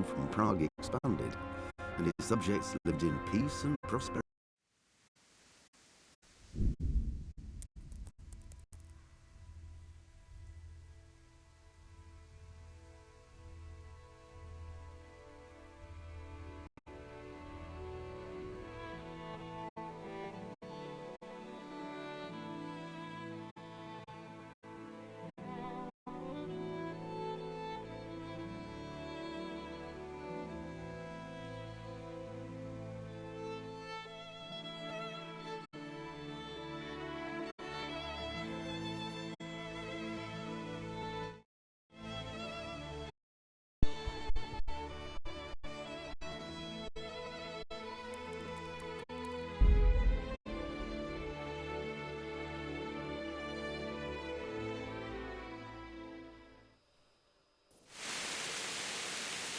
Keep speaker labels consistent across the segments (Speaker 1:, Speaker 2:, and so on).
Speaker 1: from Prague expanded, and its subjects lived in peace and prosperity.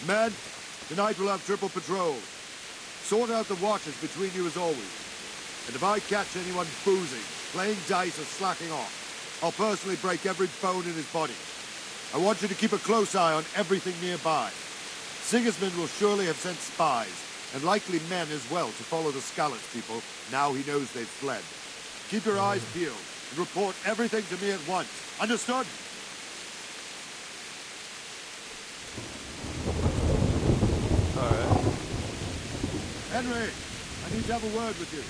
Speaker 2: Men, tonight we'll have triple patrol. Sort out the watches between you as always. And if I catch anyone boozing, playing dice or slacking off, I'll personally break every bone in his body. I want you to keep a close eye on everything nearby. Sigismund will surely have sent spies, and likely men as well, to follow the Skalitz people now he knows they've fled. Keep your eyes peeled, and report everything to me at once. Understood? Henry, I need to have a word with you.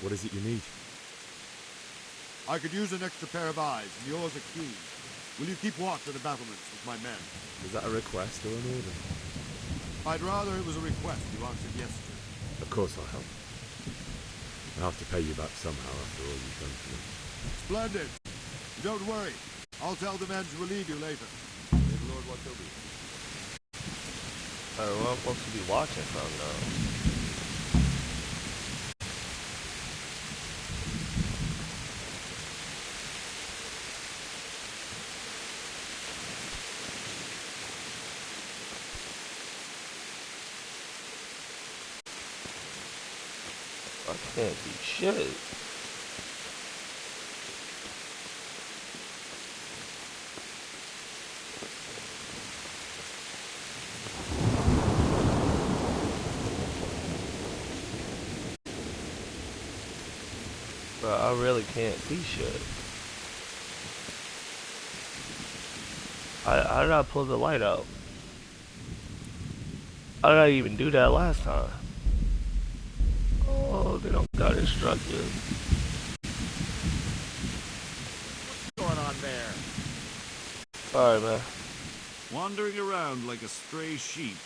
Speaker 3: What is it you need?
Speaker 2: I could use an extra pair of eyes, and yours are keen. Will you keep watch at the battlements with my men?
Speaker 3: Is that a request or an order?
Speaker 2: I'd rather it was a request you answered yes to.
Speaker 3: Of course I'll help. I'll have to pay you back somehow after all you've done for me.
Speaker 2: Splendid. Don't worry. I'll tell the men to relieve you later. May the Lord watch over you.
Speaker 4: Where am I supposed to be watching from though? I can't see shit. Bro, I really can't see shit. How did I pull the light out? How did I even do that last time? Oh, they don't got instructions.
Speaker 2: What's going on there?
Speaker 4: Sorry, man.
Speaker 5: Wandering around like a stray sheep.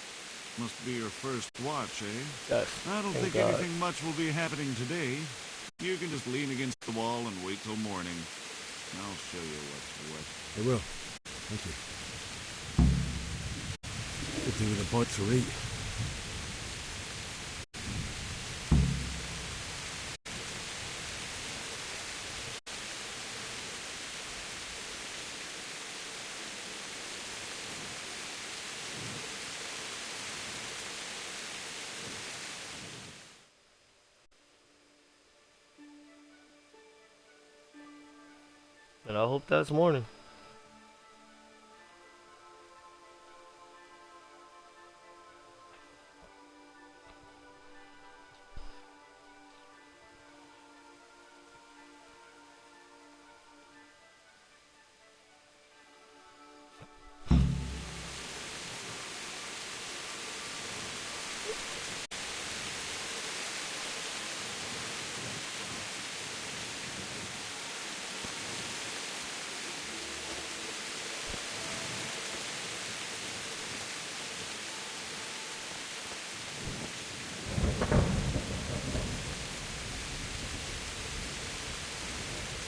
Speaker 5: Must be your first watch, eh?
Speaker 4: Yes.
Speaker 5: I don't
Speaker 4: thank
Speaker 5: think
Speaker 4: God.
Speaker 5: anything much will be happening today. You can just lean against the wall and wait till morning. I'll show you what's what.
Speaker 3: I will. Thank you. Could do with a bite to eat.
Speaker 4: And I hope that's morning.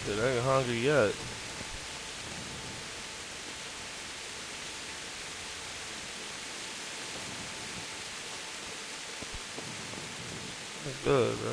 Speaker 4: Dude, I ain't hungry yet. That's good, bro.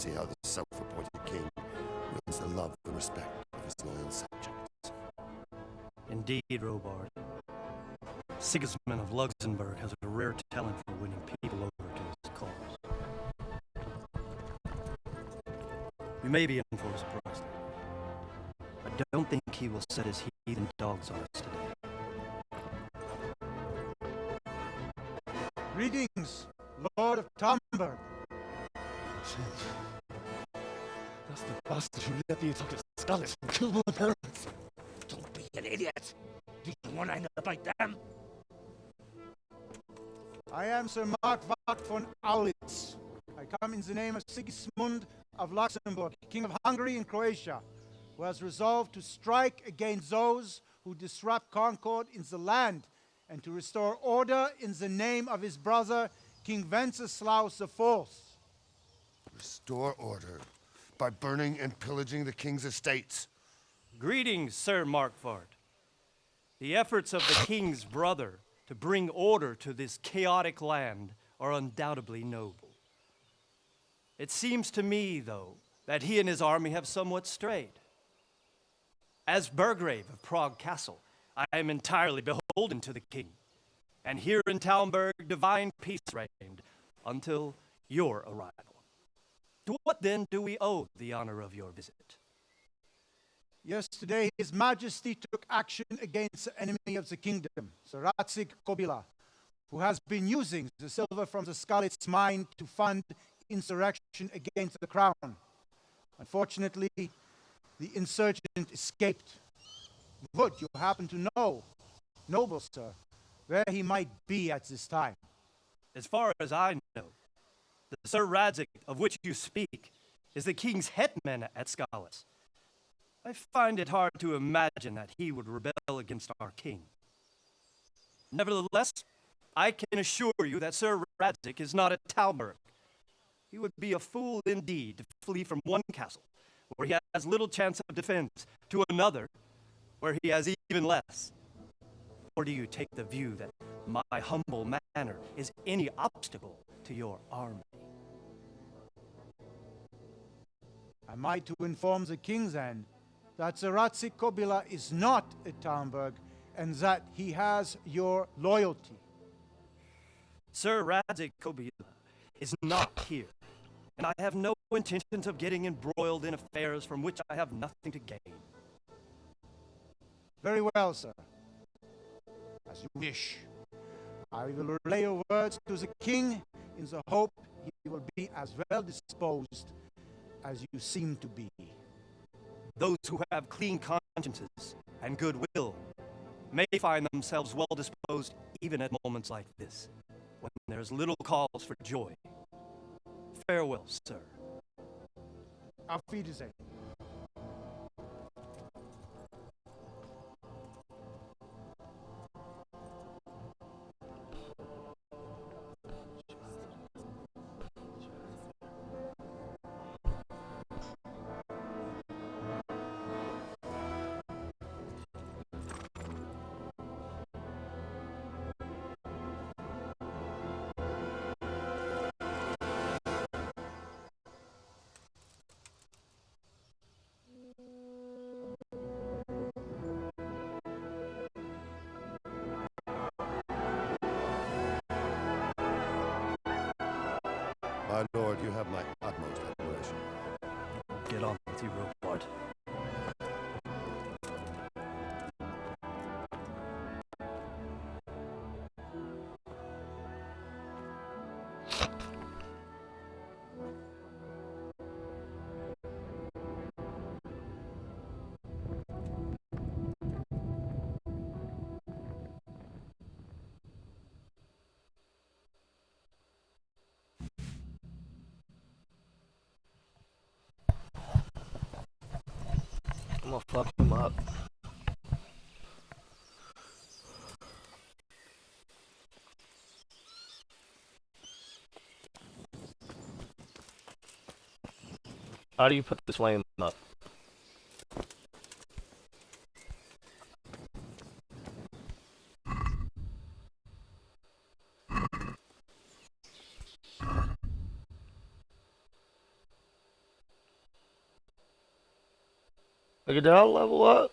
Speaker 6: See how the self-appointed king wins the love and respect of his loyal subjects.
Speaker 7: Indeed, Robard. Sigismund of Luxembourg has a rare talent for winning people over to his cause. We may be in for a surprise. I don't think he will set his heathen dogs on us today.
Speaker 8: Greetings, Lord of Talmberg.
Speaker 9: That's the bastard who led the attack at Scarlet and killed my parents. Don't be an idiot. Do you want to fight them?
Speaker 8: I am Sir Mark Vart von Aulitz. I come in the name of Sigismund of Luxembourg, King of Hungary and Croatia, who has resolved to strike against those who disrupt concord in the land and to restore order in the name of his brother, King Wenceslaus IV.
Speaker 6: Restore order by burning and pillaging the king's estates.
Speaker 7: Greetings, Sir Markvart. The efforts of the king's brother to bring order to this chaotic land are undoubtedly noble. It seems to me, though, that he and his army have somewhat strayed. As Burgrave of Prague Castle, I am entirely beholden to the king, and here in Talmberg divine peace reigned until your arrival. To what then do we owe the honor of your visit?
Speaker 8: Yesterday, His Majesty took action against the enemy of the kingdom, Sir Radzig Kobyla, who has been using the silver from the Skalitz mine to fund insurrection against the crown. Unfortunately, the insurgent escaped. Would you happen to know, noble sir, where he might be at this time?
Speaker 7: As far as I know, the Sir Radzig of which you speak is the king's hetman at Skalitz. I find it hard to imagine that he would rebel against our king. Nevertheless, I can assure you that Sir Radzig is not at Talmberg. He would be a fool indeed to flee from one castle, where he has little chance of defense, to another, where he has even less. Or do you take the view that my humble manner is any obstacle to your army?
Speaker 8: Am I to inform the king then that Sir Radzig Kobyla is not at Talmberg and that he has your loyalty?
Speaker 7: Sir Radzig Kobyla is not here, and I have no intentions of getting embroiled in affairs from which I have nothing to gain.
Speaker 8: Very well, sir. As you wish. I will relay your words to the king in the hope he will be as well disposed as you seem to be.
Speaker 7: Those who have clean consciences and goodwill may find themselves well disposed even at moments like this, when there's little cause for joy. Farewell, sir.
Speaker 8: Auf Wiedersehen.
Speaker 6: My lord, you have my utmost admiration.
Speaker 7: Get on with you, Robard.
Speaker 4: I'm gonna fuck him up. How do you put this flame up? Nigga, did I level up?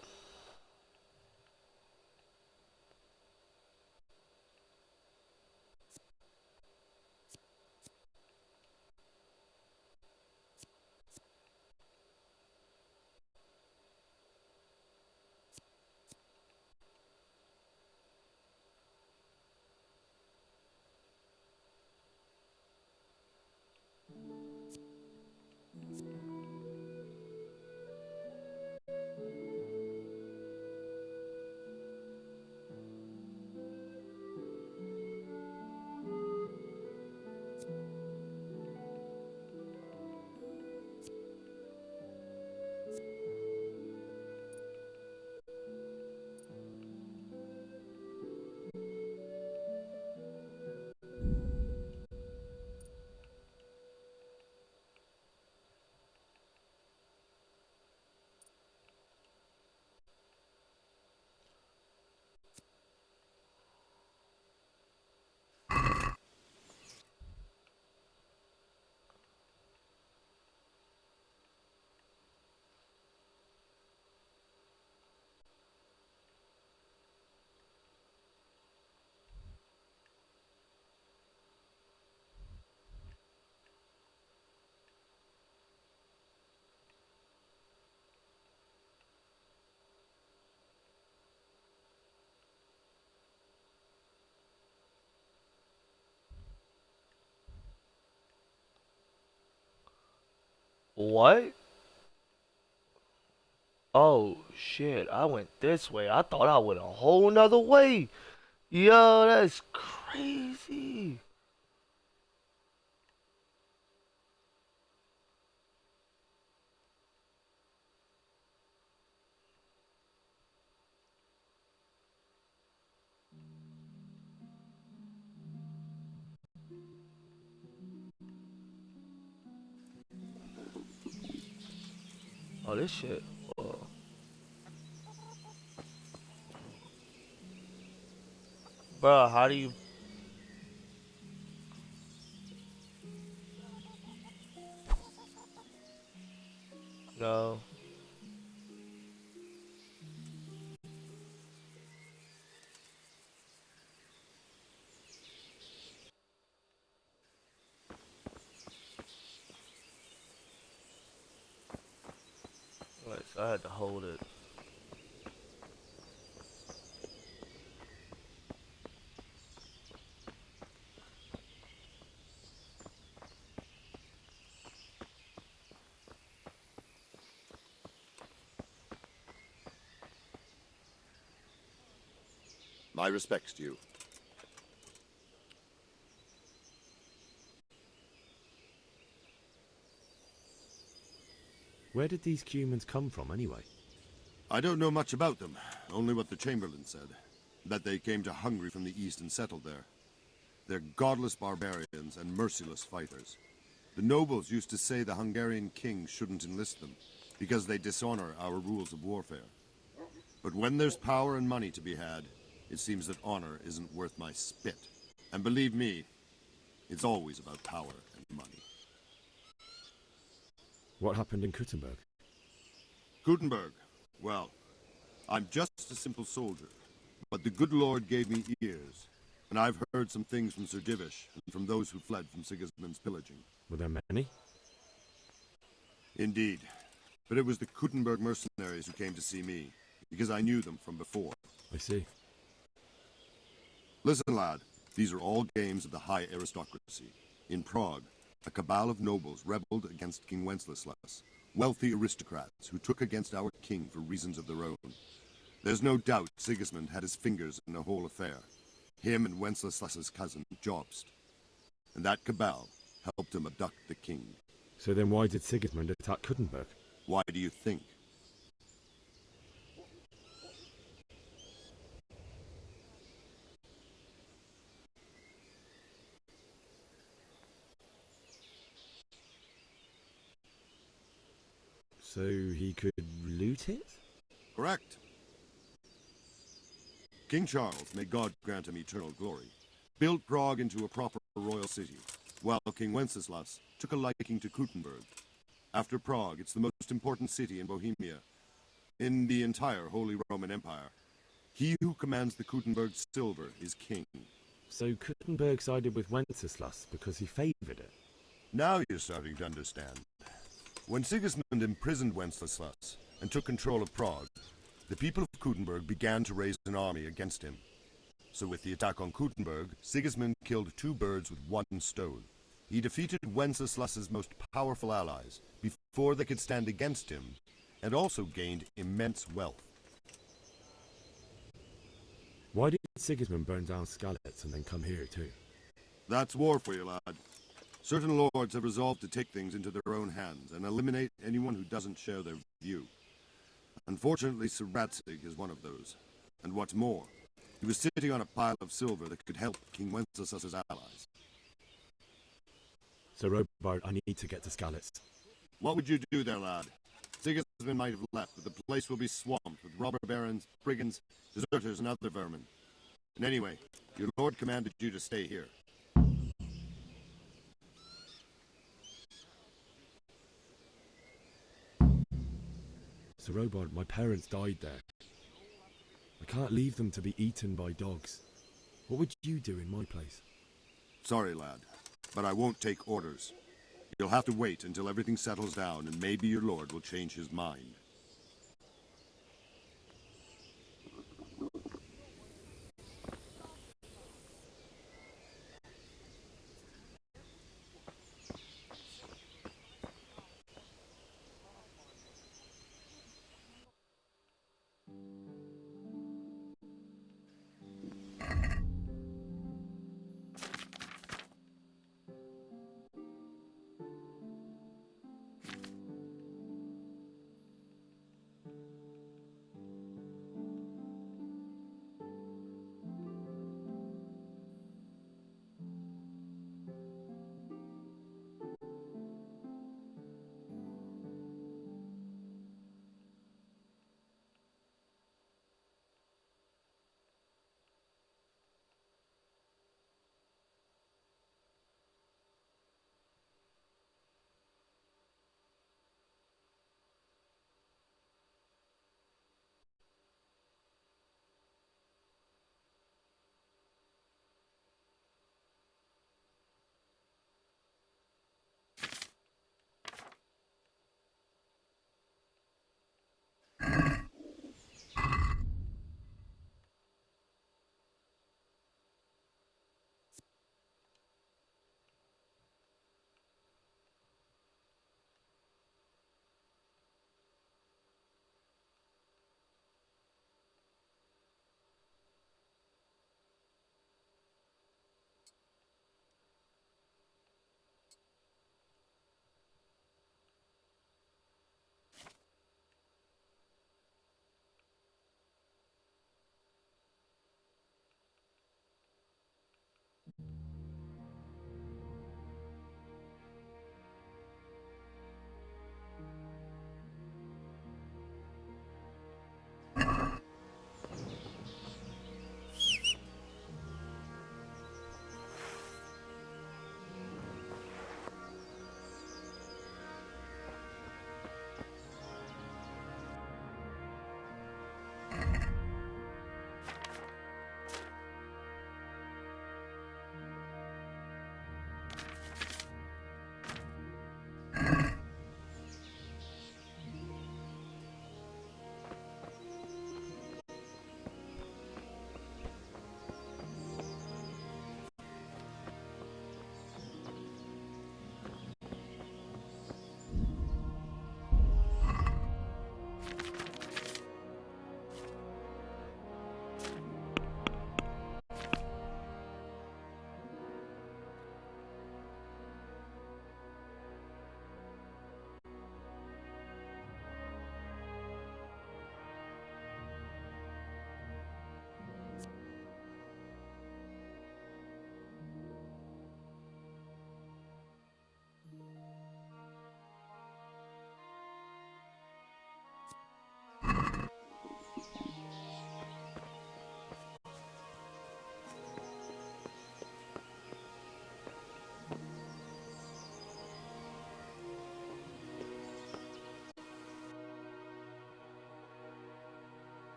Speaker 4: What? Oh shit, I went this way. I thought I went a whole nother way. Yo, that's crazy. Oh, this shit. Oh. Bro, how do you... No. Wait, so I had to hold it.
Speaker 6: My respects to you.
Speaker 3: Where did these humans come from, anyway?
Speaker 2: I don't know much about them, only what the Chamberlain said. That they came to Hungary from the east and settled there. They're godless barbarians and merciless fighters. The nobles used to say the Hungarian king shouldn't enlist them, because they dishonor our rules of warfare. But when there's power and money to be had, it seems that honor isn't worth my spit. And believe me, it's always about power and money.
Speaker 3: What happened in Kuttenberg?
Speaker 2: Gutenberg. Well, I'm just a simple soldier, but the good Lord gave me ears, and I've heard some things from Sir Divish and from those who fled from Sigismund's pillaging.
Speaker 3: Were there many?
Speaker 2: Indeed, but it was the Kuttenberg mercenaries who came to see me, because I knew them from before.
Speaker 3: I see.
Speaker 2: Listen, lad, these are all games of the high aristocracy. In Prague, a cabal of nobles rebelled against King Wenceslas, wealthy aristocrats who took against our king for reasons of their own. There's no doubt Sigismund had his fingers in the whole affair. Him and Wenceslas's cousin, Jobst. And that cabal helped him abduct the king.
Speaker 3: So then why did Sigismund attack Kuttenberg?
Speaker 2: Why do you think?
Speaker 3: So he could loot it?
Speaker 2: Correct. King Charles, may God grant him eternal glory, built Prague into a proper royal city, while King Wenceslas took a liking to Kuttenberg. After Prague, it's the most important city in Bohemia, in the entire Holy Roman Empire. He who commands the Kuttenberg silver is king.
Speaker 3: So Kuttenberg sided with Wenceslas because he favoured it?
Speaker 2: Now you're starting to understand. When Sigismund imprisoned Wenceslas and took control of Prague, the people of Kuttenberg began to raise an army against him. So with the attack on Kuttenberg, Sigismund killed two birds with one stone. He defeated Wenceslas's most powerful allies before they could stand against him, and also gained immense wealth.
Speaker 3: Why did Sigismund burn down Skalitz and then come here too?
Speaker 2: That's war for you, lad. Certain lords have resolved to take things into their own hands and eliminate anyone who doesn't share their view. Unfortunately, Sir Ratzig is one of those. And what's more, he was sitting on a pile of silver that could help King Wenceslas's allies.
Speaker 3: So Robert, I need to get to Skalitz.
Speaker 2: What would you do there, lad? Sigismund might have left, but the place will be swamped with robber barons, brigands, deserters, and other vermin. And anyway, your lord commanded you to stay here.
Speaker 3: Sir Robard, my parents died there. I can't leave them to be eaten by dogs. What would you do in my place?
Speaker 2: Sorry, lad, but I won't take orders. You'll have to wait until everything settles down, and maybe your lord will change his mind.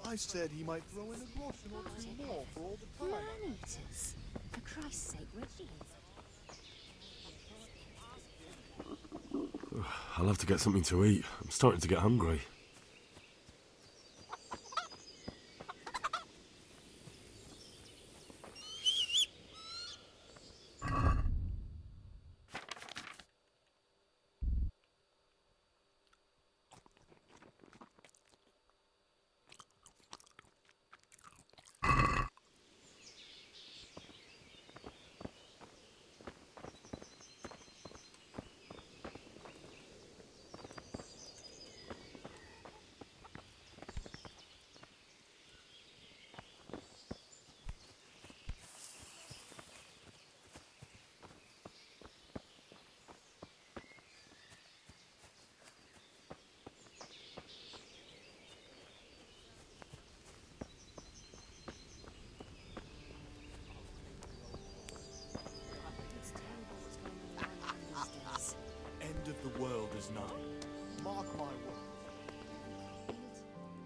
Speaker 2: I said he might throw in a groschen or two more for all the time.
Speaker 10: Man-eaters. For Christ's sake, Richie.
Speaker 3: I'll have to get something to eat. I'm starting to get hungry.
Speaker 10: It's terrible what's going on around these days.
Speaker 9: End of the world is nigh. Mark my words.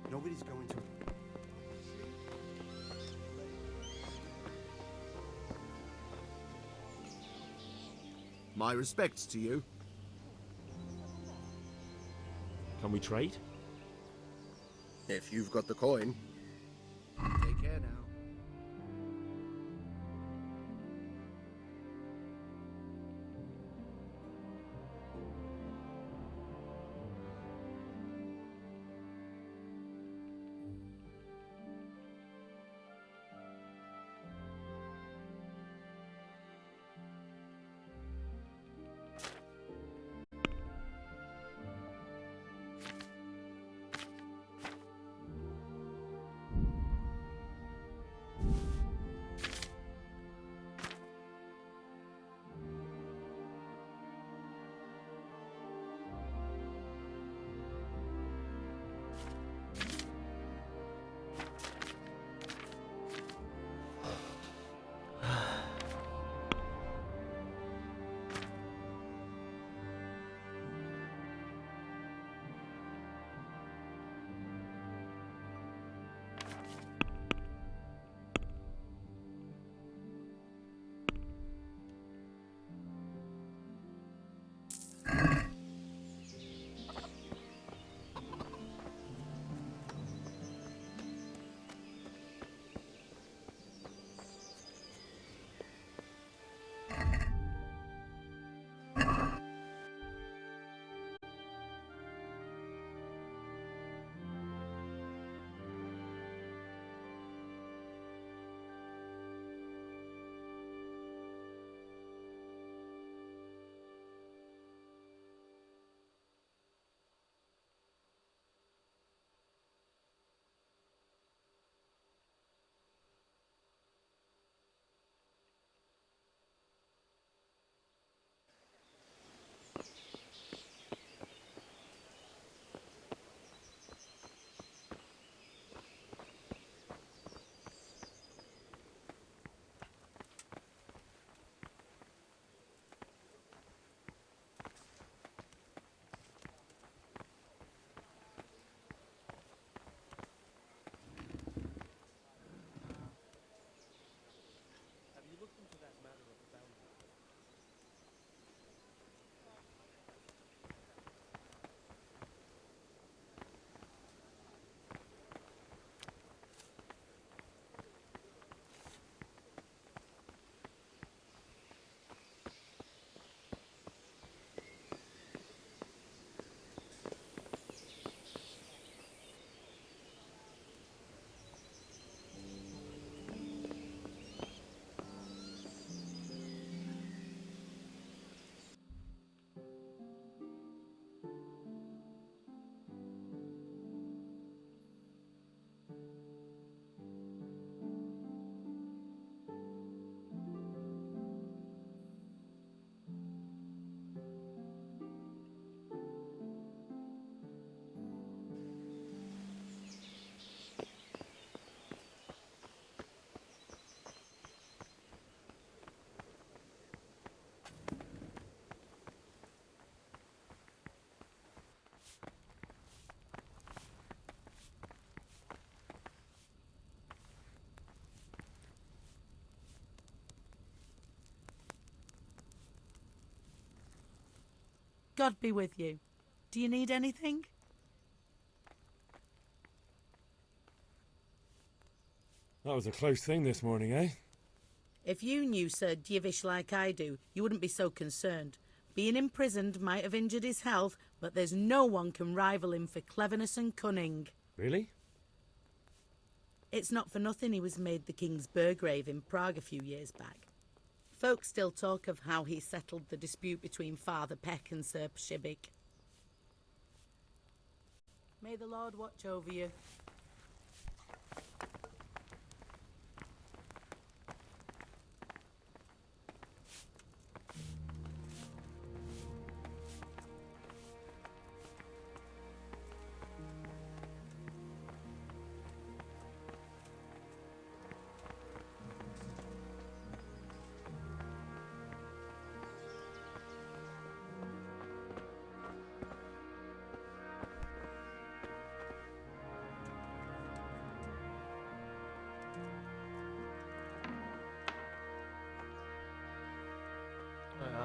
Speaker 9: Nobody's going to.
Speaker 2: My respects to you.
Speaker 3: Can we trade?
Speaker 2: If you've got the coin. Take care now.
Speaker 11: God be with you. Do you need anything?
Speaker 3: That was a close thing this morning, eh?
Speaker 11: If you knew Sir Divish like I do, you wouldn't be so concerned. Being imprisoned might have injured his health, but there's no one can rival him for cleverness and cunning.
Speaker 3: Really?
Speaker 11: It's not for nothing he was made the King's Burgrave in Prague a few years back. Folk still talk of how he settled the dispute between Father Peck and Sir Pshibik. May the Lord watch over you.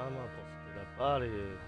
Speaker 4: I'm not supposed to get up out of here.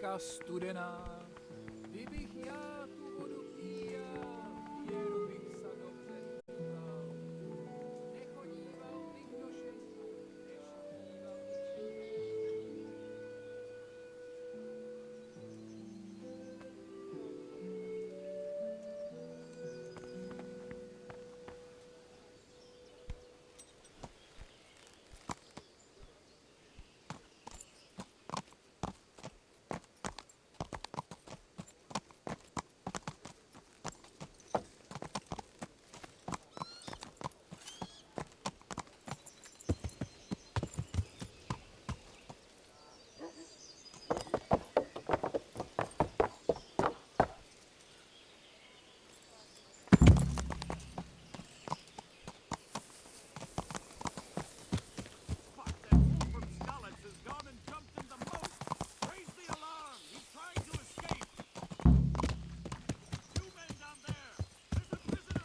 Speaker 12: nějaká studená. Kdybych já tu vodu píjal, jen bych se dobře díval. Nechodíval bych do šejku, neštíval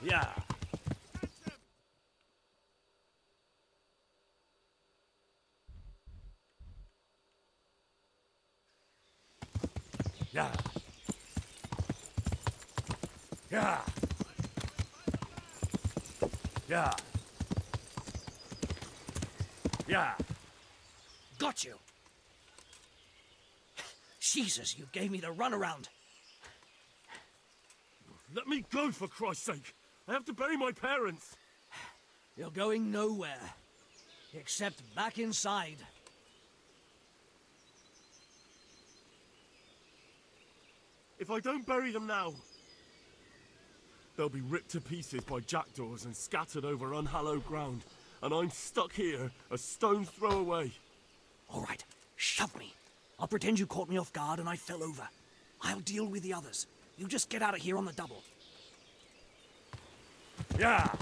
Speaker 9: Yeah. Yeah. Yeah. Yeah. Yeah.
Speaker 13: Got you. Jesus, you gave me the runaround.
Speaker 9: Let me go, for Christ's sake. I have to bury my parents.
Speaker 13: You're going nowhere. Except back inside.
Speaker 9: If I don't bury them now, they'll be ripped to pieces by jackdaws and scattered over unhallowed ground, and I'm stuck here, a stone's throw away.
Speaker 13: All right, shove me. I'll pretend you caught me off guard and I fell over. I'll deal with the others. You just get out of here on the double.
Speaker 9: Yeah.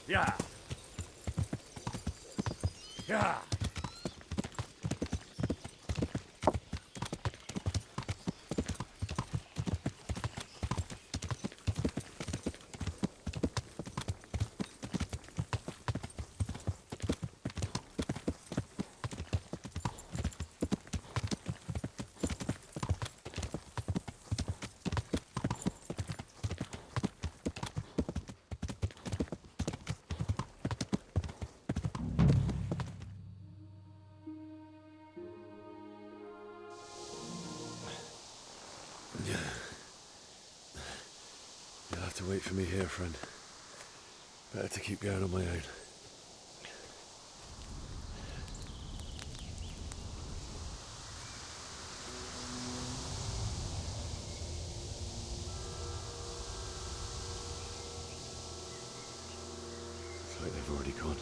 Speaker 9: Yeah. Yeah.
Speaker 3: You'll have to wait for me here, friend. Better to keep going on my own. Looks like they've already gone.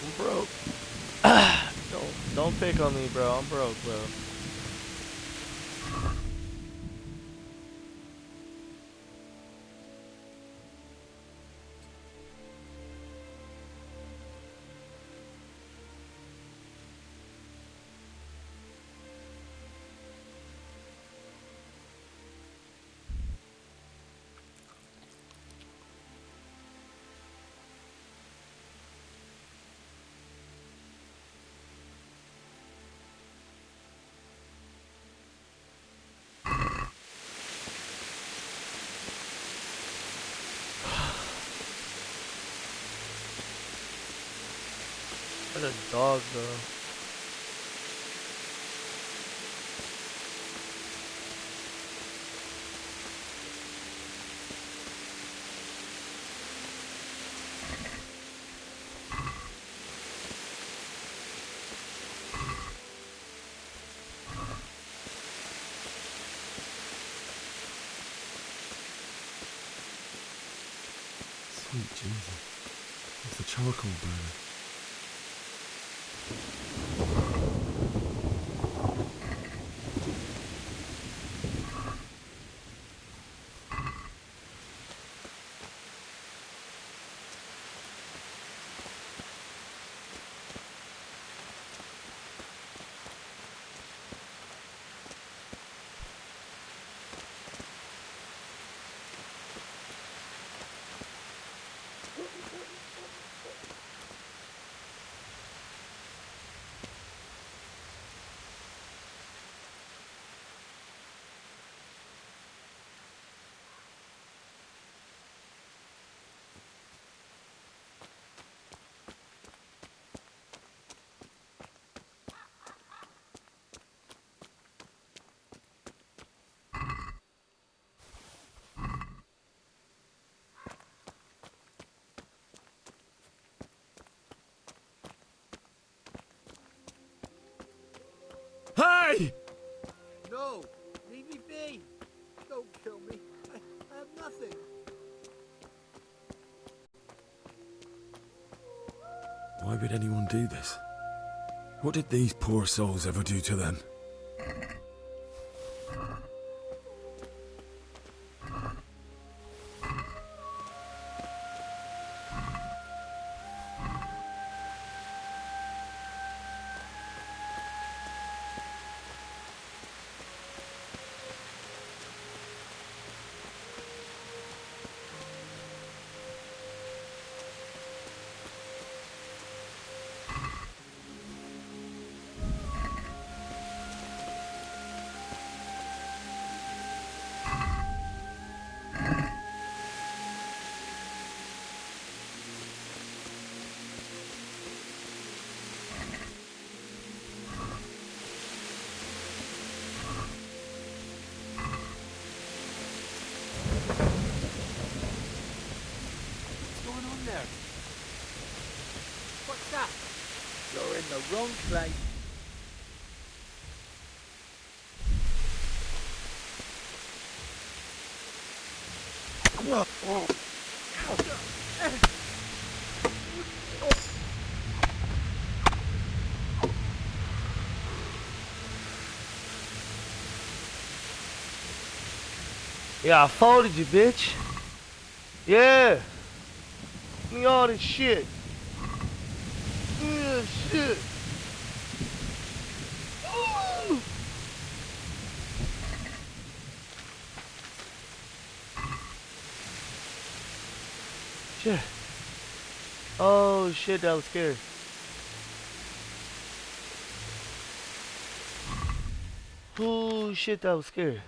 Speaker 4: I'm broke. Don't pick on me, bro. I'm broke, bro. What a dog, though.
Speaker 3: Sweet Jesus. It's the charcoal burner. Hey!
Speaker 12: No! Leave me be! Don't kill me. I have nothing.
Speaker 3: Why would anyone do this? What did these poor souls ever do to them?
Speaker 12: What's going on there? What's that? You're in the wrong place.
Speaker 4: Yeah, I folded you, bitch. Yeah. Give me all this shit. Yeah, shit. Ooh. Shit. Oh shit, that was scary. Oh shit, that was scary.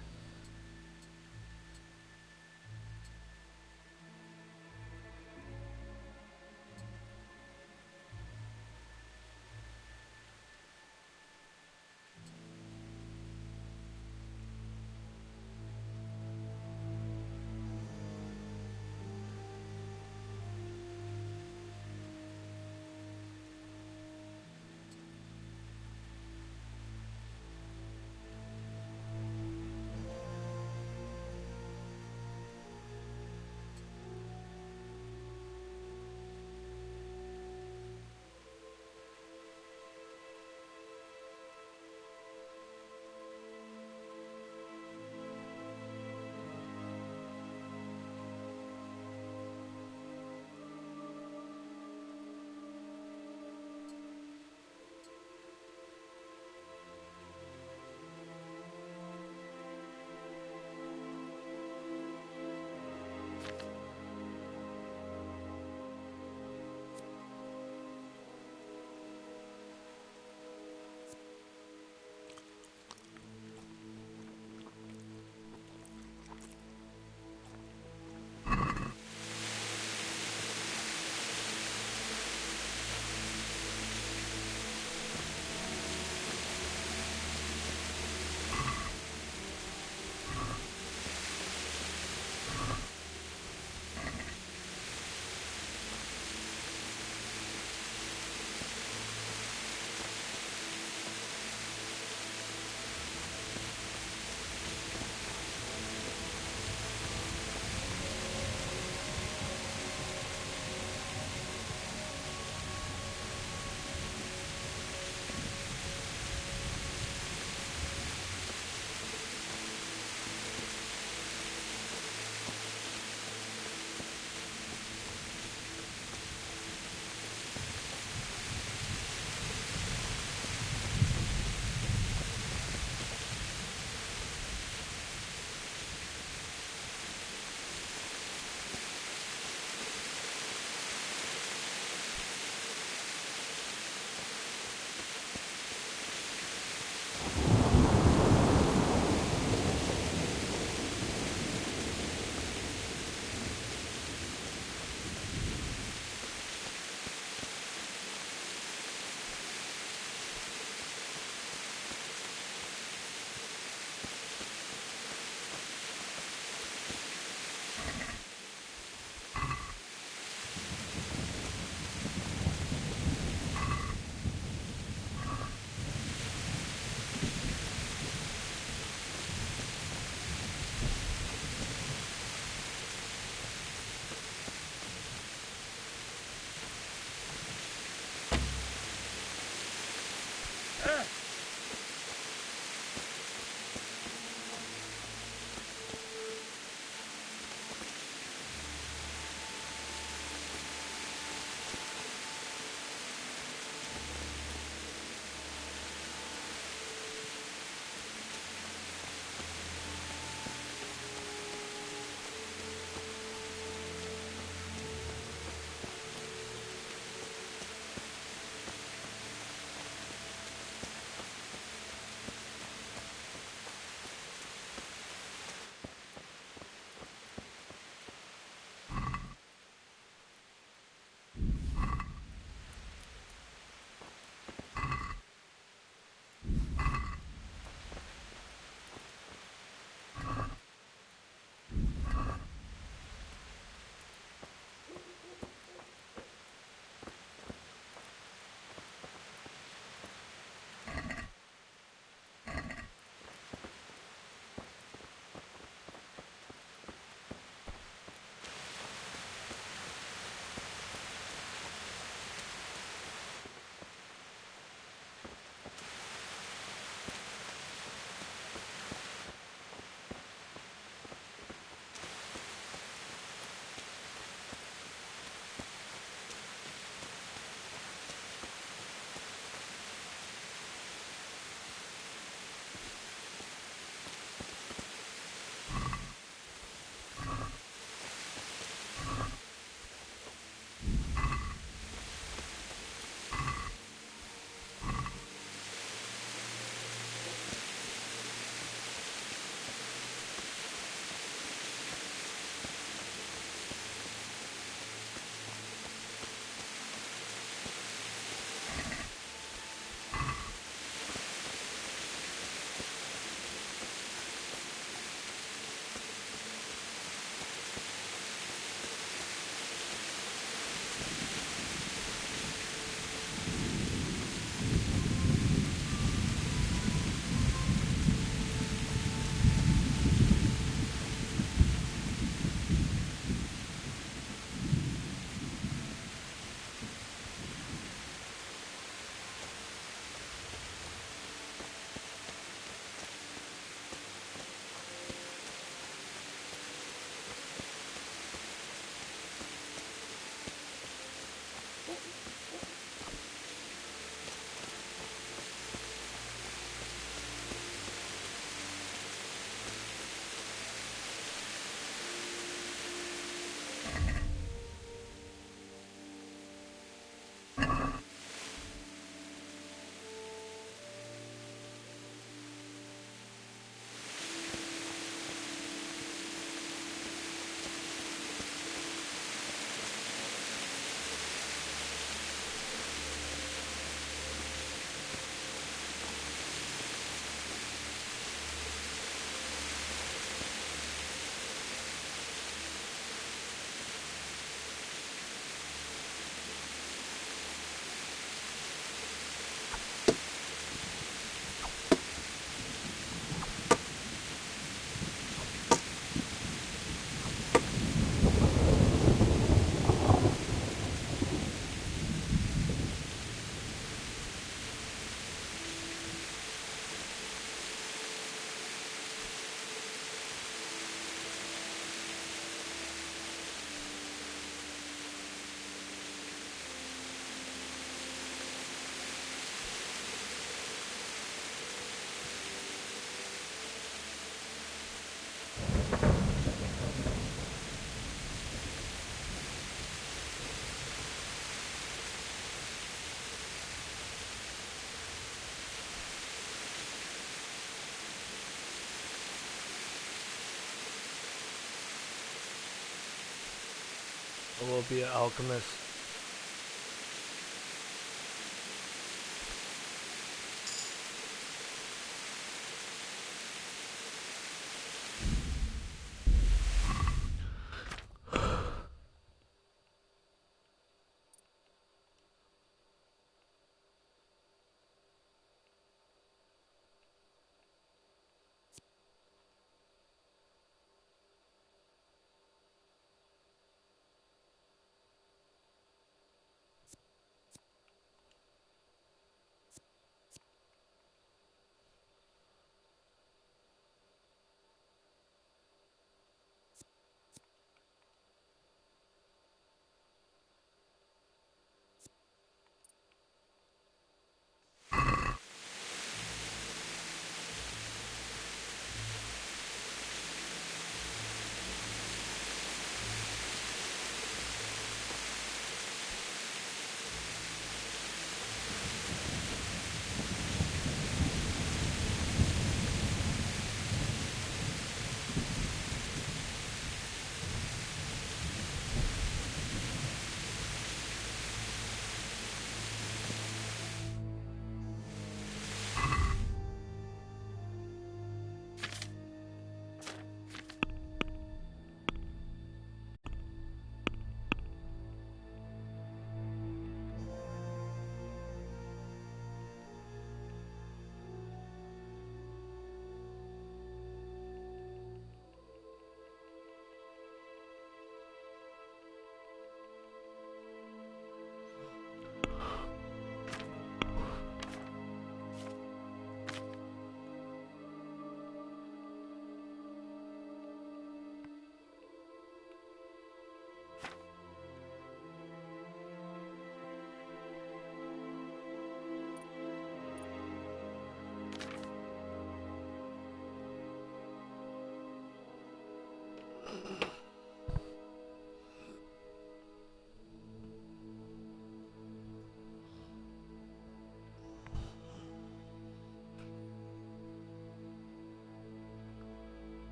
Speaker 4: I will be an alchemist.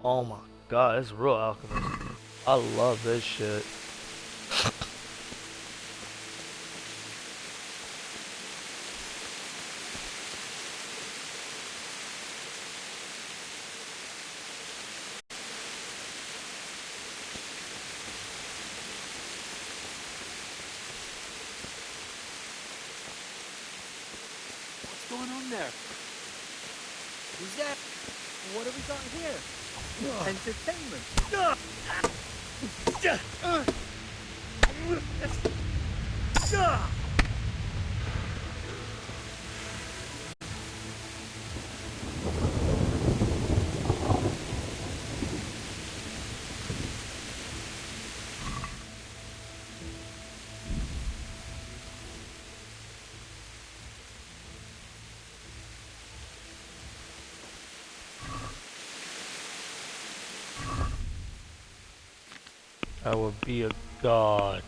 Speaker 4: Oh my god, it's real alchemist. I love this shit.
Speaker 12: What's going on there? Who's that? What have we got here? Entertainment.
Speaker 4: I will be a god.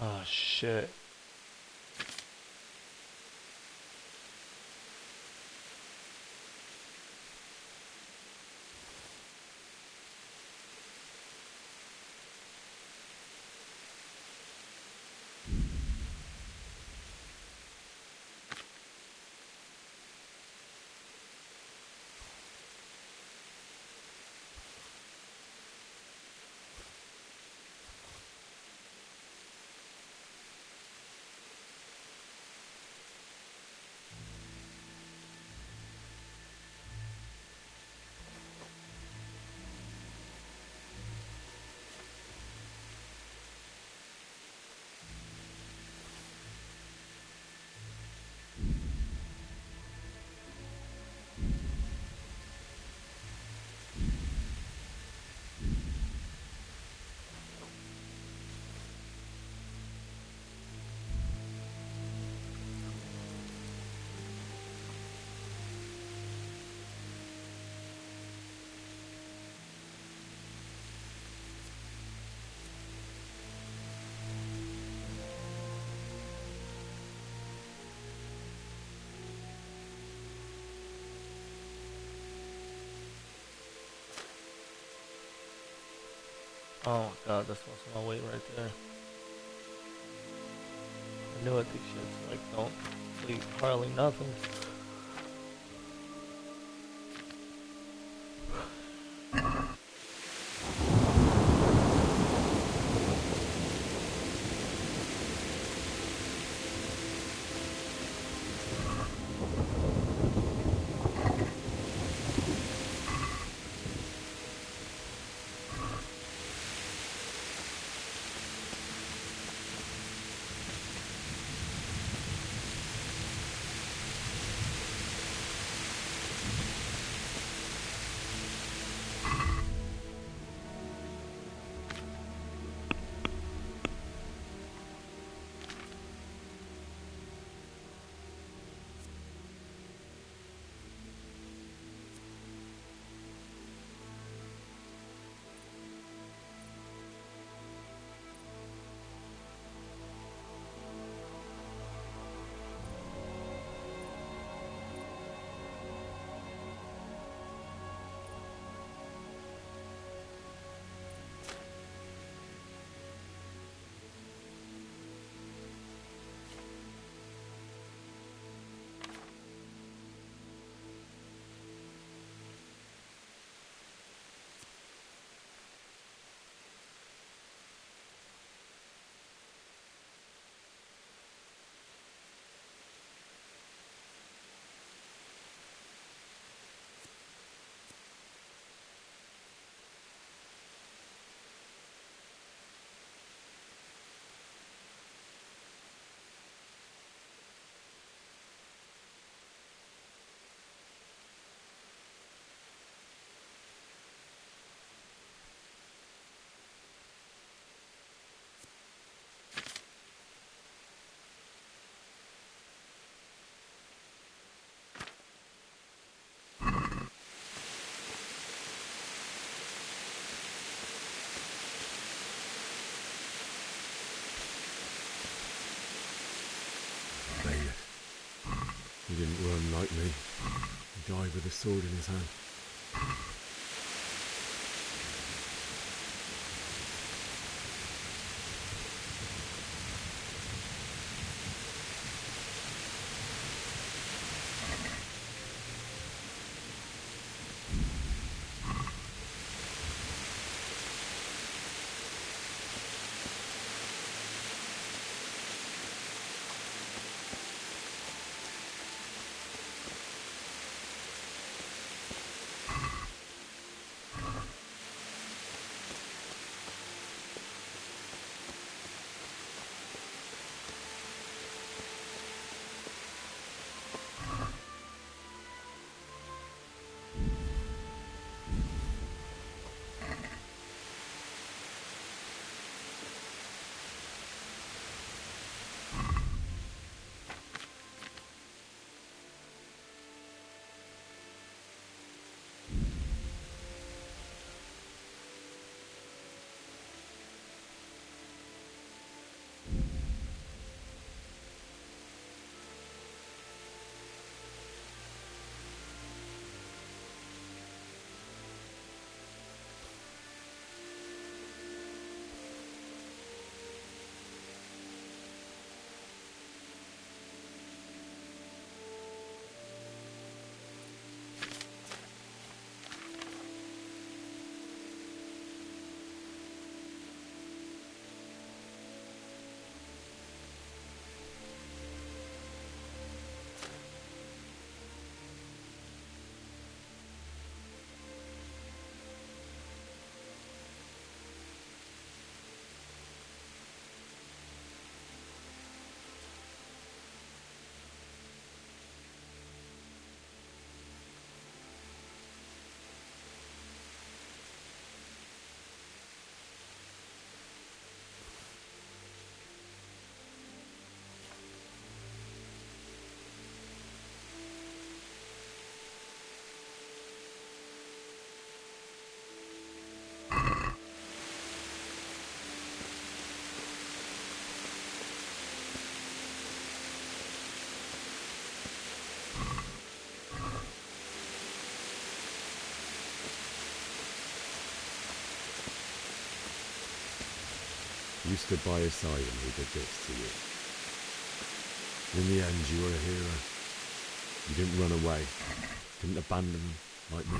Speaker 4: Oh shit. Oh god, that's most of my weight right there. I knew it. These shits like don't sleep hardly nothing.
Speaker 3: He didn't run like me. He died with a sword in his hand. You stood by his side and he did this to you. In the end, you were a hero. You didn't run away. Didn't abandon him like me.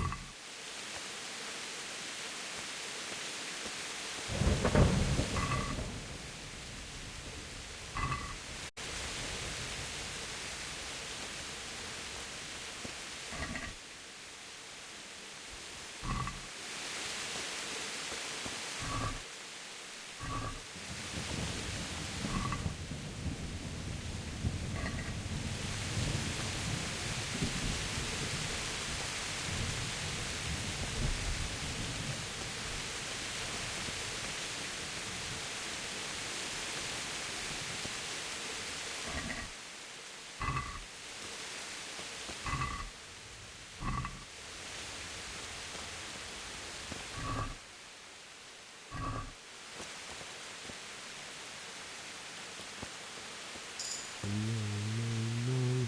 Speaker 3: No.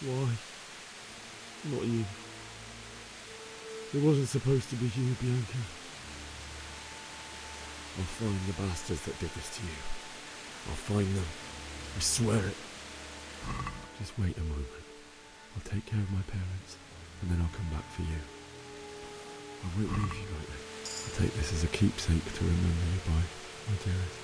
Speaker 3: Why? Not you. It wasn't supposed to be you, Bianca. I'll find the bastards that did this to you. I'll find them. I swear it. Just wait a moment. I'll take care of my parents, and then I'll come back for you. I won't leave you like this. I'll take this as a keepsake to remember you by, my dearest.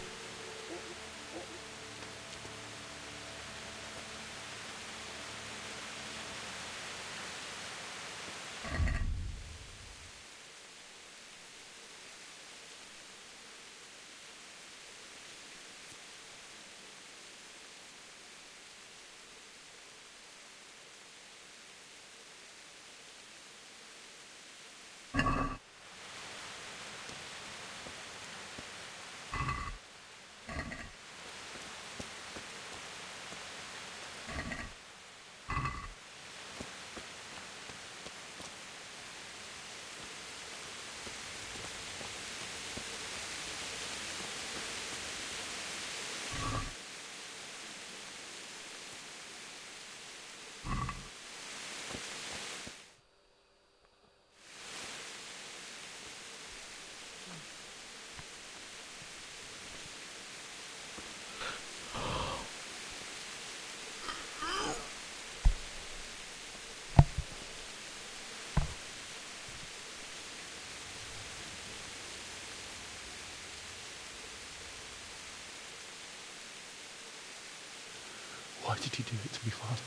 Speaker 4: Why did you do it to me, Father?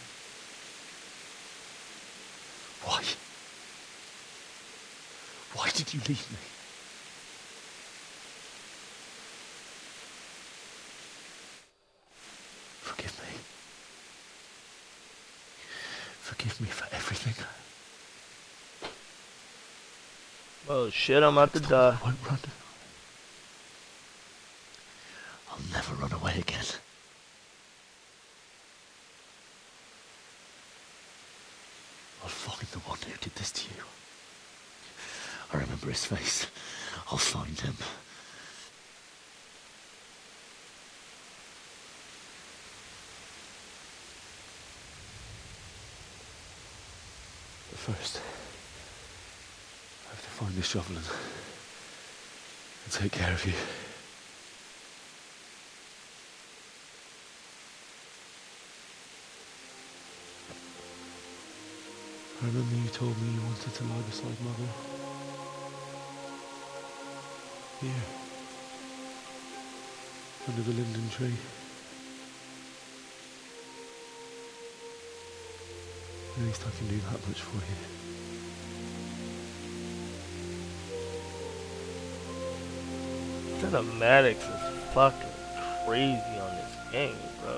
Speaker 4: Why? Why did you leave me? Forgive me. Forgive me for everything. Oh shit, I'm about to die. I won't run. I'll never run away again. I'll find the one who did this to you. I remember his face. I'll find him. But first, I have to find this shovel and take care of you. I remember you told me you wanted to lie beside Mother. Here. Under the linden tree. At least I can do that much for you. Cinematics is fucking crazy on this game, bro.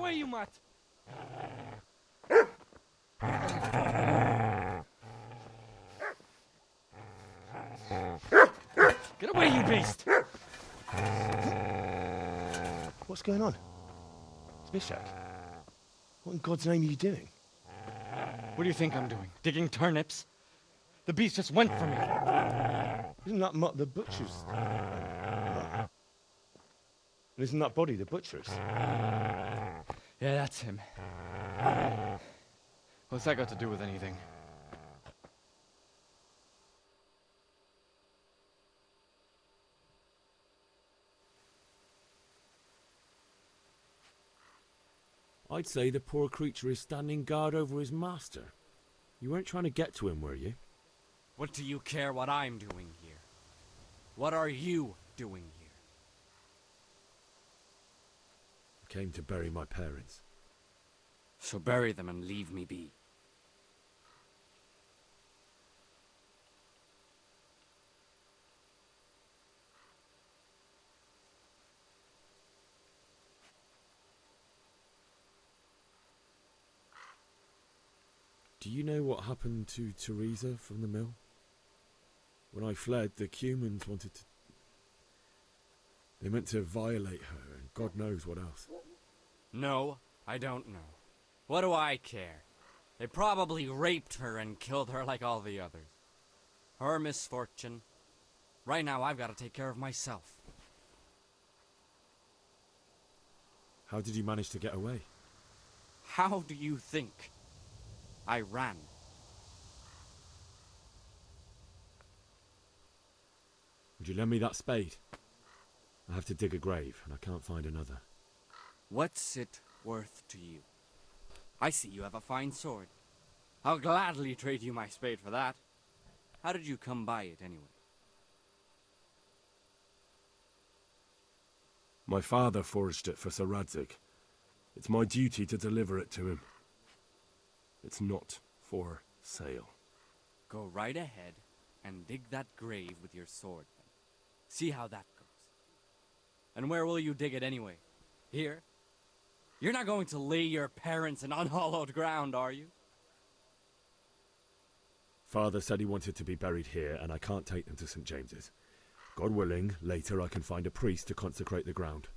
Speaker 12: away, you mutt! Get away, you beast!
Speaker 3: What's going on? Zbyszek, what in God's name are you doing?
Speaker 12: What do you think I'm doing? Digging turnips? The beast just went for me.
Speaker 3: Isn't that Mutt the butcher's? And isn't that body the butcher's?
Speaker 12: Yeah, that's him. What's that got to do with anything?
Speaker 3: I'd say the poor creature is standing guard over his master. You weren't trying to get to him, were you?
Speaker 12: What do you care what I'm doing here? What are you doing here?
Speaker 3: I came to bury my parents.
Speaker 12: So bury them and leave me be.
Speaker 3: Do you know what happened to Teresa from the mill? When I fled, the Cumans wanted to... They meant to violate her, and God knows what else.
Speaker 12: No, I don't know. What do I care? They probably raped her and killed her like all the others. Her misfortune. Right now, I've got to take care of myself.
Speaker 3: How did you manage to get away?
Speaker 12: How do you think? I ran.
Speaker 3: Would you lend me that spade? I have to dig a grave, and I can't find another.
Speaker 12: What's it worth to you? I see you have a fine sword. I'll gladly trade you my spade for that. How did you come by it, anyway?
Speaker 14: My father forged it for Sir Radzig. It's my duty to deliver it to him. It's not for sale.
Speaker 12: Go right ahead and dig that grave with your sword, then. See how that goes. And where will you dig it anyway? Here? You're not going to lay your parents in unhallowed ground, are you?
Speaker 3: Father said he wanted to be buried here, and I can't take them to St. James's. God willing, later I can find a priest to consecrate the ground.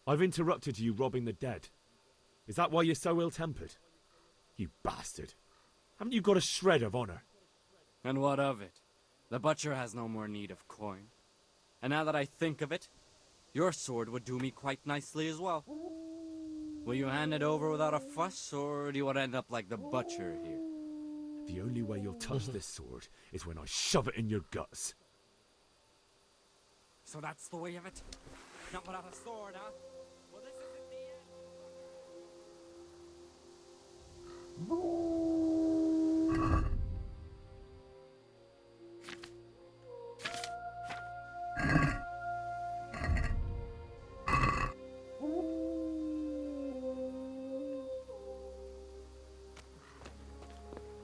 Speaker 3: I've interrupted you robbing the dead. Is that why you're so ill-tempered? You bastard. Haven't you got a shred of honor?
Speaker 12: And what of it? The butcher has no more need of coin. And now that I think of it, your sword would do me quite nicely as well. Will you hand it over without a fuss, or do you want to end up like the butcher here?
Speaker 3: The only way you'll touch this sword is when I shove it in your guts.
Speaker 12: So that's the way of it? Not without a sword, huh? Well, this isn't the end.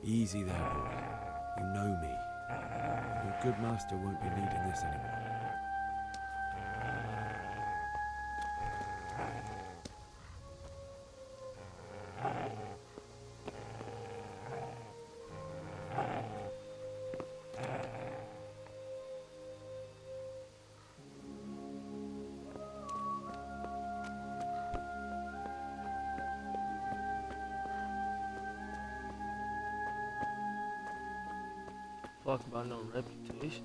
Speaker 3: Easy there, boy. You know me. Your good master won't be needing this anymore.
Speaker 4: Fuck about no reputation.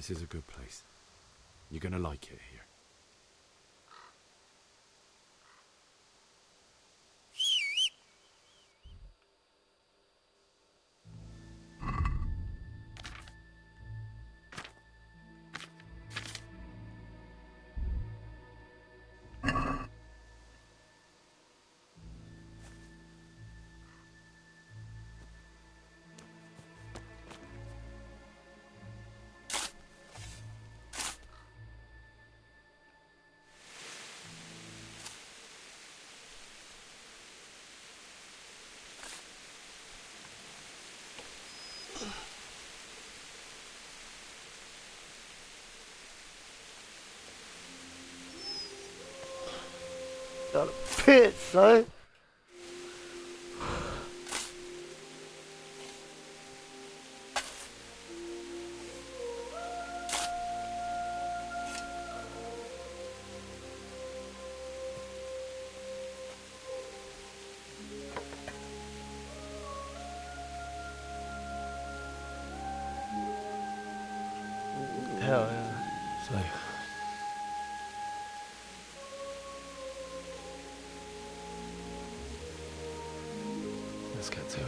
Speaker 3: This is a good place. You're gonna like it here.
Speaker 4: Got a pit, son. Hell yeah.
Speaker 3: So, let's get to it.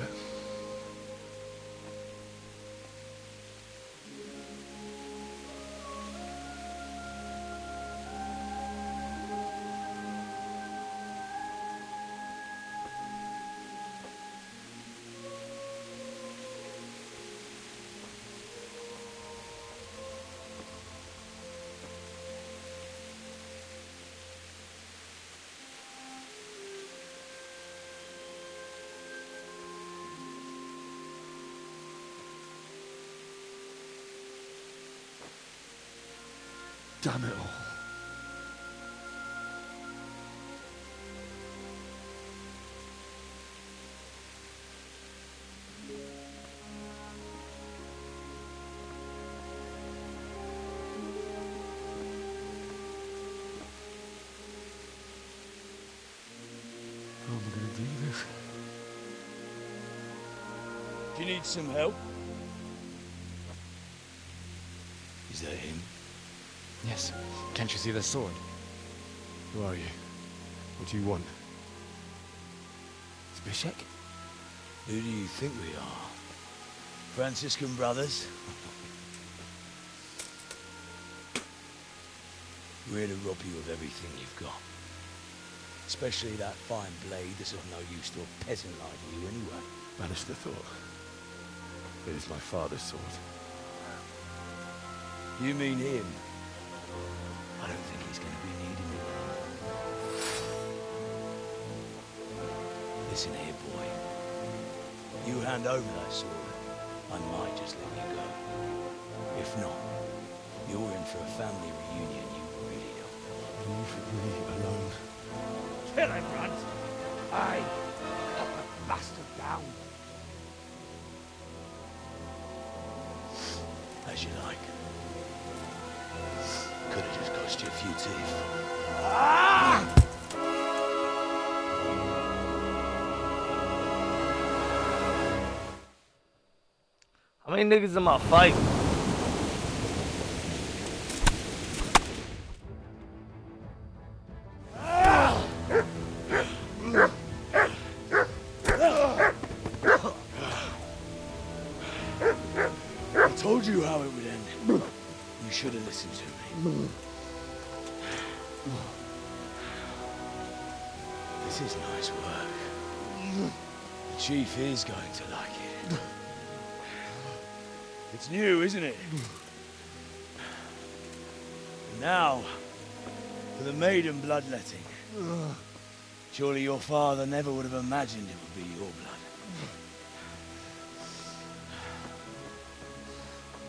Speaker 3: Damn it all. How am I gonna do this?
Speaker 15: Do you need some help? Is that him?
Speaker 16: Yes. Can't you see the sword?
Speaker 3: Who are you? What do you want?
Speaker 16: Zbyszek?
Speaker 15: Who do you think we are? Franciscan brothers? We're here to rob you of everything you've got. Especially that fine blade that's of no use to a peasant like you anyway.
Speaker 3: Banish the thought. It is my father's sword.
Speaker 15: You mean him? I don't think he's going to be needing it. Listen here, boy. You hand over that sword, I might just let you go. If not, you're in for a family reunion you really don't want.
Speaker 3: Leave me alone.
Speaker 15: Kill him, Runt! Aye, cut the bastard down. As you like. Could have just cost you a few teeth. Ah!
Speaker 4: How many niggas in my fight?
Speaker 15: I told you how it would end. You should have listened to me. This is nice work. The chief is going to like it. It's new, isn't it? And now, for the maiden bloodletting. Surely your father never would have imagined it would be your blood.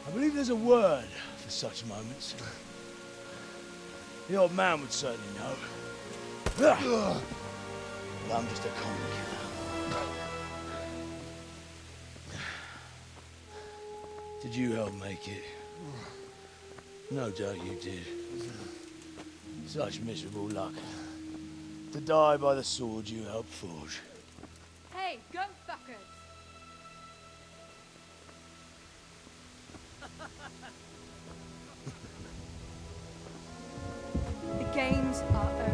Speaker 15: I believe there's a word for such moments. The old man would certainly know. But I'm just a common killer. Did you help make it? No doubt you did. Such miserable luck. To die by the sword you helped forge.
Speaker 17: Hey, go fuckers! The games are over.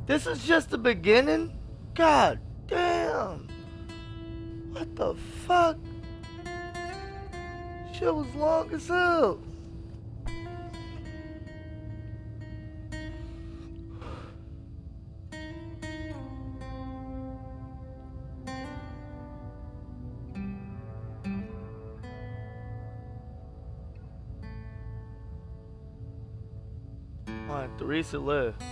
Speaker 4: This is just the beginning? God damn. What the fuck? Shit was long as hell. Alright, Theresa left.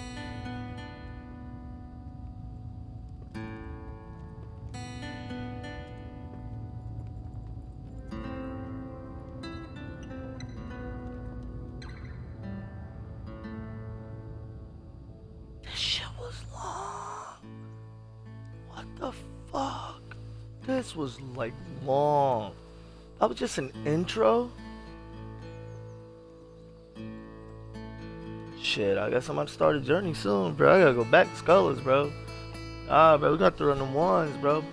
Speaker 4: This shit was long. What the fuck? This was like long. That was just an intro? Shit, I guess I'm about to start a journey soon, bro. I gotta go back to Scholars, bro. Ah, bro, we got to run them ones, bro.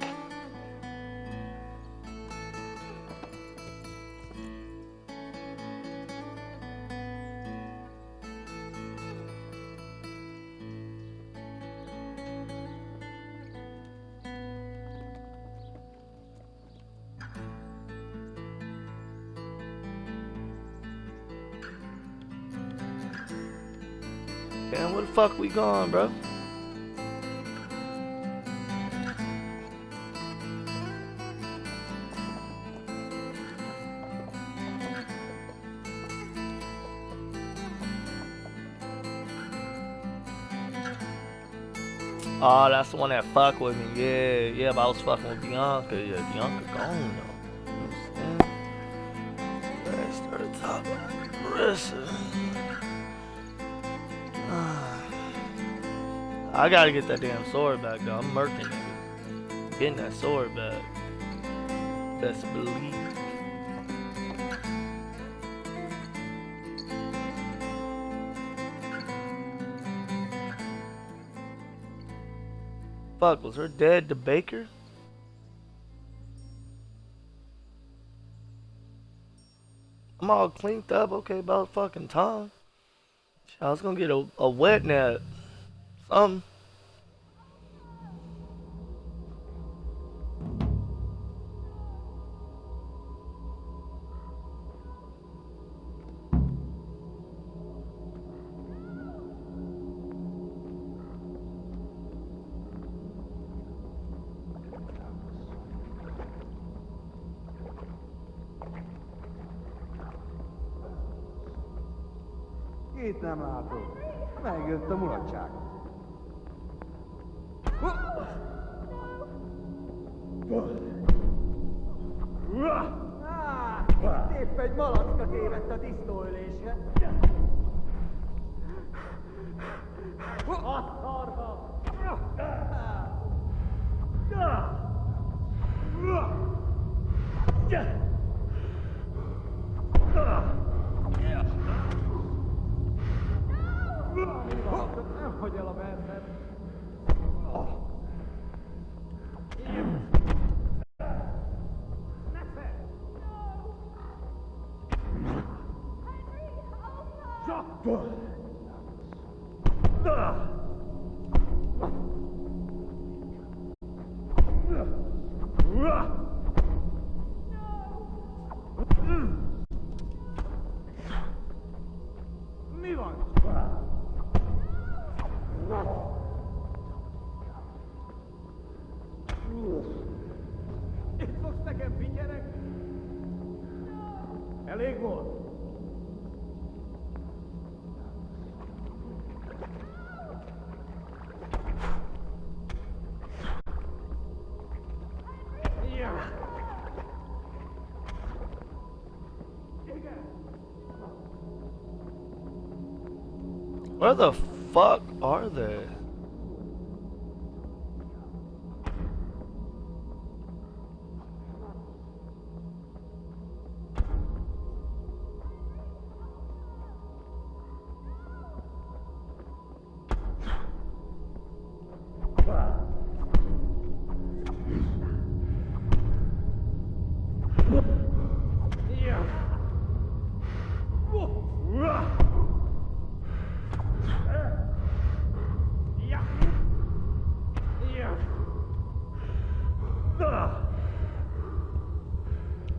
Speaker 4: Damn, where the fuck we going, bro? Oh, that's the one that fucked with me. Yeah, but I was fucking with Bianca. Yeah, Bianca gone though. You know what I'm saying? Let's start at the top. Marissa. I gotta get that damn sword back though. I'm murking it. Getting that sword back. Best believe. Fuck, was her dead the baker? I'm all cleaned up, okay, about fucking time. I was gonna get a wet nap. Something.
Speaker 18: Itt nem látok. Megjött a mulatság. Épp egy malacka tévedt a disznóölésre. A szarba! Nem hagy el a vermet. Mi van? Itt fogsz nekem figyelek? Elég volt.
Speaker 4: Where the fuck are they?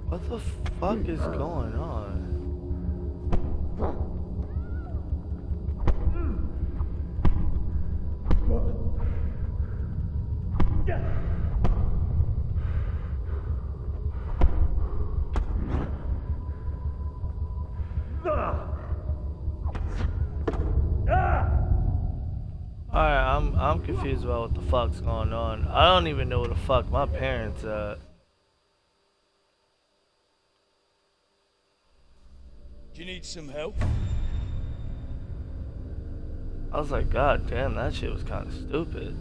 Speaker 4: What the fuck is going on? Alright, I'm confused about what the fuck's going on. I don't even know where the fuck my parents at.
Speaker 15: Do you need some help?
Speaker 4: I was like, God damn, that shit was kind of stupid.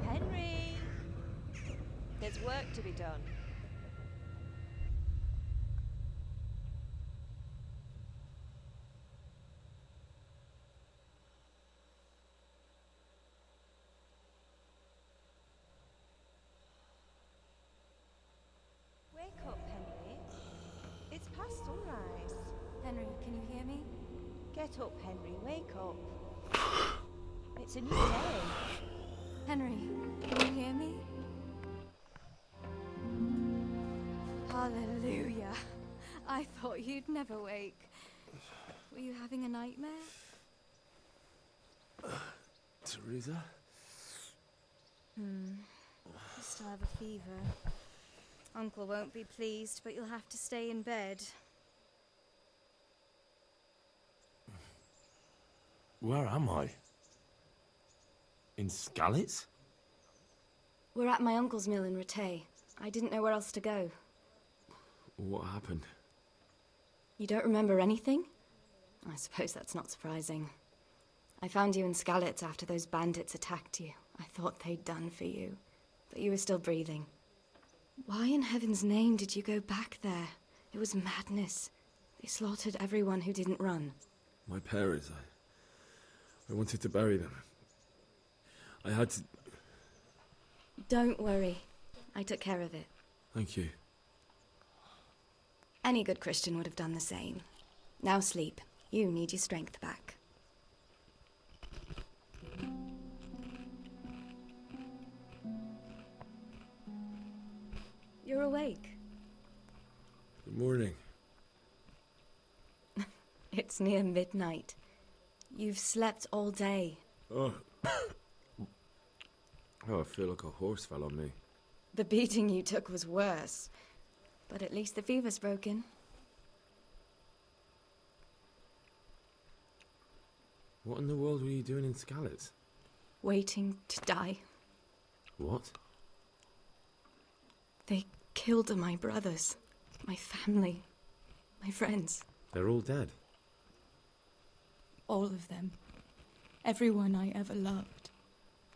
Speaker 10: Henry! There's work to be done. Wake up, Henry. It's past sunrise.
Speaker 17: Henry, can you hear me?
Speaker 10: Get up, Henry. Wake up. It's a new day.
Speaker 17: Henry, can you hear me? Hallelujah. I thought you'd never wake. Were you having a nightmare?
Speaker 3: Teresa?
Speaker 17: You still have a fever. Uncle won't be pleased, but you'll have to stay in bed.
Speaker 14: Where am I? In Skalitz?
Speaker 17: We're at my uncle's mill in Rattay. I didn't know where else to go.
Speaker 3: What happened?
Speaker 17: You don't remember anything? I suppose that's not surprising. I found you in Skalitz after those bandits attacked you. I thought they'd done for you, but you were still breathing. Why in heaven's name did you go back there? It was madness. They slaughtered everyone who didn't run.
Speaker 3: My parents, I wanted to bury them. I had to...
Speaker 17: Don't worry. I took care of it.
Speaker 3: Thank you.
Speaker 17: Any good Christian would have done the same. Now sleep. You need your strength back. You're awake.
Speaker 3: Good morning.
Speaker 17: It's near midnight. You've slept all day.
Speaker 3: Oh. Oh, I feel like a horse fell on me.
Speaker 17: The beating you took was worse. But at least the fever's broken.
Speaker 3: What in the world were you doing in Skalitz?
Speaker 17: Waiting to die.
Speaker 3: What?
Speaker 17: They killed my brothers, my family, my friends.
Speaker 3: They're all dead.
Speaker 17: All of them. Everyone I ever loved.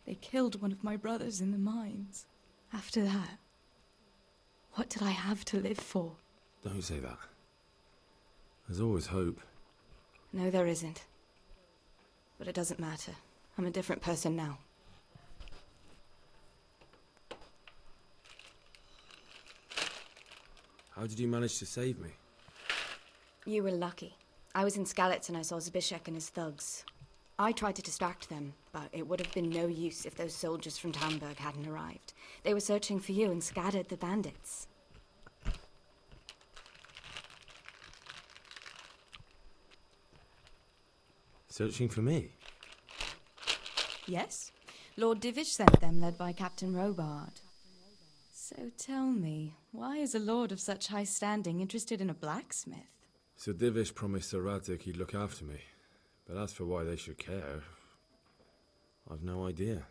Speaker 17: They killed one of my brothers in the mines. After that, what did I have to live for?
Speaker 3: Don't say that. There's always hope.
Speaker 17: No, there isn't. But it doesn't matter. I'm a different person now.
Speaker 3: How did you manage to save me?
Speaker 17: You were lucky. I was in Skalitz and I saw Zbyszek and his thugs. I tried to distract them, but it would have been no use if those soldiers from Tamburg hadn't arrived. They were searching for you and scattered the bandits.
Speaker 3: Searching for me?
Speaker 17: Yes. Lord Divish sent them, led by Captain Robard. So tell me, why is a lord of such high standing interested in a blacksmith?
Speaker 3: Sir Divish promised Sir Radzig he'd look after me. But as for why they should care, I've no idea.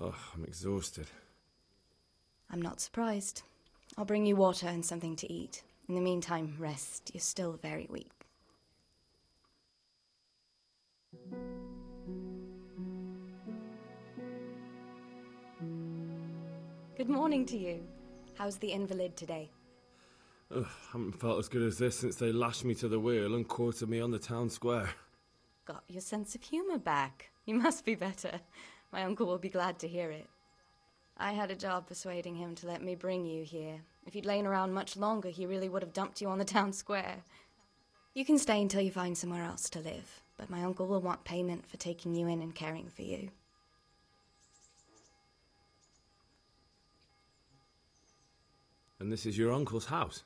Speaker 3: Oh, I'm exhausted.
Speaker 17: I'm not surprised. I'll bring you water and something to eat. In the meantime, rest. You're still very weak. Good morning to you. How's the invalid today?
Speaker 3: Ugh, haven't felt as good as this since they lashed me to the wheel and quartered me on the town square.
Speaker 17: Got your sense of humor back. You must be better. My uncle will be glad to hear it. I had a job persuading him to let me bring you here. If you'd lain around much longer, he really would have dumped you on the town square. You can stay until you find somewhere else to live, but my uncle will want payment for taking you in and caring for you.
Speaker 3: And this is your uncle's house?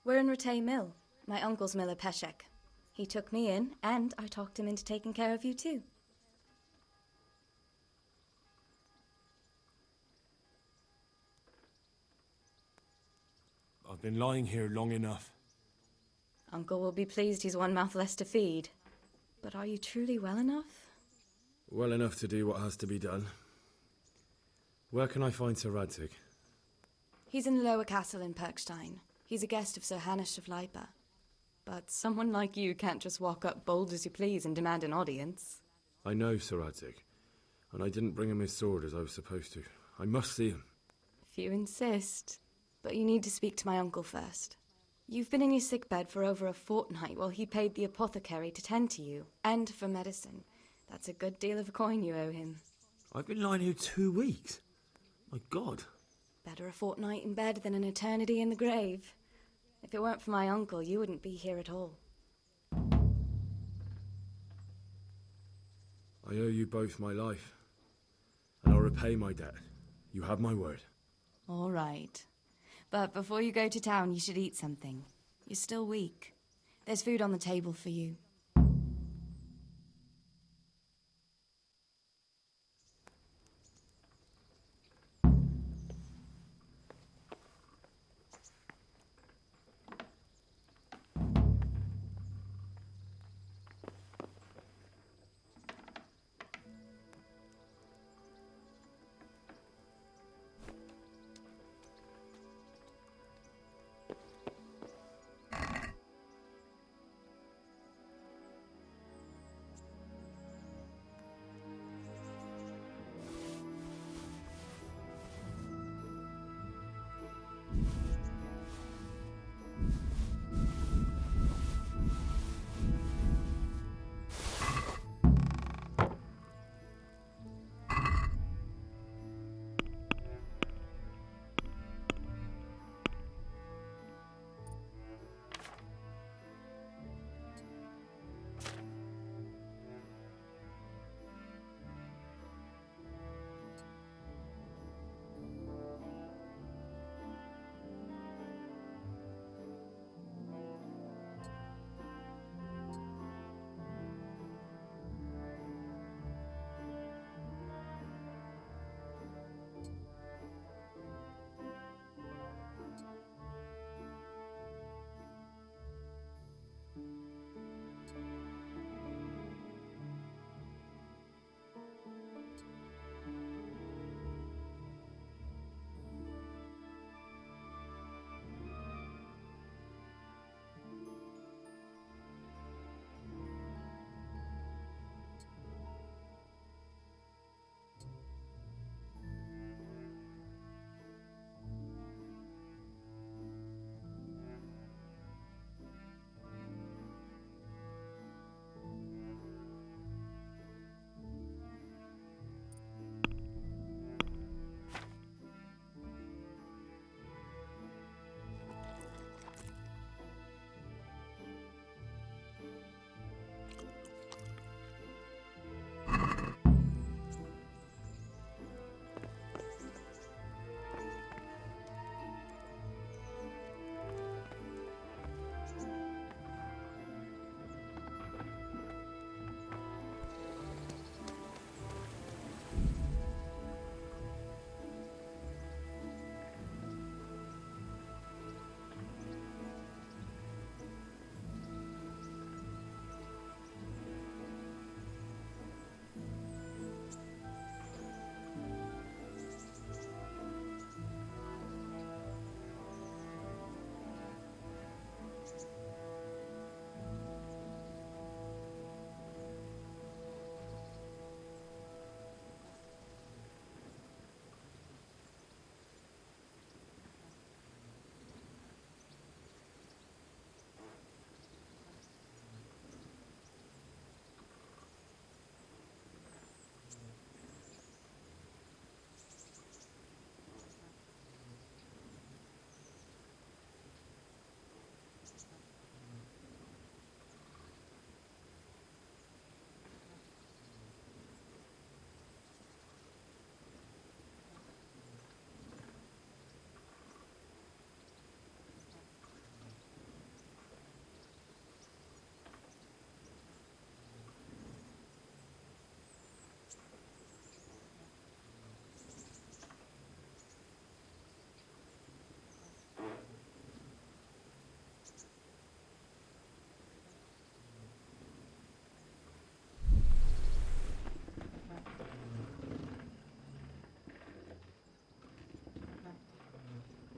Speaker 17: We're in Rattay Mill, my uncle's miller Peshek. He took me in, and I talked him into taking care of you too.
Speaker 14: I've been lying here long enough.
Speaker 17: Uncle will be pleased he's one mouth less to feed. But are you truly well enough?
Speaker 3: Well enough to do what has to be done. Where can I find Sir Radzig?
Speaker 17: He's in the lower castle in Perkstein. He's a guest of Sir Hanush of Leipa. But someone like you can't just walk up bold as you please and demand an audience.
Speaker 3: I know Sir Radzig, and I didn't bring him his sword as I was supposed to. I must see him.
Speaker 17: If you insist. But you need to speak to my uncle first. You've been in your sickbed for over a fortnight while he paid the apothecary to tend to you, and for medicine. That's a good deal of coin you owe him.
Speaker 3: I've been lying here 2 weeks. My God.
Speaker 17: Better a fortnight in bed than an eternity in the grave. If it weren't for my uncle, you wouldn't be here at all.
Speaker 3: I owe you both my life, and I'll repay my debt. You have my word.
Speaker 17: All right. But before you go to town, you should eat something. You're still weak. There's food on the table for you.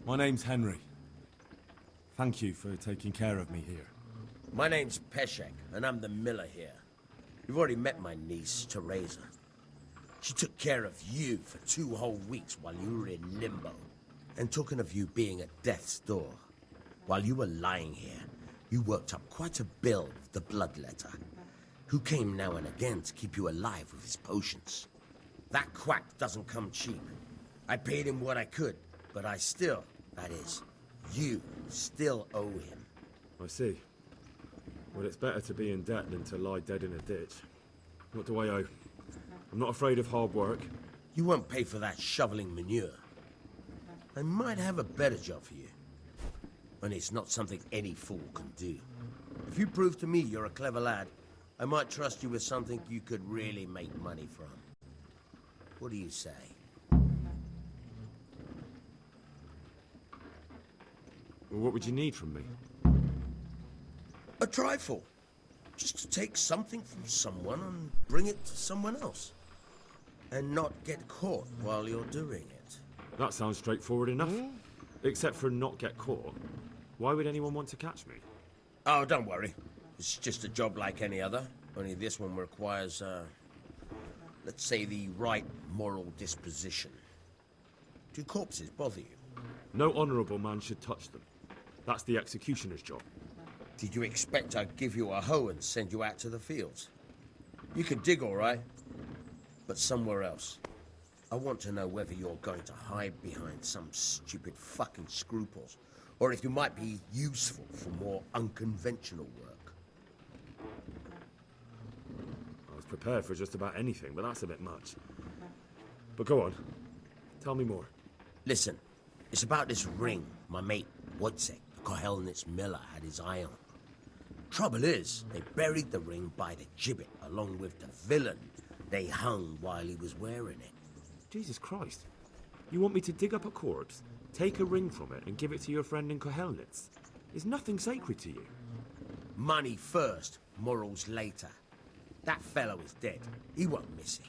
Speaker 14: My name's Henry. Thank you for taking care of me here.
Speaker 19: My name's Peshek, and I'm the miller here. You've already met my niece, Teresa. She took care of you for 2 whole weeks while you were in limbo. And talking of you being at death's door, while you were lying here, you worked up quite a bill with the bloodletter, who came now and again to keep you alive with his potions. That quack doesn't come cheap. I paid him what I could, but I still, that is, you still owe him.
Speaker 14: I see. Well, it's better to be in debt than to lie dead in a ditch. What do I owe? I'm not afraid of hard work.
Speaker 19: You won't pay for that shoveling manure. I might have a better job for you. And it's not something any fool can do. If you prove to me you're a clever lad, I might trust you with something you could really make money from. What do you say?
Speaker 14: Well, what would you need from me?
Speaker 19: A trifle. Just to take something from someone and bring it to someone else. And not get caught while you're doing it.
Speaker 14: That sounds straightforward enough. Except for not get caught. Why would anyone want to catch me?
Speaker 19: Oh, don't worry. It's just a job like any other. Only this one requires, let's say, the right moral disposition. Do corpses bother you?
Speaker 14: No honourable man should touch them. That's the executioner's job.
Speaker 19: Did you expect I'd give you a hoe and send you out to the fields? You can dig all right, but somewhere else. I want to know whether you're going to hide behind some stupid fucking scruples, or if you might be useful for more unconventional work.
Speaker 14: I was prepared for just about anything, but that's a bit much. But go on. Tell me more.
Speaker 19: Listen, it's about this ring my mate, Wojciech, the Kohelnitz miller, had his eye on. Trouble is, they buried the ring by the gibbet, along with the villain they hung while he was wearing it.
Speaker 14: Jesus Christ. You want me to dig up a corpse, take a ring from it, and give it to your friend in Kohelnitz? Is nothing sacred to you?
Speaker 19: Money first, morals later. That fellow is dead. He won't miss it.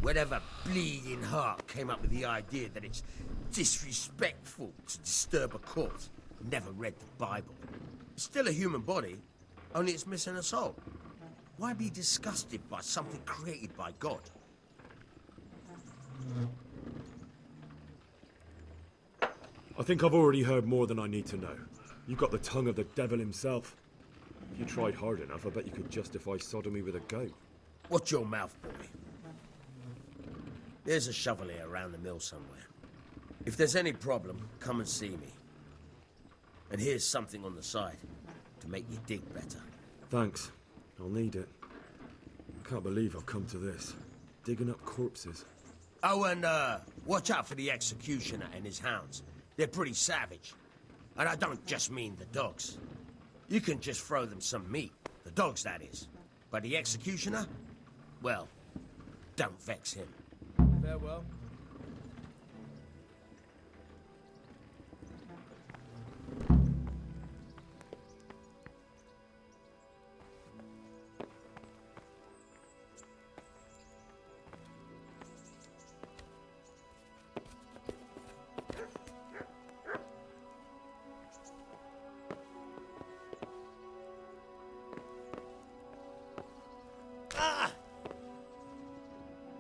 Speaker 19: Whatever bleeding heart came up with the idea that it's disrespectful to disturb a corpse never read the Bible. It's still a human body, only it's missing a soul. Why be disgusted by something created by God?
Speaker 14: I think I've already heard more than I need to know. You've got the tongue of the devil himself. If you tried hard enough, I bet you could justify sodomy with a goat.
Speaker 19: Watch your mouth, boy. There's a shovel here around the mill somewhere. If there's any problem, come and see me. And here's something on the side to make you dig better.
Speaker 14: Thanks. I'll need it. I can't believe I've come to this. Digging up corpses.
Speaker 19: Oh, and watch out for the executioner and his hounds. They're pretty savage. And I don't just mean the dogs. You can just throw them some meat. The dogs, that is. But the executioner? Well, don't vex him.
Speaker 18: Farewell.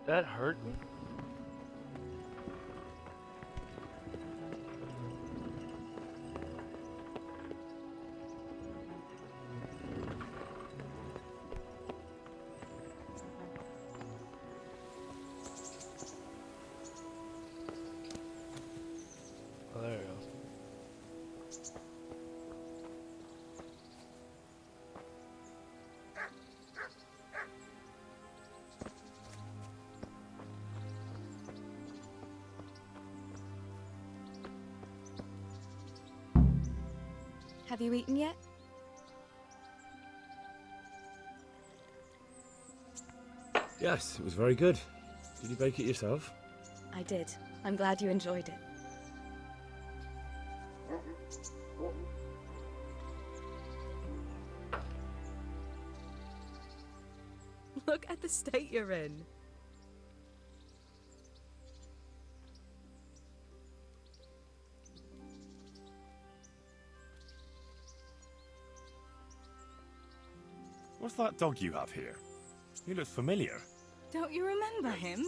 Speaker 4: That hurt me. Oh, there you go.
Speaker 17: Have you eaten yet?
Speaker 14: Yes, it was very good. Did you bake it yourself?
Speaker 17: I did. I'm glad you enjoyed it. Look at the state you're in.
Speaker 14: What's that dog you have here? He looks familiar.
Speaker 20: Don't you remember him?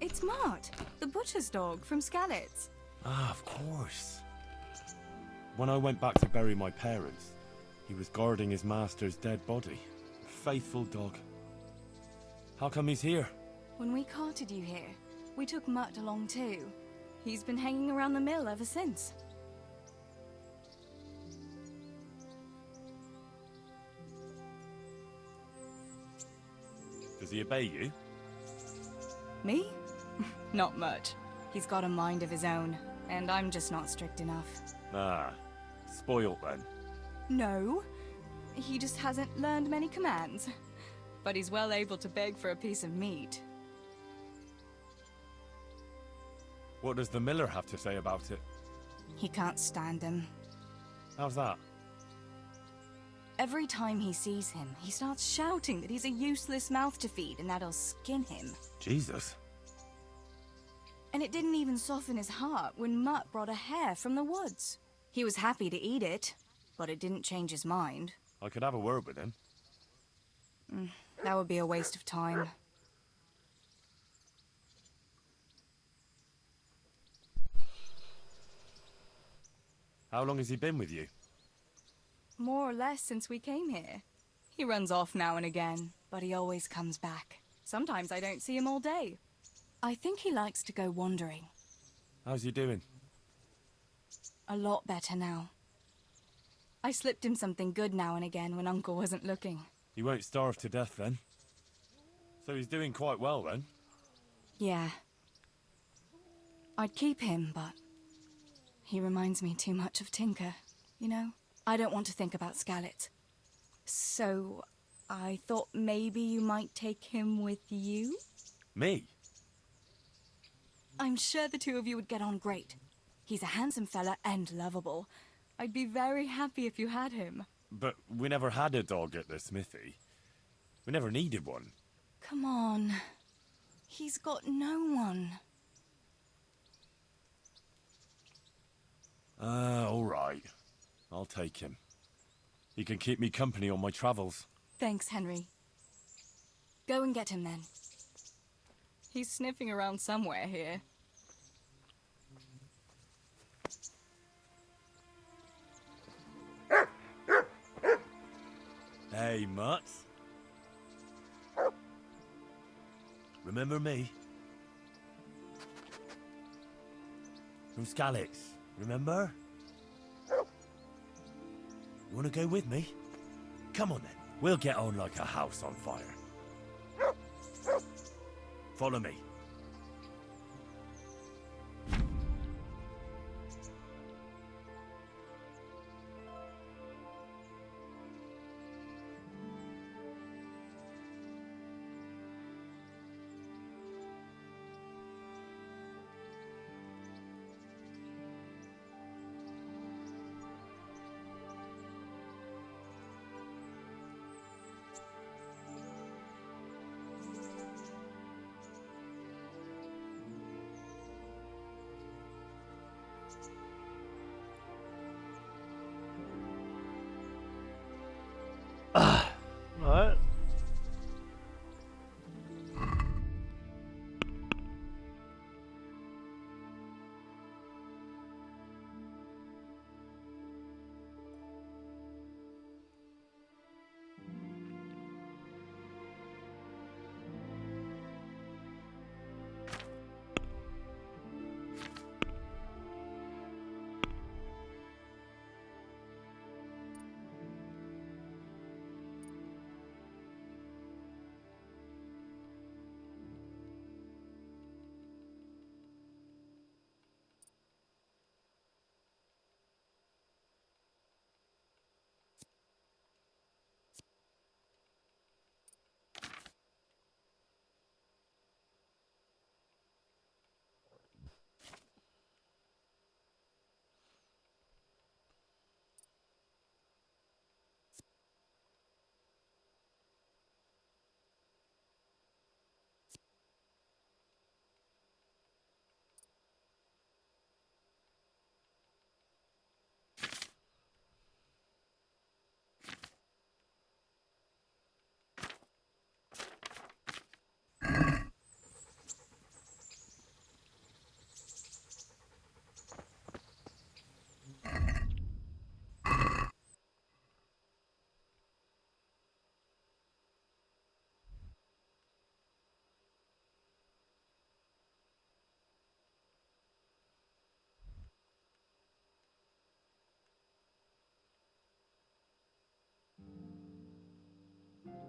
Speaker 20: It's Mart, the butcher's dog from Skalitz.
Speaker 14: Ah, of course. When I went back to bury my parents, he was guarding his master's dead body. A faithful dog. How come he's here?
Speaker 20: When we carted you here, we took Mutt along too. He's been hanging around the mill ever since.
Speaker 14: Does he obey you?
Speaker 20: Me? Not much. He's got a mind of his own, and I'm just not strict enough.
Speaker 14: Ah, spoilt then.
Speaker 20: No, he just hasn't learned many commands. But he's well able to beg for a piece of meat.
Speaker 14: What does the miller have to say about it?
Speaker 20: He can't stand him.
Speaker 14: How's that?
Speaker 20: Every time he sees him, he starts shouting that he's a useless mouth to feed and that he'll skin him.
Speaker 14: Jesus.
Speaker 20: And it didn't even soften his heart when Mutt brought a hare from the woods. He was happy to eat it, but it didn't change his mind.
Speaker 14: I could have a word with him.
Speaker 20: That would be a waste of time.
Speaker 14: How long has he been with you?
Speaker 20: More or less since we came here. He runs off now and again, but he always comes back. Sometimes I don't see him all day. I think he likes to go wandering.
Speaker 14: How's he doing?
Speaker 20: A lot better now. I slipped him something good now and again when Uncle wasn't looking.
Speaker 14: He won't starve to death then. So he's doing quite well then?
Speaker 20: Yeah. I'd keep him, but he reminds me too much of Tinker, you know? I don't want to think about Skalitz. So I thought maybe you might take him with you?
Speaker 14: Me?
Speaker 20: I'm sure the two of you would get on great. He's a handsome fella and lovable. I'd be very happy if you had him.
Speaker 14: But we never had a dog at the smithy. We never needed one.
Speaker 20: Come on. He's got no one.
Speaker 14: All right. I'll take him. He can keep me company on my travels.
Speaker 20: Thanks, Henry. Go and get him then. He's sniffing around somewhere here.
Speaker 14: Hey, Mutt. Remember me? From Skalitz, remember? You want to go with me? Come on then. We'll get on like a house on fire. Follow me.
Speaker 4: Alright.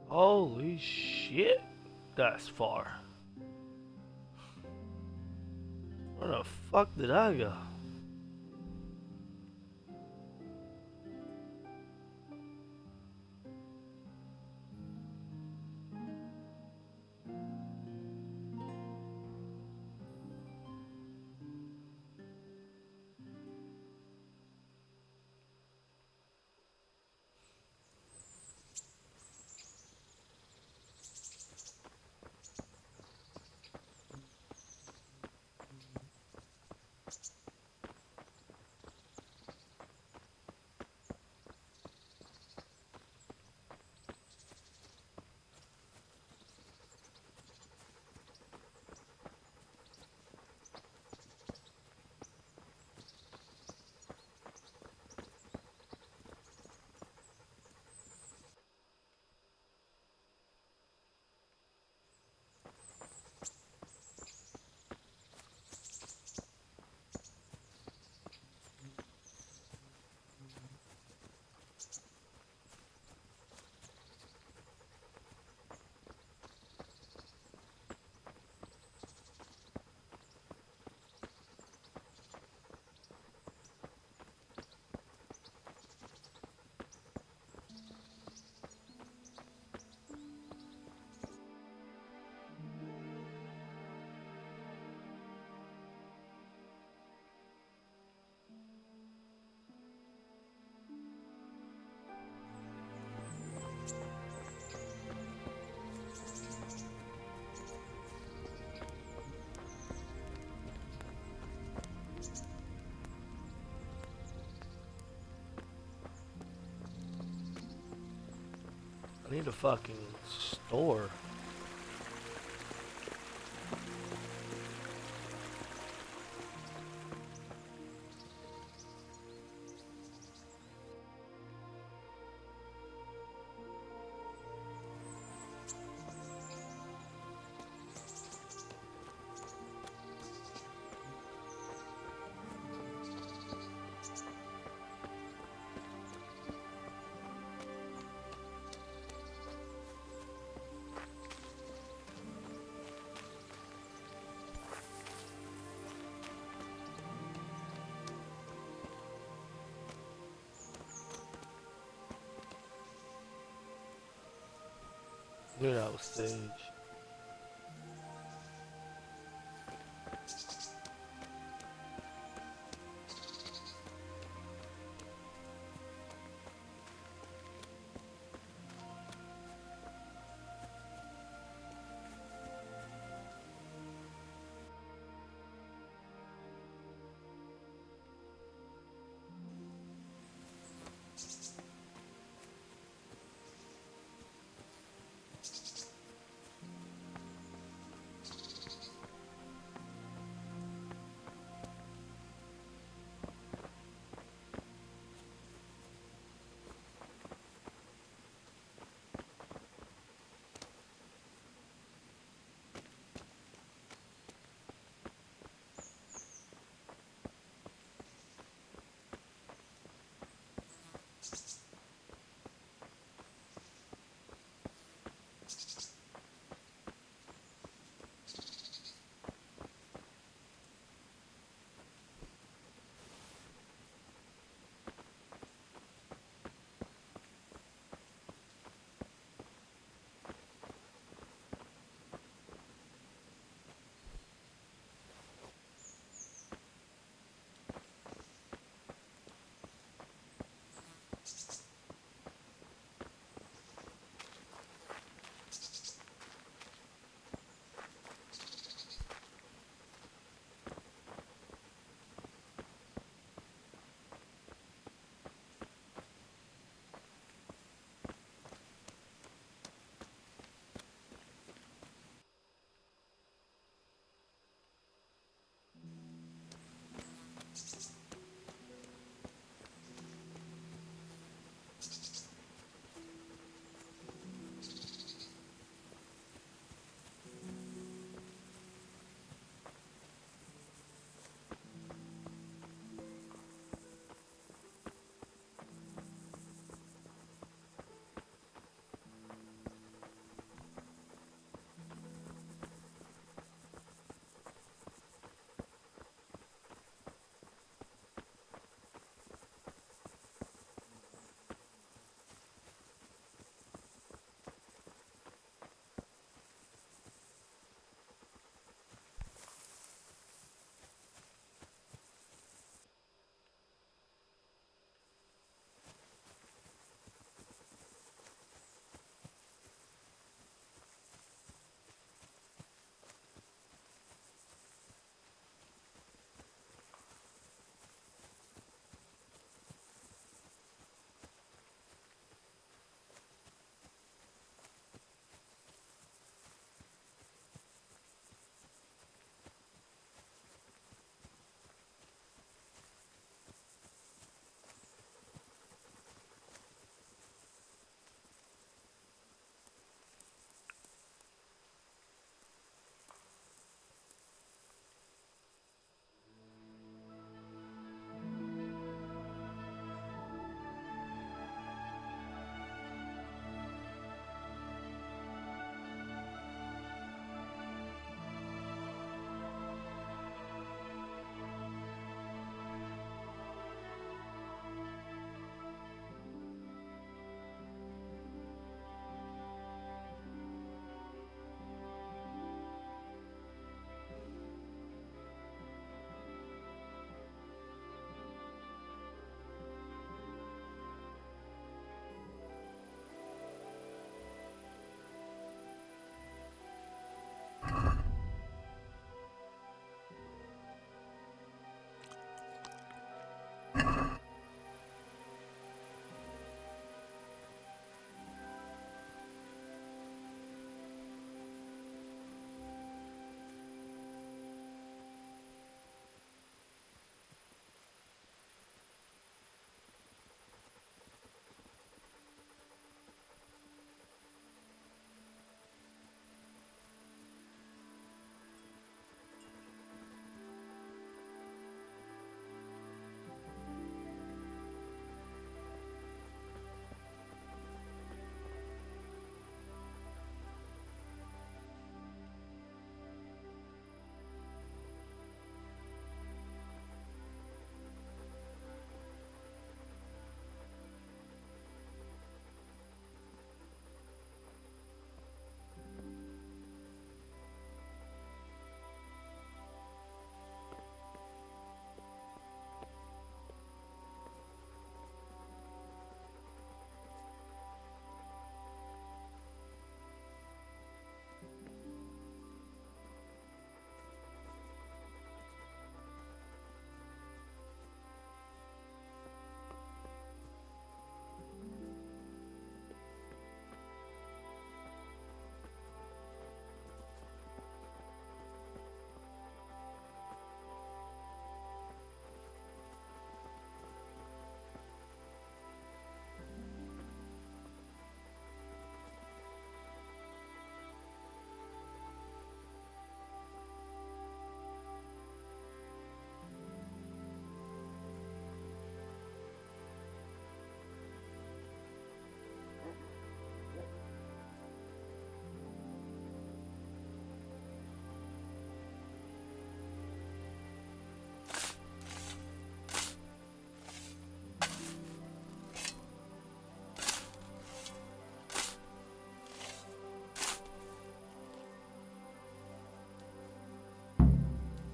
Speaker 4: Holy shit, that's far. Where the fuck did I go? I need a fucking store. Knew that was Sage.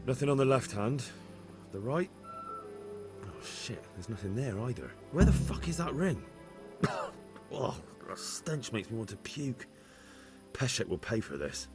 Speaker 3: Nothing on the left hand. The right? Oh shit, there's nothing there either. Where the fuck is that ring? Oh, that stench makes me want to puke. Peshek will pay for this.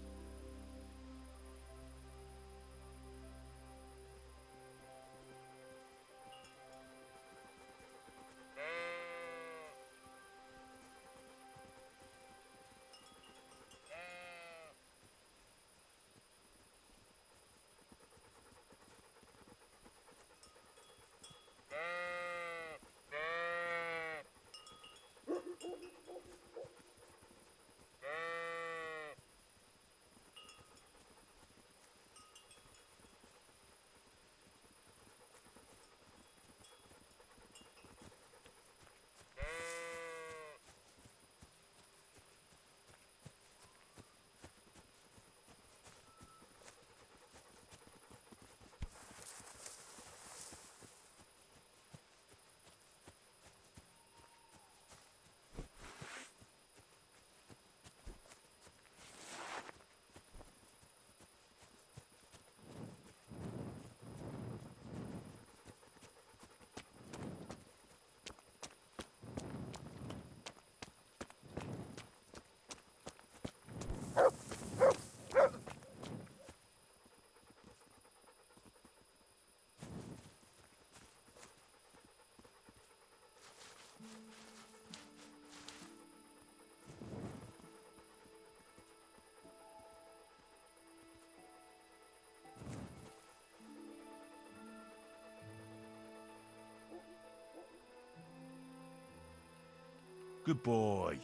Speaker 14: Good boy.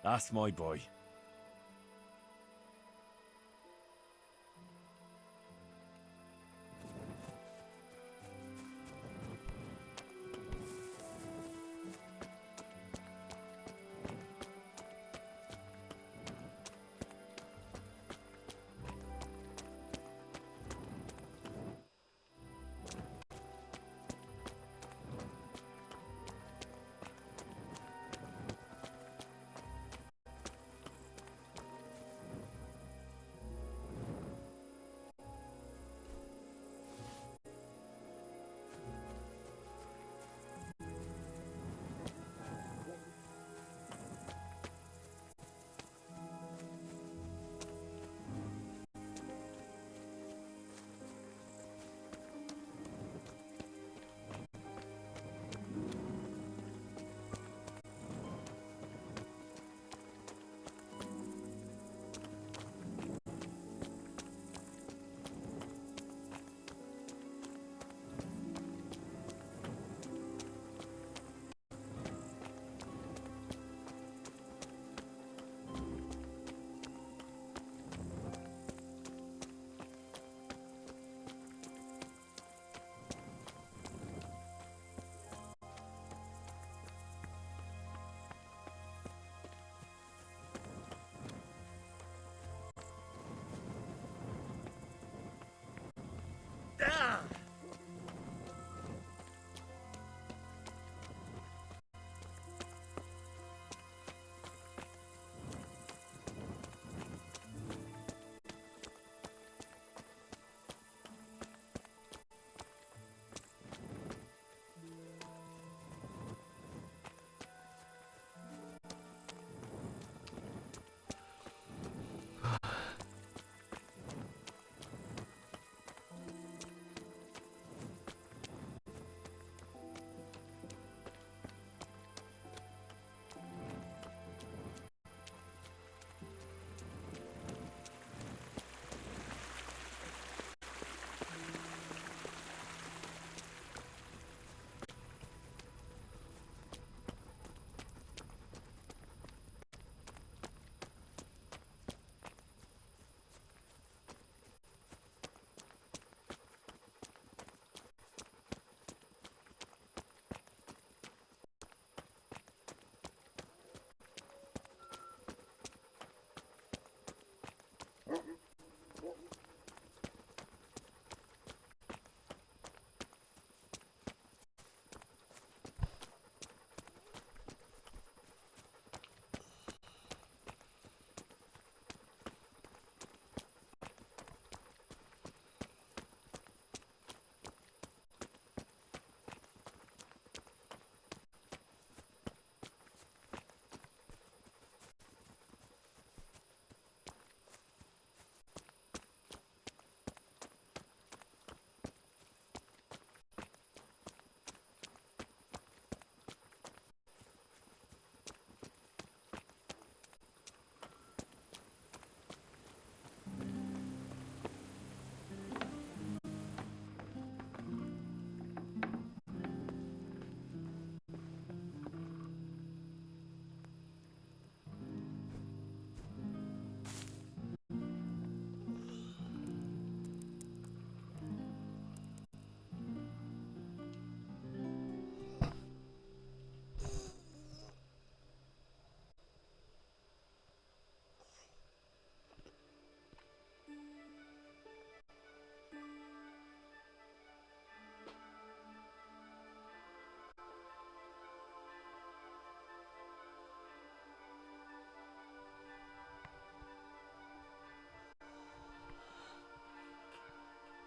Speaker 14: That's my boy.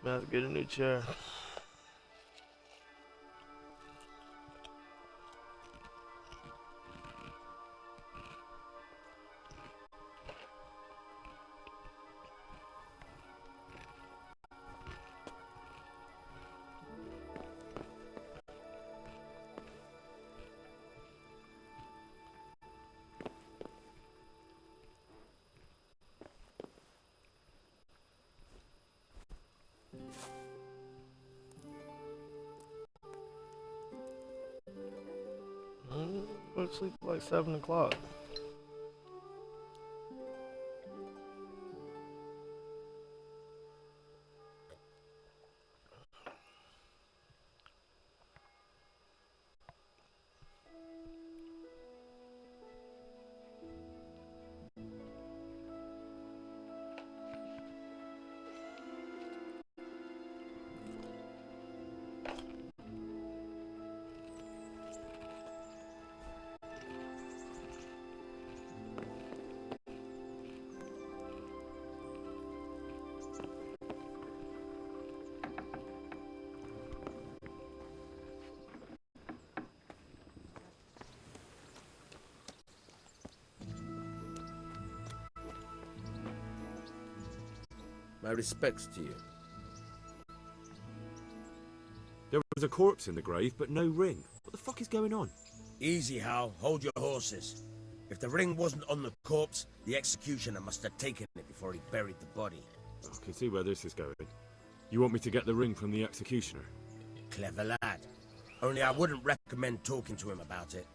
Speaker 4: I have to get a new chair. Go to sleep like 7 o'clock.
Speaker 19: My respects to you.
Speaker 14: There was a corpse in the grave, but no ring. What the fuck is going on?
Speaker 19: Easy, Hal. Hold your horses. If the ring wasn't on the corpse, the executioner must have taken it before he buried the body.
Speaker 14: I can see where this is going. You want me to get the ring from the executioner?
Speaker 19: Clever lad. Only I wouldn't recommend talking to him about it.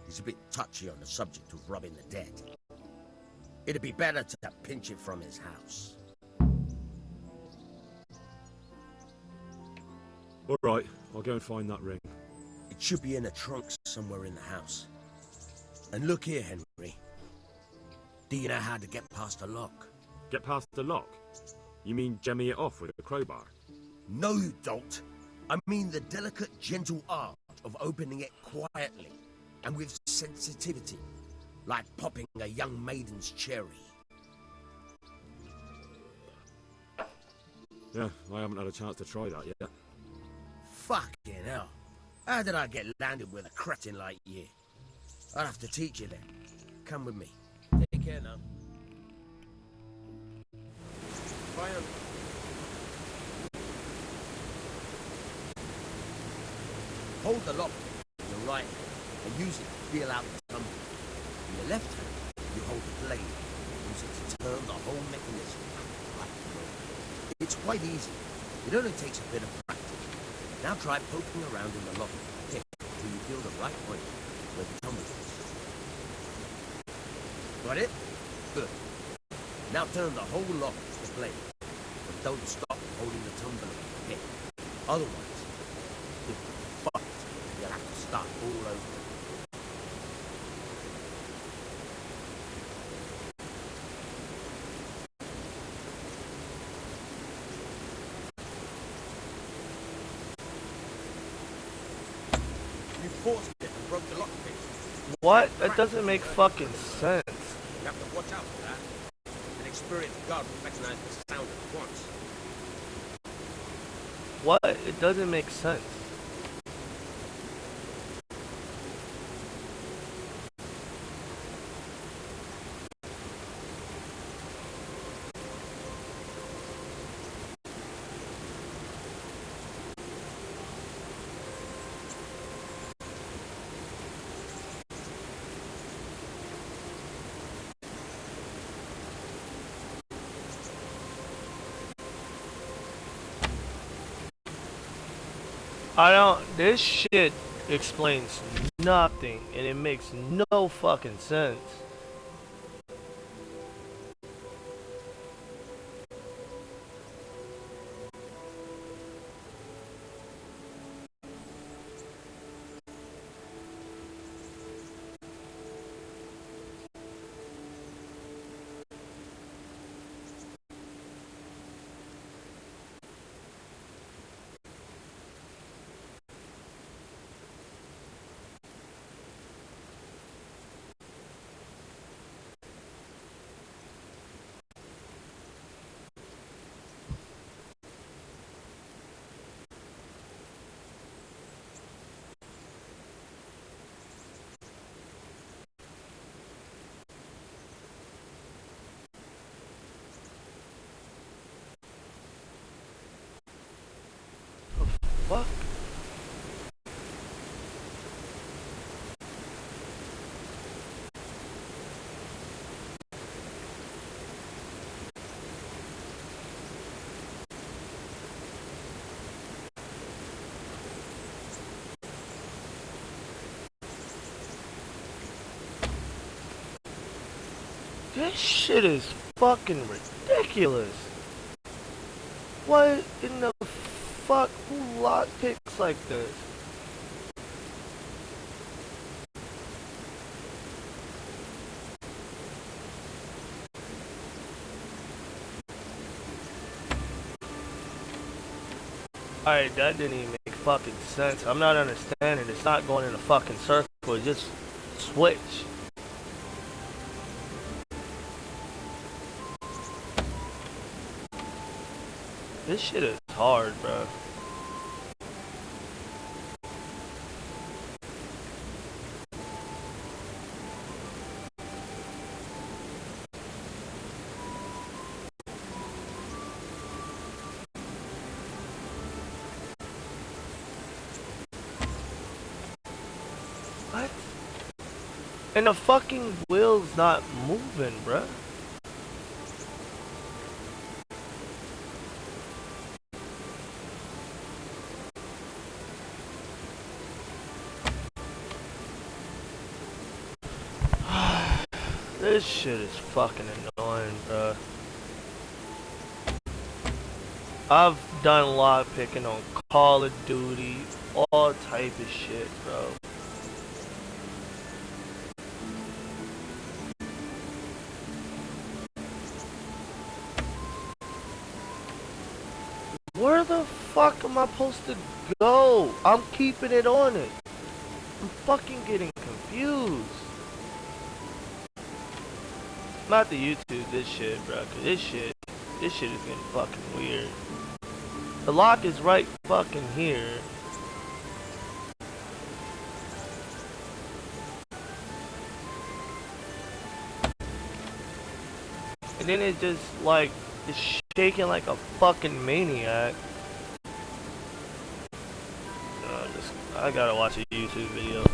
Speaker 19: He's a bit touchy on the subject of robbing the dead. It'd be better to pinch it from his house.
Speaker 14: All right, I'll go and find that ring.
Speaker 19: It should be in a trunk somewhere in the house. And look here, Henry. Do you know how to get past a lock?
Speaker 14: Get past the lock? You mean jemmy it off with a crowbar?
Speaker 19: No, you don't. I mean the delicate, gentle art of opening it quietly and with sensitivity, like popping a young maiden's cherry.
Speaker 14: Yeah, I haven't had a chance to try that yet.
Speaker 19: Fucking hell. How did I get landed with a cretin like you? I'll have to teach you then. Come with me. Take care now. Bye. Hold the lock with your right hand and use it to feel out the tumble. In your left hand, you hold the blade and use it to turn the whole mechanism right through. It's quite easy. It only takes a bit of practice. Now try poking around in the lock with the tip until you feel the right point where the tumble is. Got it? Good. Now turn the whole lock to the blade, but don't stop holding the tumbler with the tip. Otherwise, you'll be fucked and you'll have to start all over. You forced it and broke the lockpick.
Speaker 4: What? That doesn't make fucking sense.
Speaker 19: You have to watch out for that. An experienced guard will recognize the sound at once.
Speaker 4: What? It doesn't make sense. This shit explains nothing and it makes no fucking sense. This shit is fucking ridiculous. What in the fuck? Who lockpicks like this? Alright, that didn't even make fucking sense. I'm not understanding. It's not going in a fucking circle. It just switch. This shit is hard, bro. What? And the fucking wheel's not moving, bruh. This shit is fucking annoying, bro. I've done lockpicking on Call of Duty, all type of shit, bro. Where the fuck am I supposed to go? I'm keeping it on it. I'm fucking getting confused. I'm about to YouTube this shit, bro, cause this shit is getting fucking weird. The lock is right fucking here. And then it just like is shaking like a fucking maniac. I gotta watch a YouTube video.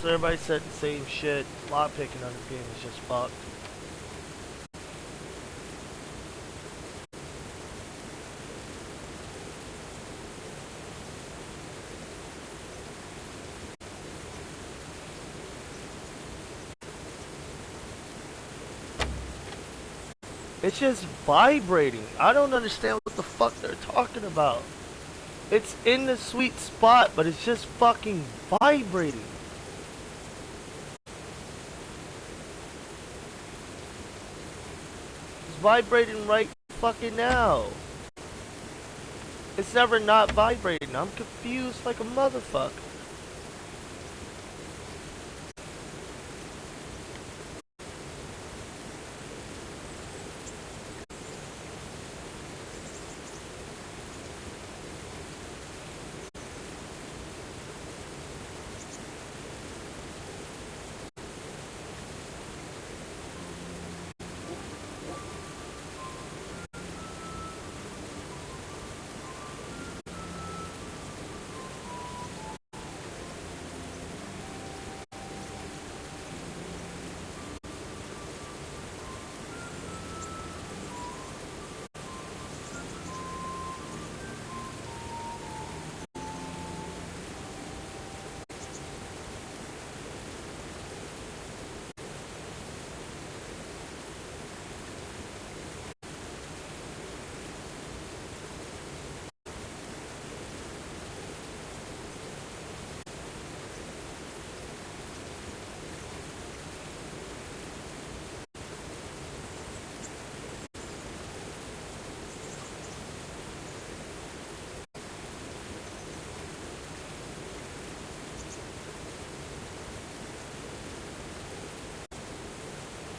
Speaker 4: So everybody said the same shit. Lockpicking on this game is just fucked. It's just vibrating. I don't understand what the fuck they're talking about. It's in the sweet spot, but it's just fucking vibrating. It's vibrating right fucking now. It's never not vibrating. I'm confused like a motherfucker.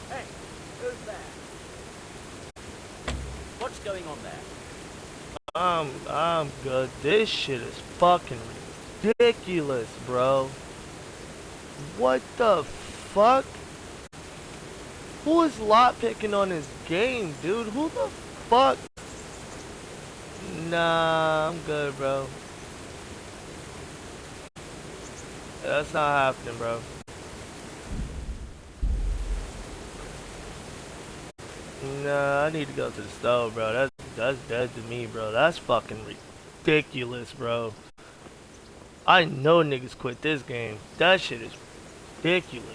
Speaker 21: Hey, who's there? What's going on there?
Speaker 4: I'm good. This shit is fucking ridiculous, bro. What the fuck? Who is lockpicking on this game, dude? Who the fuck? Nah, I'm good, bro. That's not happening, bro. Nah, I need to go to the stove, bro. That's dead to me, bro. That's fucking ridiculous, bro. I know niggas quit this game. That shit is ridiculous.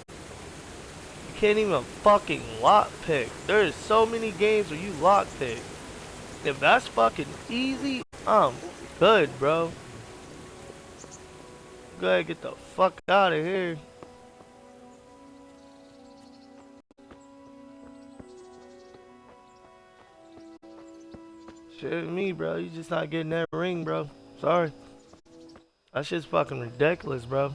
Speaker 4: You can't even fucking lockpick. There's so many games where you lockpick. If that's fucking easy, I'm good, bro. Go ahead, get the fuck out of here. Shit, me, bro. You just not getting that ring, bro. Sorry. That shit's fucking ridiculous, bro.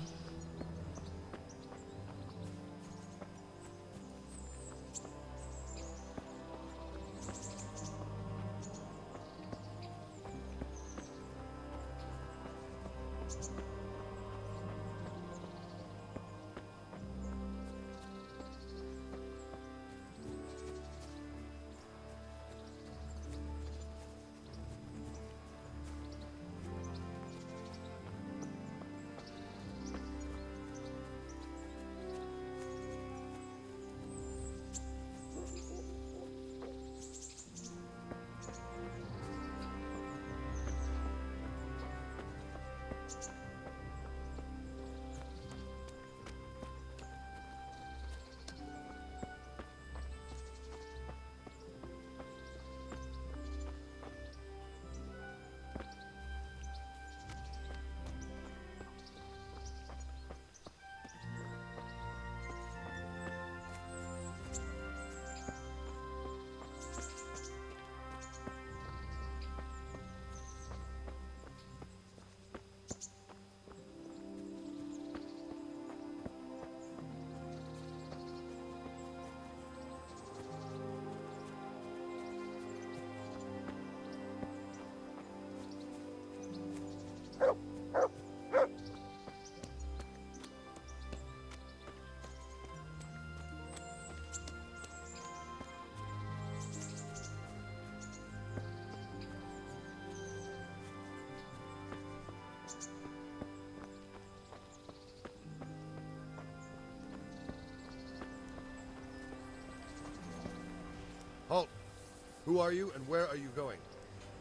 Speaker 2: Who are you and where are you going?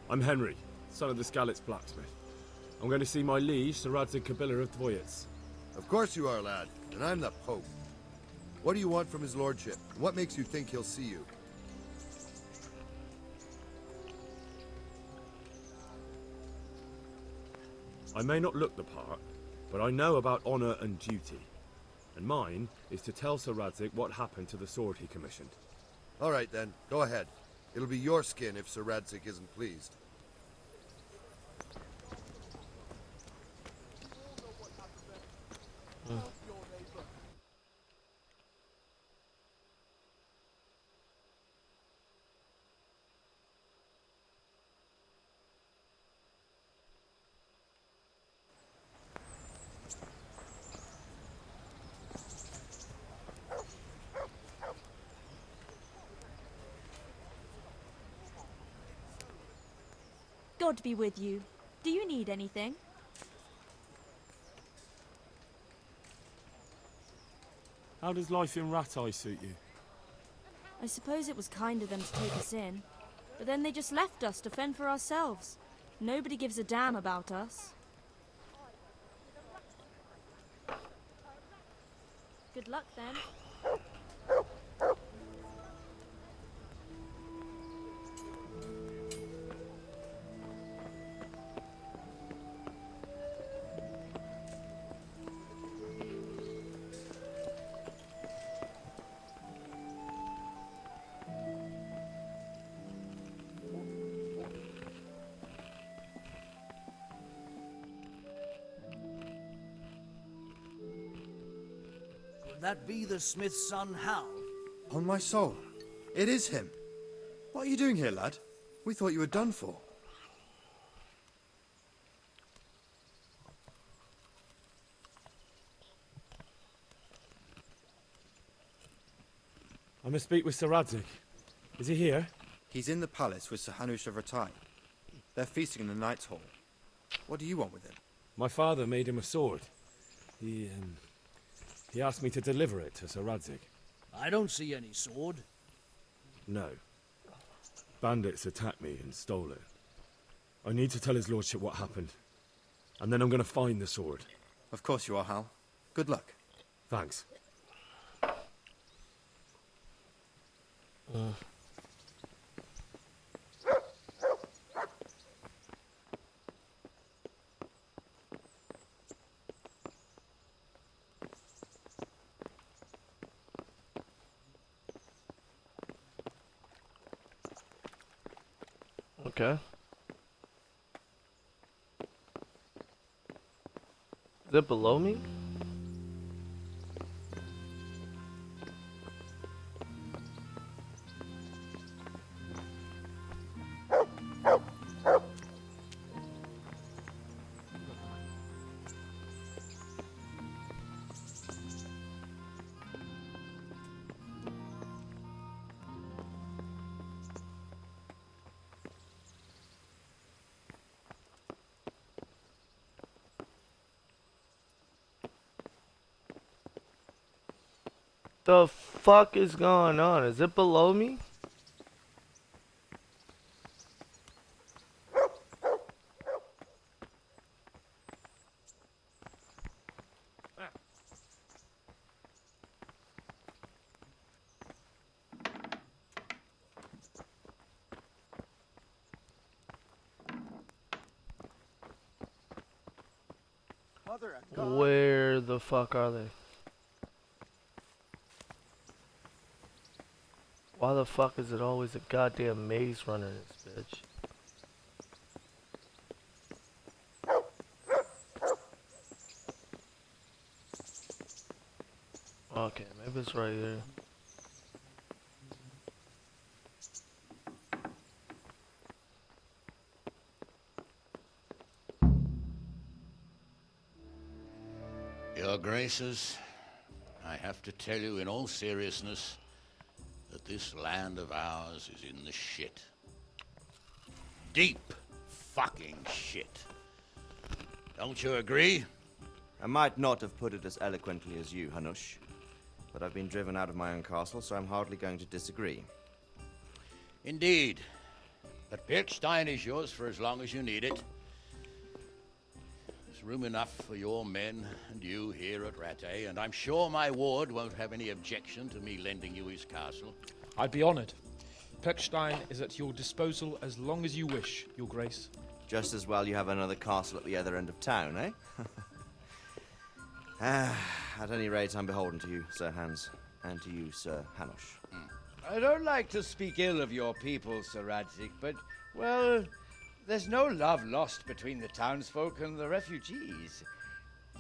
Speaker 3: I'm Henry, son of the Skalitz blacksmith. I'm going to see my liege, Sir Radzig Kobyla of Dvoyitz.
Speaker 2: Of course you are, lad, and I'm the Pope. What do you want from his lordship? What makes you think he'll see you?
Speaker 3: I may not look the part, but I know about honor and duty. And mine is to tell Sir Radzig what happened to the sword he commissioned.
Speaker 2: All right then, go ahead. It'll be your skin if Sir Radzig isn't pleased.
Speaker 1: God be with you. Do you need anything?
Speaker 14: How does life in Rat Eye suit you?
Speaker 1: I suppose it was kind of them to take us in, but then they just left us to fend for ourselves. Nobody gives a damn about us. Good luck then.
Speaker 13: Could that be the smith's son, Hal?
Speaker 22: On my soul, it is him. What are you doing here, lad? We thought you were done for.
Speaker 3: I must speak with Sir Radzig. Is he here?
Speaker 22: He's in the palace with Sir Hanush of Rattay. They're feasting in the Knight's Hall. What do you want with him?
Speaker 3: My father made him a sword. He asked me to deliver it to Sir Radzig.
Speaker 13: I don't see any sword.
Speaker 3: No. Bandits attacked me and stole it. I need to tell his lordship what happened. And then I'm going to find the sword.
Speaker 22: Of course you are, Hal. Good luck.
Speaker 3: Thanks.
Speaker 4: Okay. Is it below me? The fuck is going on? Is it below me? Where the fuck are they? Why the fuck is it always a goddamn maze runner in this bitch? Okay, maybe it's right here.
Speaker 23: Your Graces, I have to tell you in all seriousness that this land of ours is in the shit. Deep fucking shit. Don't you agree?
Speaker 24: I might not have put it as eloquently as you, Hanush, but I've been driven out of my own castle, so I'm hardly going to disagree.
Speaker 23: Indeed. But Pilchstein is yours for as long as you need it. There's room enough for your men and you here at Rattay, and I'm sure my ward won't have any objection to me lending you his castle.
Speaker 5: I'd be honored. Pechstein is at your disposal as long as you wish, Your Grace.
Speaker 24: Just as well you have another castle at the other end of town, eh? At any rate, I'm beholden to you, Sir Hans, and to you, Sir Hanush.
Speaker 6: I don't like to speak ill of your people, Sir Radzig, but, well, there's no love lost between the townsfolk and the refugees.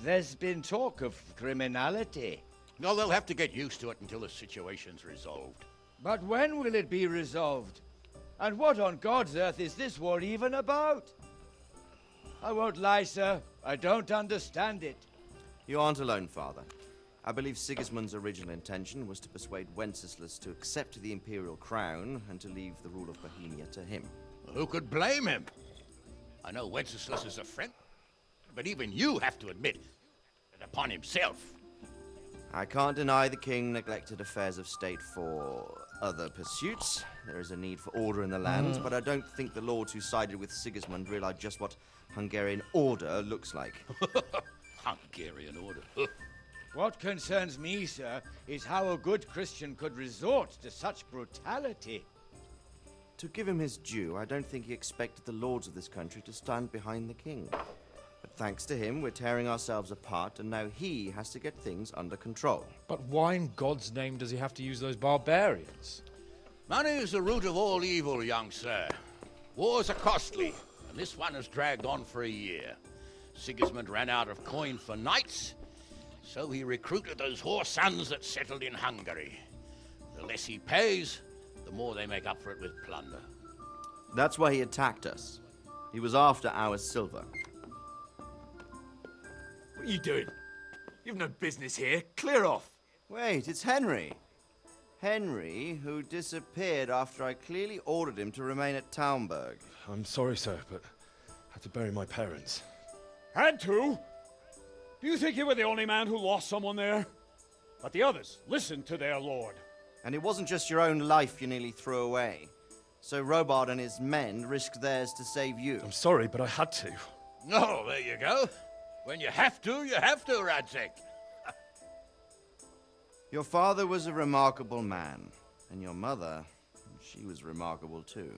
Speaker 6: There's been talk of criminality.
Speaker 23: No, they'll have to get used to it until the situation's resolved.
Speaker 6: But when will it be resolved? And what on God's earth is this war even about? I won't lie, sir. I don't understand it.
Speaker 24: You aren't alone, Father. I believe Sigismund's original intention was to persuade Wenceslas to accept the imperial crown and to leave the rule of Bohemia to him.
Speaker 23: Who could blame him? I know Wenceslas is a friend, but even you have to admit that upon himself.
Speaker 24: I can't deny the king neglected affairs of state for other pursuits. There is a need for order in the land, but I don't think the lords who sided with Sigismund realized just what Hungarian order looks like.
Speaker 23: Hungarian order?
Speaker 6: What concerns me, sir, is how a good Christian could resort to such brutality.
Speaker 24: To give him his due, I don't think he expected the lords of this country to stand behind the king. But thanks to him, we're tearing ourselves apart, and now he has to get things under control.
Speaker 5: But why in God's name does he have to use those barbarians?
Speaker 23: Money is the root of all evil, young sir. Wars are costly, and this one has dragged on for a year. Sigismund ran out of coin for knights, so he recruited those whore sons that settled in Hungary. The less he pays, the more they make up for it with plunder.
Speaker 24: That's why he attacked us. He was after our silver.
Speaker 7: What are you doing? You've no business here. Clear off.
Speaker 24: Wait, it's Henry. Henry, who disappeared after I clearly ordered him to remain at Taumberg.
Speaker 3: I'm sorry, sir, but I had to bury my parents.
Speaker 8: Had to? Do you think you were the only man who lost someone there? But the others listened to their lord.
Speaker 24: And it wasn't just your own life you nearly threw away. So Robard and his men risked theirs to save you.
Speaker 3: I'm sorry, but I had to.
Speaker 23: Oh, there you go. When you have to, Radzig.
Speaker 24: Your father was a remarkable man, and your mother, she was remarkable too.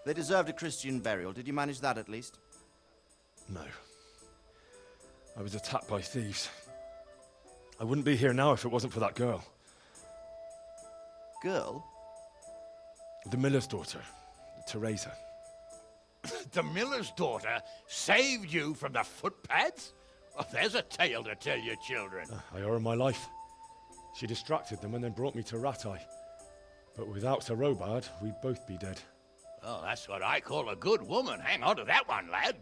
Speaker 24: They deserved a Christian burial. Did you manage that at least?
Speaker 3: No. I was attacked by thieves. I wouldn't be here now if it wasn't for that girl.
Speaker 24: Girl?
Speaker 3: The miller's daughter, Teresa.
Speaker 23: The miller's daughter saved you from the footpads? Well, there's a tale to tell your children.
Speaker 3: I owe her my life. She distracted them and then brought me to Rattay. But without Sir Robard, we'd both be dead.
Speaker 23: Oh, that's what I call a good woman. Hang on to that one, lad.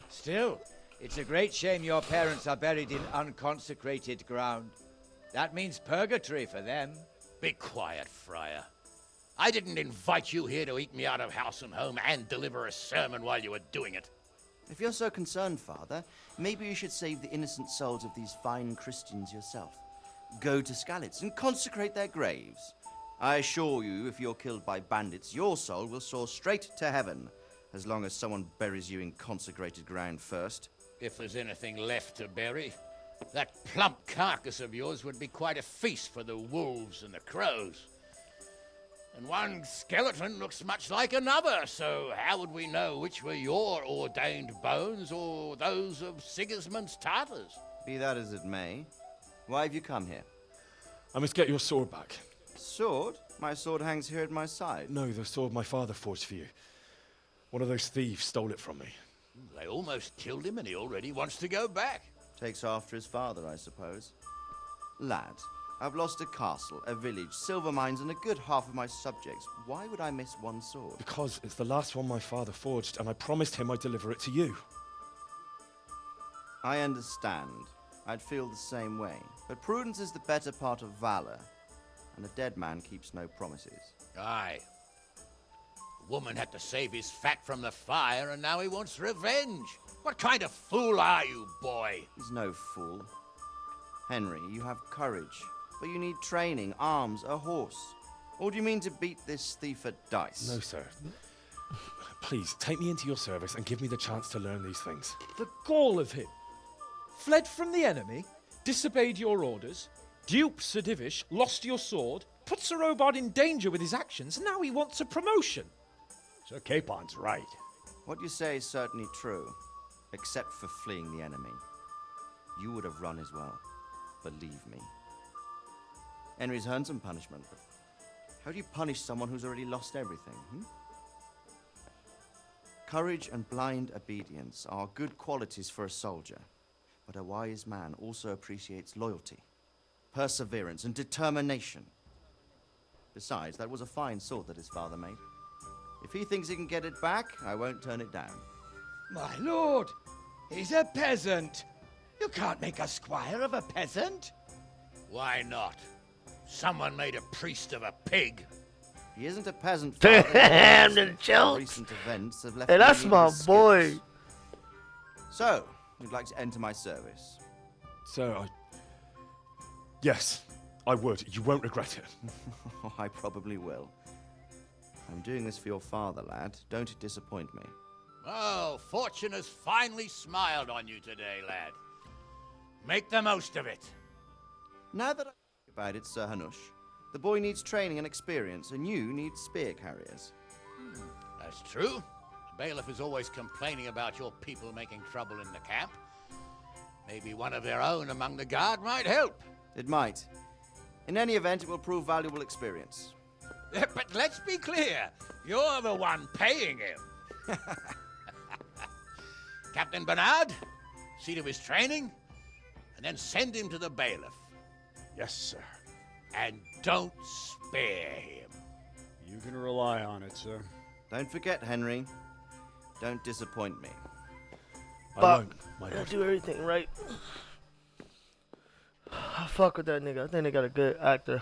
Speaker 6: Still, it's a great shame your parents are buried in unconsecrated ground. That means purgatory for them.
Speaker 23: Be quiet, Friar. I didn't invite you here to eat me out of house and home and deliver a sermon while you were doing it.
Speaker 24: If you're so concerned, Father, maybe you should save the innocent souls of these fine Christians yourself. Go to Skalitz and consecrate their graves. I assure you, if you're killed by bandits, your soul will soar straight to heaven, as long as someone buries you in consecrated ground first.
Speaker 23: If there's anything left to bury, that plump carcass of yours would be quite a feast for the wolves and the crows. And one skeleton looks much like another, so how would we know which were your ordained bones or those of Sigismund's Tartars?
Speaker 24: Be that as it may, why have you come here?
Speaker 3: I must get your sword back.
Speaker 24: Sword? My sword hangs here at my side.
Speaker 3: No, the sword my father forged for you. One of those thieves stole it from me.
Speaker 23: They almost killed him and he already wants to go back.
Speaker 24: Takes after his father, I suppose. Lad, I've lost a castle, a village, silver mines, and a good half of my subjects. Why would I miss one sword?
Speaker 3: Because it's the last one my father forged, and I promised him I'd deliver it to you.
Speaker 24: I understand. I'd feel the same way. But prudence is the better part of valor, and a dead man keeps no promises.
Speaker 23: Aye. The woman had to save his fat from the fire, and now he wants revenge. What kind of fool are you, boy?
Speaker 24: He's no fool. Henry, you have courage, but you need training, arms, a horse. Or do you mean to beat this thief at dice?
Speaker 14: No, sir. Please, take me into your service and give me the chance to learn these things.
Speaker 5: The gall of him. Fled from the enemy, disobeyed your orders, duped Sir Divish, lost your sword, put Sir Robard in danger with his actions, and now he wants a promotion.
Speaker 8: Sir Capon's right.
Speaker 24: What you say is certainly true, except for fleeing the enemy. You would have run as well, believe me. Henry's earned some punishment, but how do you punish someone who's already lost everything, Courage and blind obedience are good qualities for a soldier, but a wise man also appreciates loyalty, perseverance, and determination. Besides, that was a fine sword that his father made. If he thinks he can get it back, I won't turn it down.
Speaker 6: My lord, he's a peasant. You can't make a squire of a peasant.
Speaker 23: Why not? Someone made a priest of a pig.
Speaker 24: He isn't a peasant.
Speaker 4: Damn, the jokes.
Speaker 24: Recent events have left
Speaker 4: Hey, that's
Speaker 24: me
Speaker 4: my
Speaker 24: in skits.
Speaker 4: boy.
Speaker 24: So, you'd like to enter my service?
Speaker 14: Sir, yes, I would. You won't regret it.
Speaker 24: I probably will. I'm doing this for your father, lad. Don't disappoint me.
Speaker 23: Oh, fortune has finally smiled on you today, lad. Make the most of it.
Speaker 24: Now that I think about it, Sir Hanush, the boy needs training and experience, and you need spear carriers.
Speaker 23: That's true. The bailiff is always complaining about your people making trouble in the camp. Maybe one of their own among the guard might help.
Speaker 24: It might. In any event, it will prove valuable experience.
Speaker 23: But let's be clear, you're the one paying him. Captain Bernard, see to his training, and then send him to the bailiff.
Speaker 8: Yes, sir.
Speaker 23: And don't spare him.
Speaker 8: You can rely on it, sir.
Speaker 24: Don't forget, Henry. Don't disappoint me.
Speaker 4: But I gotta do everything right. I fuck with that nigga. I think they got a good actor.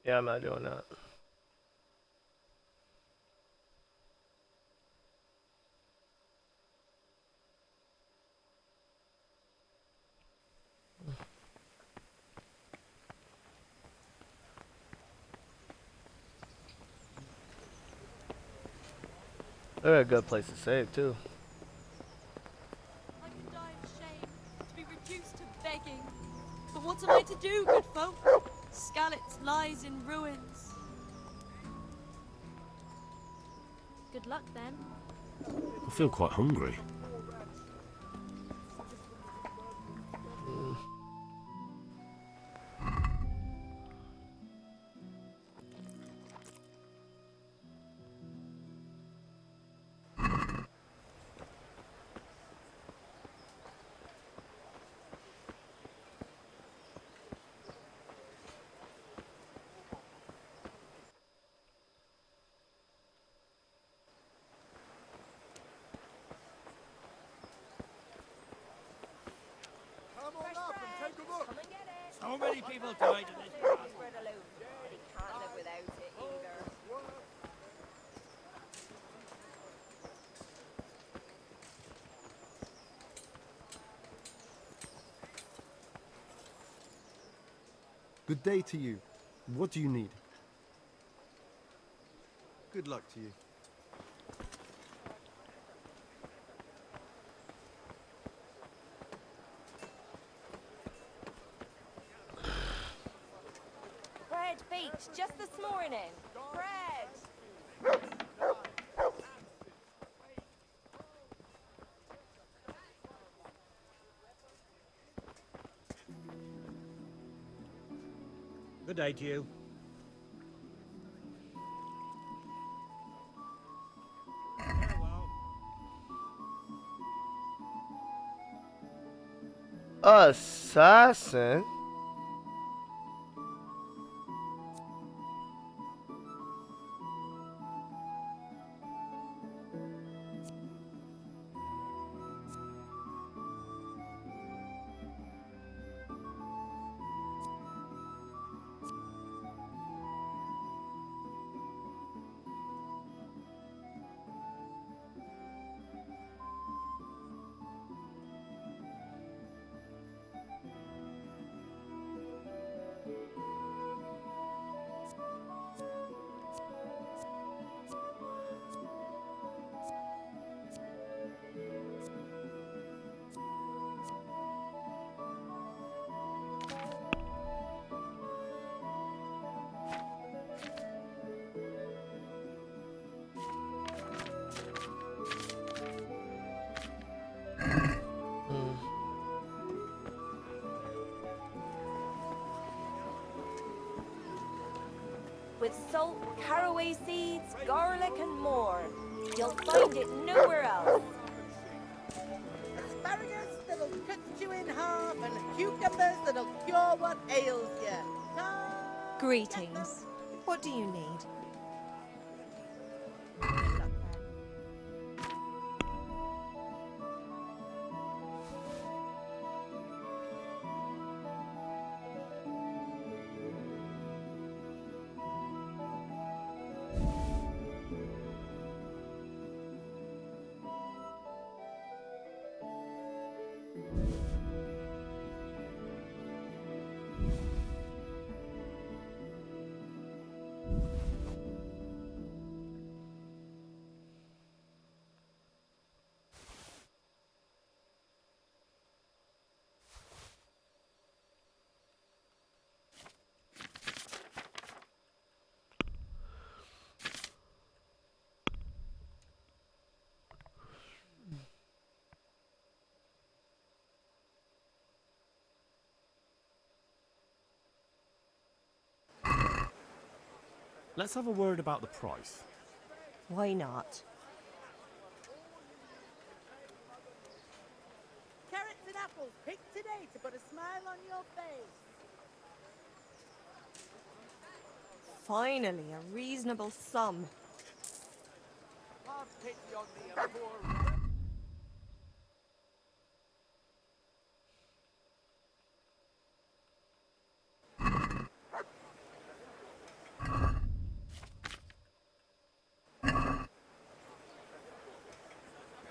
Speaker 4: Yeah, I'm not doing that. They're a good place to save, too.
Speaker 1: I can die of shame, to be reduced to begging. But what am I to do, good folk? Skalitz lies in ruins. Good luck, then.
Speaker 14: I feel quite hungry.
Speaker 18: So many people died in this battle. He can't live without it either.
Speaker 9: Good day to you. What do you need? Good luck to you.
Speaker 18: Bread baked just this morning. Bread.
Speaker 13: Good day to you.
Speaker 18: Farewell.
Speaker 4: Assassin?
Speaker 18: With salt, caraway seeds, garlic, and more. You'll find it nowhere else.
Speaker 11: Asparagus that'll cut you in half, and cucumbers that'll cure what ails you.
Speaker 12: Greetings. What do you need?
Speaker 14: Let's have a word about the price.
Speaker 12: Why not?
Speaker 11: Carrots and apples picked today to put a smile on your face.
Speaker 12: Finally, a reasonable sum.
Speaker 11: Have pity on me, a poor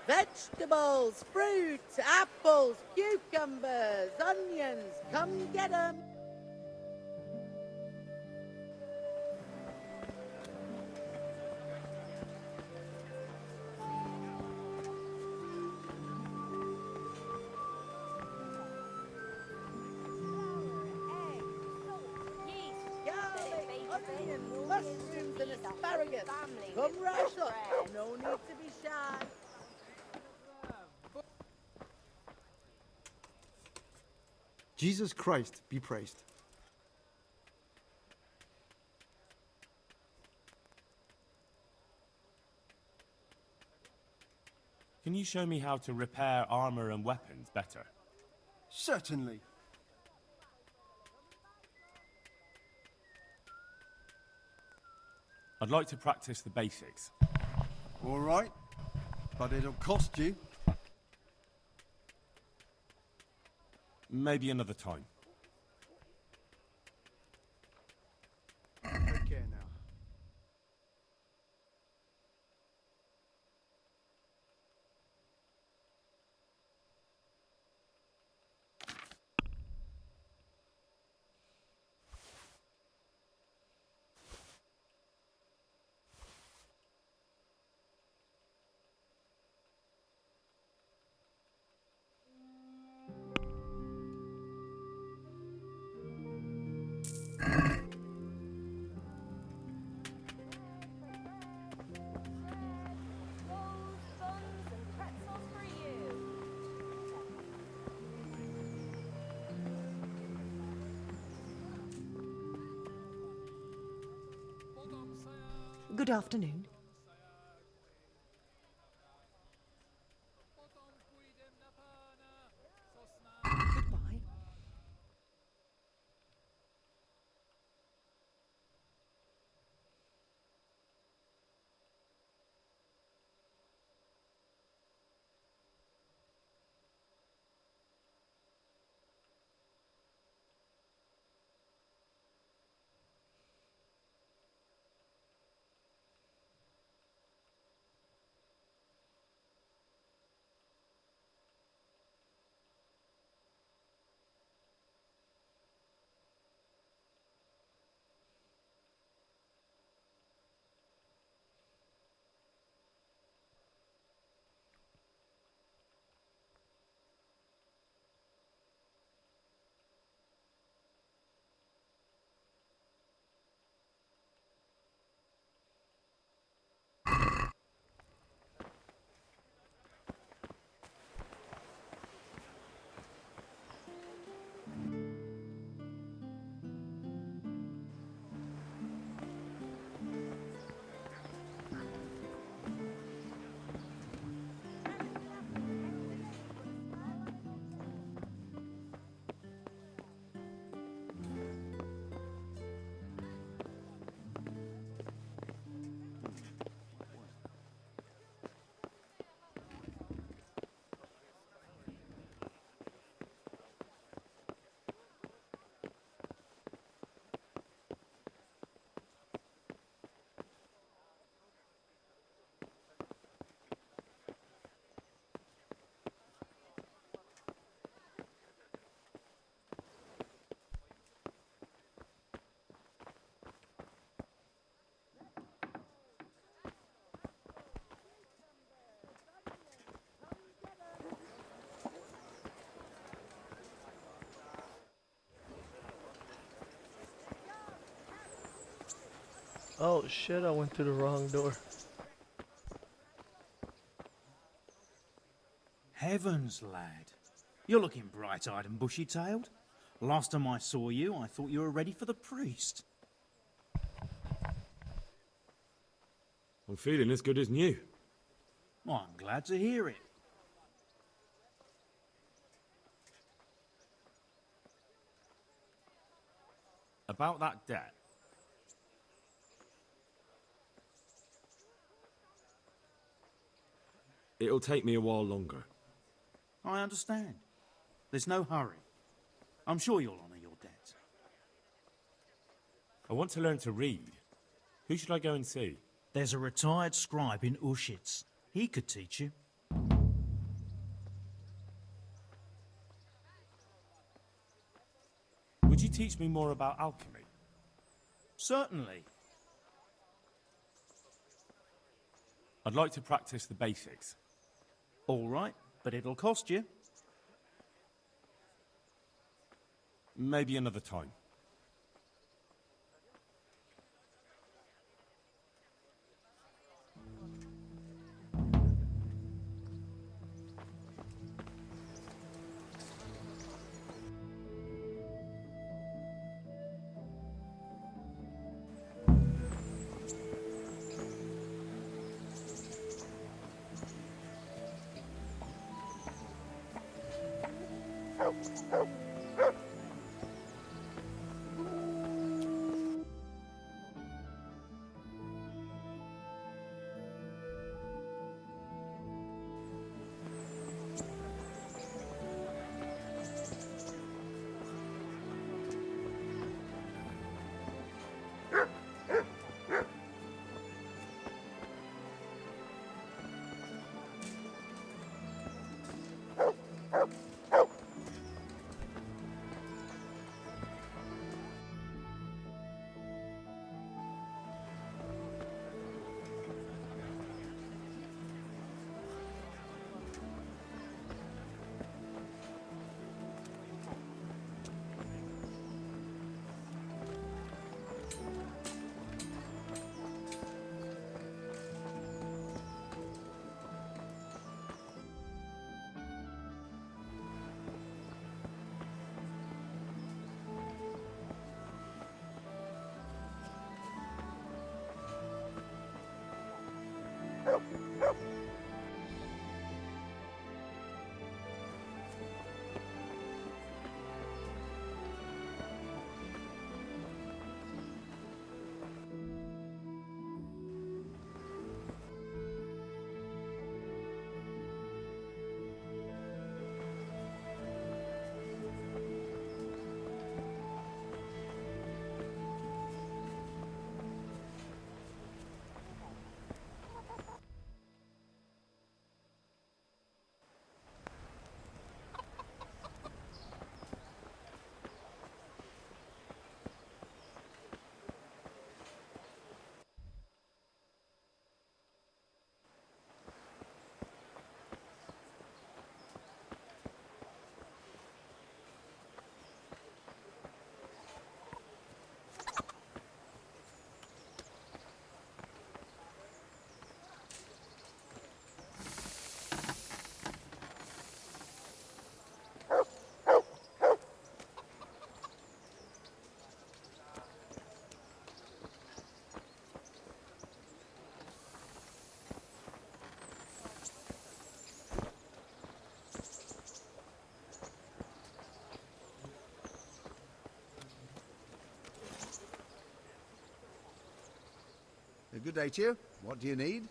Speaker 11: vegetables, fruit, apples, cucumbers, onions. Come get 'em. Garlic, onions, mushrooms, and asparagus. Come right up. No need to be shy.
Speaker 9: Jesus Christ be praised.
Speaker 14: Can you show me how to repair armor and weapons better?
Speaker 9: Certainly.
Speaker 14: I'd like to practice the basics.
Speaker 9: All right, but it'll cost you.
Speaker 14: Maybe another time.
Speaker 9: Take care now.
Speaker 12: Good afternoon. Goodbye.
Speaker 4: Oh shit, I went through the wrong door.
Speaker 13: Heavens, lad. You're looking bright-eyed and bushy-tailed. Last time I saw you, I thought you were ready for the priest.
Speaker 3: I'm feeling as good as new.
Speaker 13: Well, I'm glad to hear it.
Speaker 14: About that debt.
Speaker 3: It'll take me a while longer.
Speaker 13: I understand. There's no hurry. I'm sure you'll honour your debt.
Speaker 14: I want to learn to read. Who should I go and see?
Speaker 13: There's a retired scribe in Ushitz. He could teach you.
Speaker 14: Would you teach me more about alchemy?
Speaker 13: Certainly.
Speaker 14: I'd like to practice the basics.
Speaker 13: All right, but it'll cost you.
Speaker 14: Maybe another time.
Speaker 2: Good day to you. What do you need?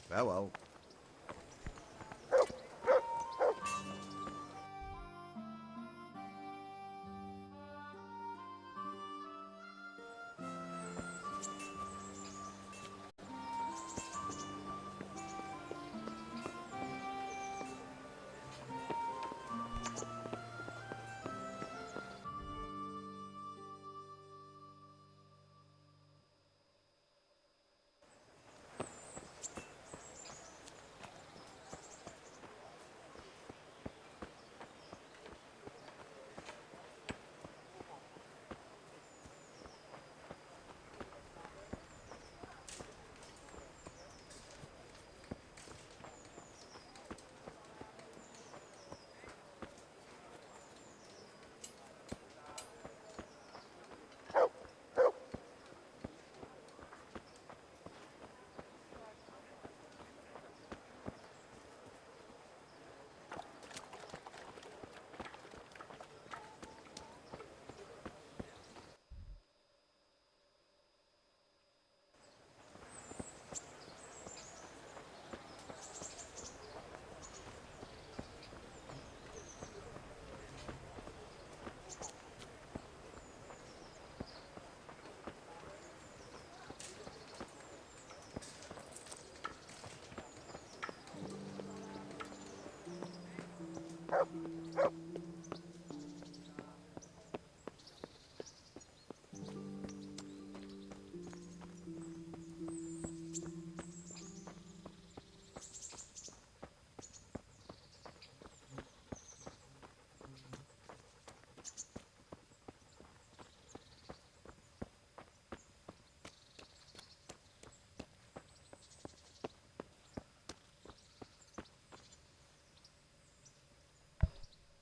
Speaker 2: Farewell.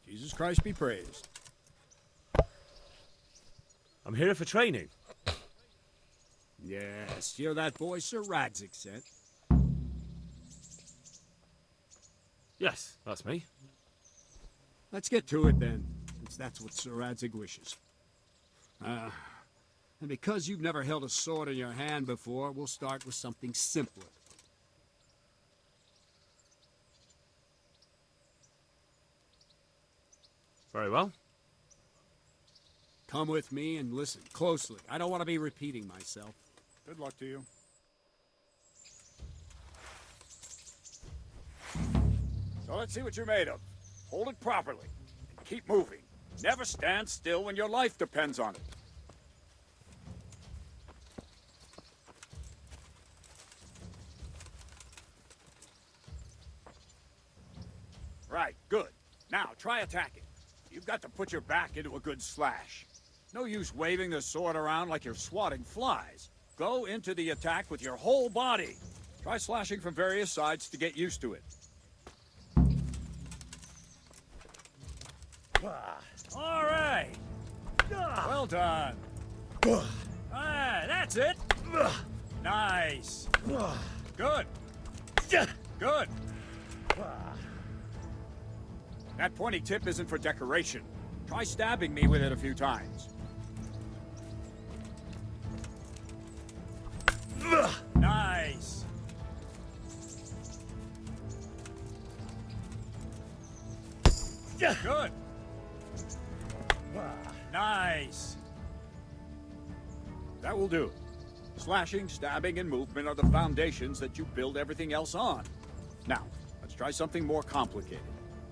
Speaker 8: Jesus Christ be praised.
Speaker 14: I'm here for training.
Speaker 8: Yes, you're that boy Sir Radzig sent.
Speaker 14: Yes, that's me.
Speaker 8: Let's get to it then, since that's what Sir Radzig wishes. And because you've never held a sword in your hand before, we'll start with something simpler.
Speaker 14: Very well.
Speaker 8: Come with me and listen closely. I don't want to be repeating myself. Good luck to you. So let's see what you're made of. Hold it properly. And keep moving. Never stand still when your life depends on it. Right, good. Now, try attacking. You've got to put your back into a good slash. No use waving the sword around like you're swatting flies. Go into the attack with your whole body. Try slashing from various sides to get used to it. All right. Well done. Ah, that's it. Nice. Good. Good. That pointy tip isn't for decoration. Try stabbing me with it a few times. Nice. Good. Nice. That will do. Slashing, stabbing, and movement are the foundations that you build everything else on. Now, let's try something more complicated.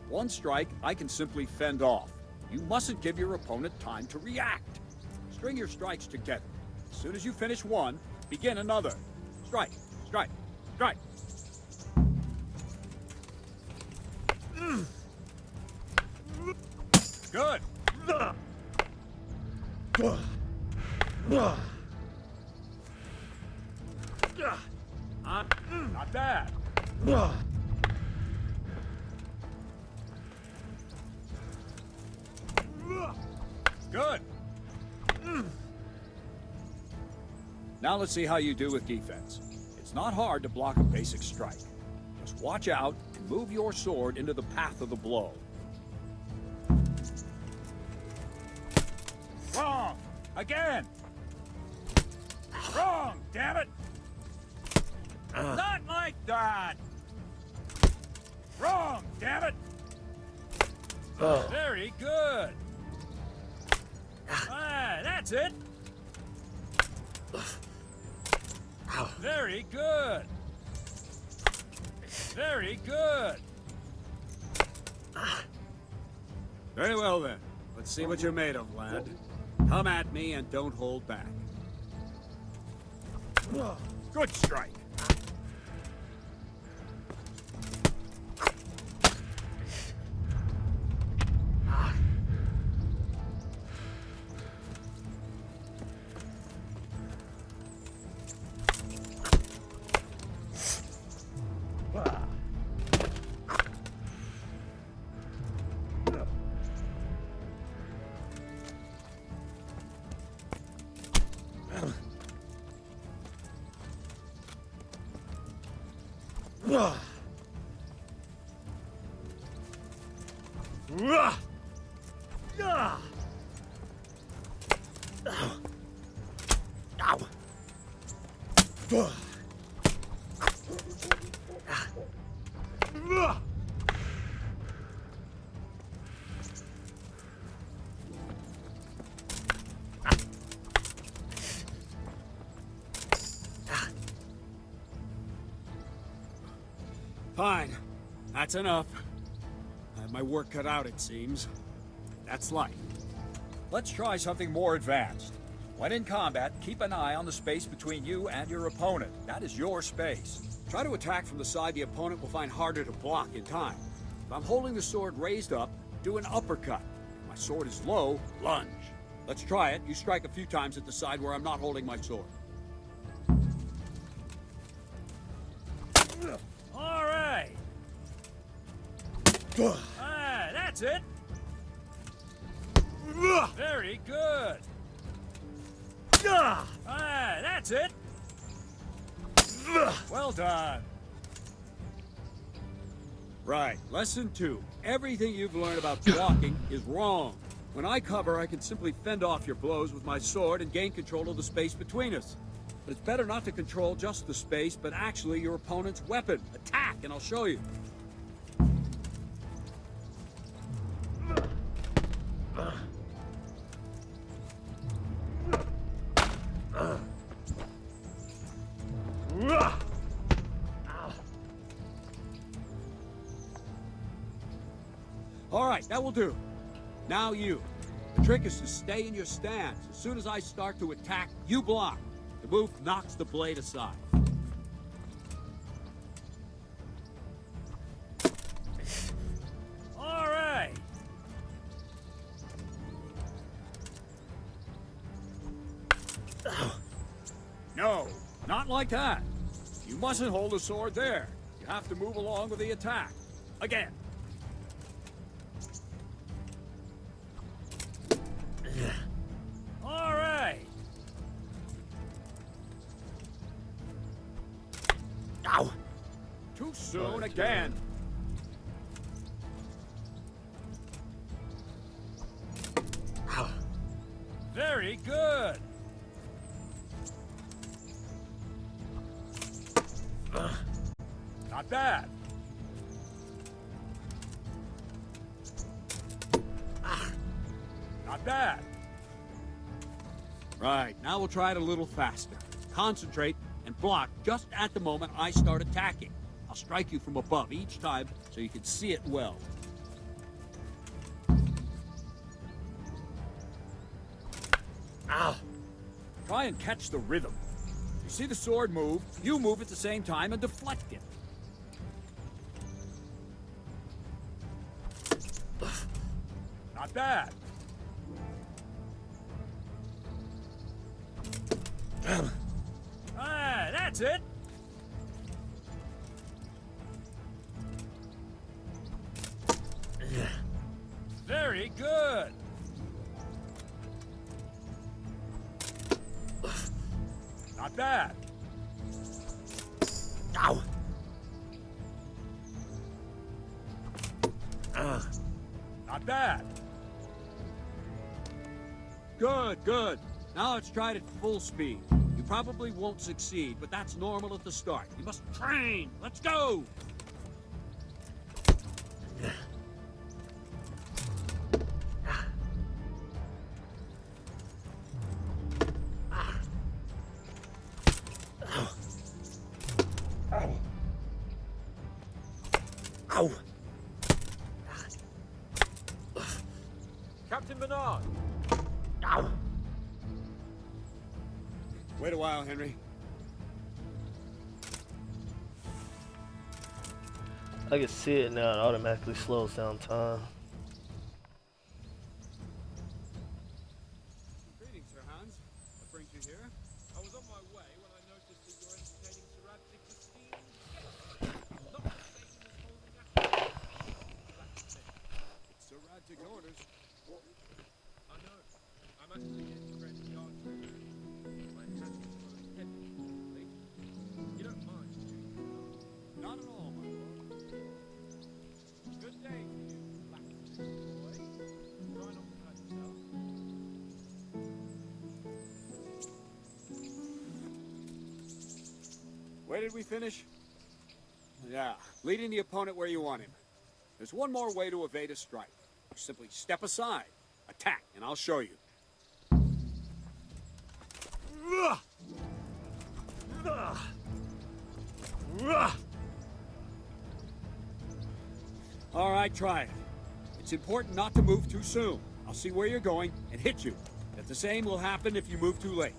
Speaker 8: One strike, I can simply fend off. You mustn't give your opponent time to react. String your strikes together. As soon as you finish one, begin another. Strike, strike, strike. Good. Not bad. Good. Now let's see how you do with defense. It's not hard to block a basic strike. Just watch out and move your sword into the path of the blow. Wrong! Again! Wrong, damn it! Not like that! Wrong, damn it!
Speaker 4: Oh.
Speaker 8: Very good! Ah, that's it! Very good! Very good! Very well then. Let's see what you're made of, lad. Come at me and don't hold back. Good strike! Fine. That's enough. Got my work cut out, it seems. That's life. Let's try something more advanced. When in combat, keep an eye on the space between you and your opponent. That is your space. Try to attack from the side the opponent will find harder to block in time. If I'm holding the sword raised up, do an uppercut. If my sword is low, lunge. Let's try it. You strike a few times at the side where I'm not holding my sword. All right. Ah, that's it. Very good. Ah, that's it. Well done. Right, lesson 2. Everything you've learned about blocking is wrong. When I cover, I can simply fend off your blows with my sword and gain control of the space between us. But it's better not to control just the space, but actually your opponent's weapon. Attack, and I'll show you. All right, that will do. Now you. The trick is to stay in your stance. As soon as I start to attack, you block. The move knocks the blade aside. All right. No, not like that. You mustn't hold the sword there. You have to move along with the attack. Again. All right. Ow. Too soon again. Very good. Not bad. Not bad. Right, now we'll try it a little faster. Concentrate and block just at the moment I start attacking. I'll strike you from above each time so you can see it well. Ow! Try and catch the rhythm. You see the sword move, you move at the same time and deflect it. Not bad. Ah, that's it. Very good. Not bad. Ow. Not bad. Good, good. Now let's try it at full speed. You probably won't succeed, but that's normal at the start. You must train. Let's go! Ow!
Speaker 5: Captain Bernard!
Speaker 8: Ow! Wait a while, Henry.
Speaker 4: I can see it now. It automatically slows down time.
Speaker 8: Greetings, Sir Hans. What brings you here? I was on my way when I noticed that you're entertaining Sir Radzig's esteemed guest. Not mistaken as holding a... It's Sir Radzig's orders. I know. I'm actually in the Red Yard. You don't mind, do you? Not at all, my lord. Good day to you, blacksmith boy. Try not to hurt yourself. Where did we finish? Yeah, leading the opponent where you want him. There's one more way to evade a strike. You simply step aside, attack, and I'll show you. All right, try it. It's important not to move too soon. I'll see where you're going and hit you. But the same will happen if you move too late.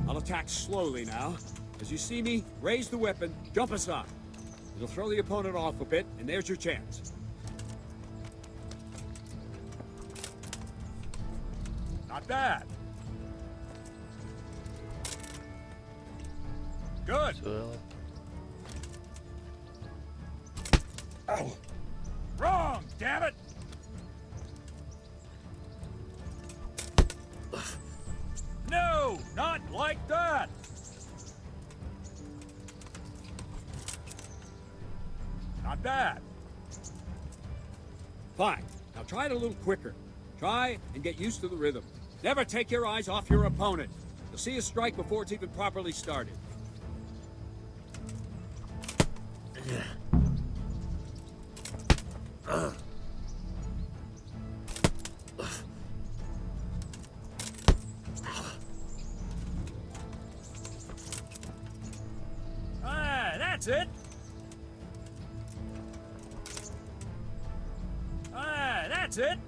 Speaker 8: I'll attack slowly now. As you see me, raise the weapon, jump aside. It'll throw the opponent off a bit, and there's your chance. Not bad. Good.
Speaker 4: Ow.
Speaker 8: Wrong, damn it! No, not like that! Not bad. Fine. Now try it a little quicker. Try and get used to the rhythm. Never take your eyes off your opponent. You'll see a strike before it's even properly started. That's it. That's it.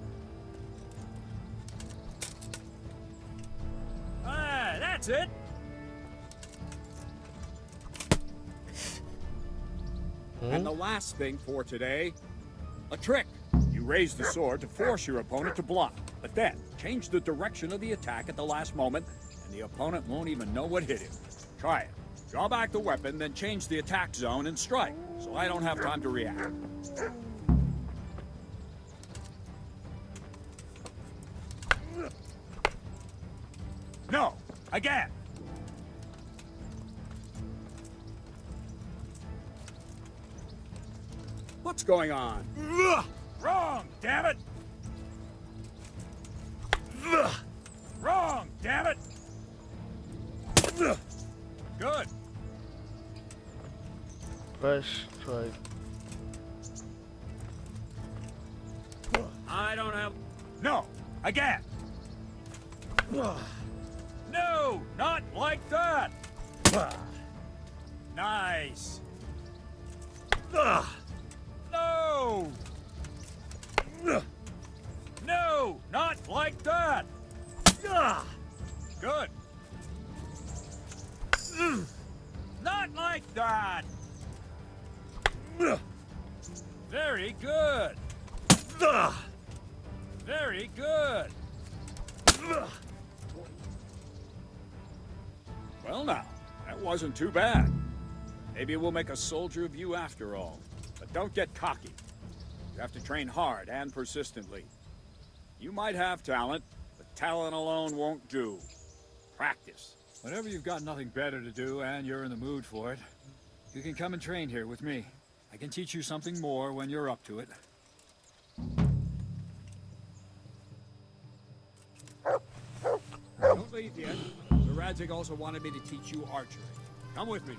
Speaker 8: That's it. And the last thing for today, a trick. You raise the sword to force your opponent to block, but then change the direction of the attack at the last moment, and the opponent won't even know what hit him. Try it. Draw back the weapon, then change the attack zone and strike, so I don't have time to react. No! Again! What's going on? Wrong, damn it! Wrong, damn it! Good.
Speaker 4: Fresh strike.
Speaker 8: I don't have... No! Again! No! Not like that! Nice! No! No! Not like that! Good! Not like that! Very good! Very good! Well now, that wasn't too bad. Maybe we'll make a soldier of you after all. But don't get cocky. You have to train hard and persistently. You might have talent, but talent alone won't do. Practice. Whenever you've got nothing better to do and you're in the mood for it, you can come and train here with me. I can teach you something more when you're up to it. Don't leave yet. Sir Radzig also wanted me to teach you archery. Come with me.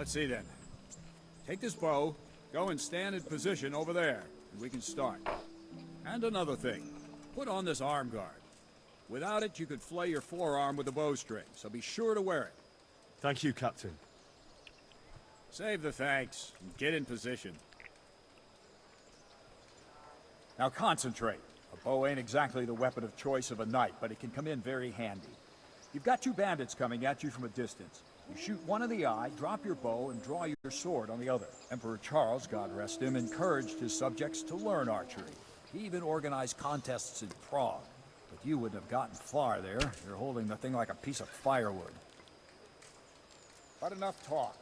Speaker 8: Let's see then. Take this bow, go and stand in position over there, and we can start. And another thing, put on this arm guard. Without it, you could flay your forearm with a bowstring, so be sure to wear it.
Speaker 14: Thank you, Captain.
Speaker 8: Save the thanks, and get in position. Now concentrate. A bow ain't exactly the weapon of choice of a knight, but it can come in very handy. You've got two bandits coming at you from a distance. You shoot one in the eye, drop your bow, and draw your sword on the other. Emperor Charles, God rest him, encouraged his subjects to learn archery. He even organized contests in Prague. But you wouldn't have gotten far there. You're holding the thing like a piece of firewood. But enough talk.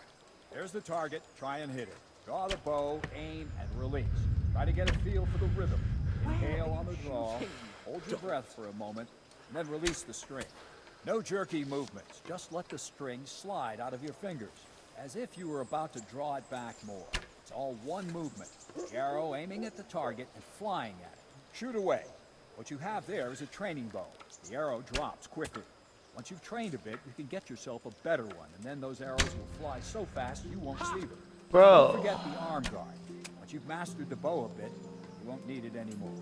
Speaker 8: There's the target. Try and hit it. Draw the bow, aim, and release. Try to get a feel for the rhythm. Inhale on the draw, hold your breath for a moment, and then release the string. No jerky movements. Just let the string slide out of your fingers, as if you were about to draw it back more. It's all one movement. The arrow aiming at the target and flying at it. Shoot away. What you have there is a training bow. The arrow drops quickly. Once you've trained a bit, you can get yourself a better one, and then those arrows will fly so fast you won't see them.
Speaker 4: Bro.
Speaker 8: Don't forget the arm guard. Once you've mastered the bow a bit, you won't need it anymore.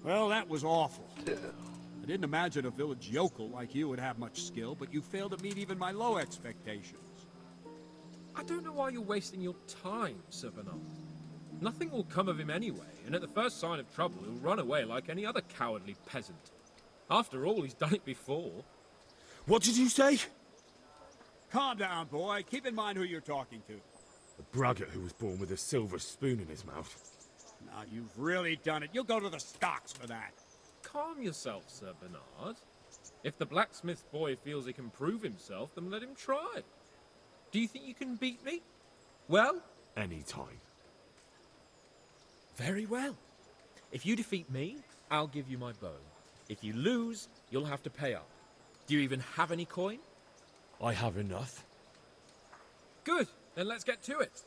Speaker 8: Well, that was awful. I didn't imagine a village yokel like you would have much skill, but you failed to meet even my low expectations.
Speaker 5: I don't know why you're wasting your time, Sir Bernard. Nothing will come of him anyway, and at the first sign of trouble, he'll run away like any other cowardly peasant. After all, he's done it before.
Speaker 14: What did you say?
Speaker 8: Calm down, boy. Keep in mind who you're talking to.
Speaker 14: A braggart who was born with a silver spoon in his mouth.
Speaker 8: Now, you've really done it. You'll go to the stocks for that.
Speaker 5: Calm yourself, Sir Bernard. If the blacksmith boy feels he can prove himself, then let him try. Do you think you can beat me? Well?
Speaker 14: Any time.
Speaker 5: Very well. If you defeat me, I'll give you my bow. If you lose, you'll have to pay up. Do you even have any coin?
Speaker 14: I have enough.
Speaker 5: Good. Then let's get to it.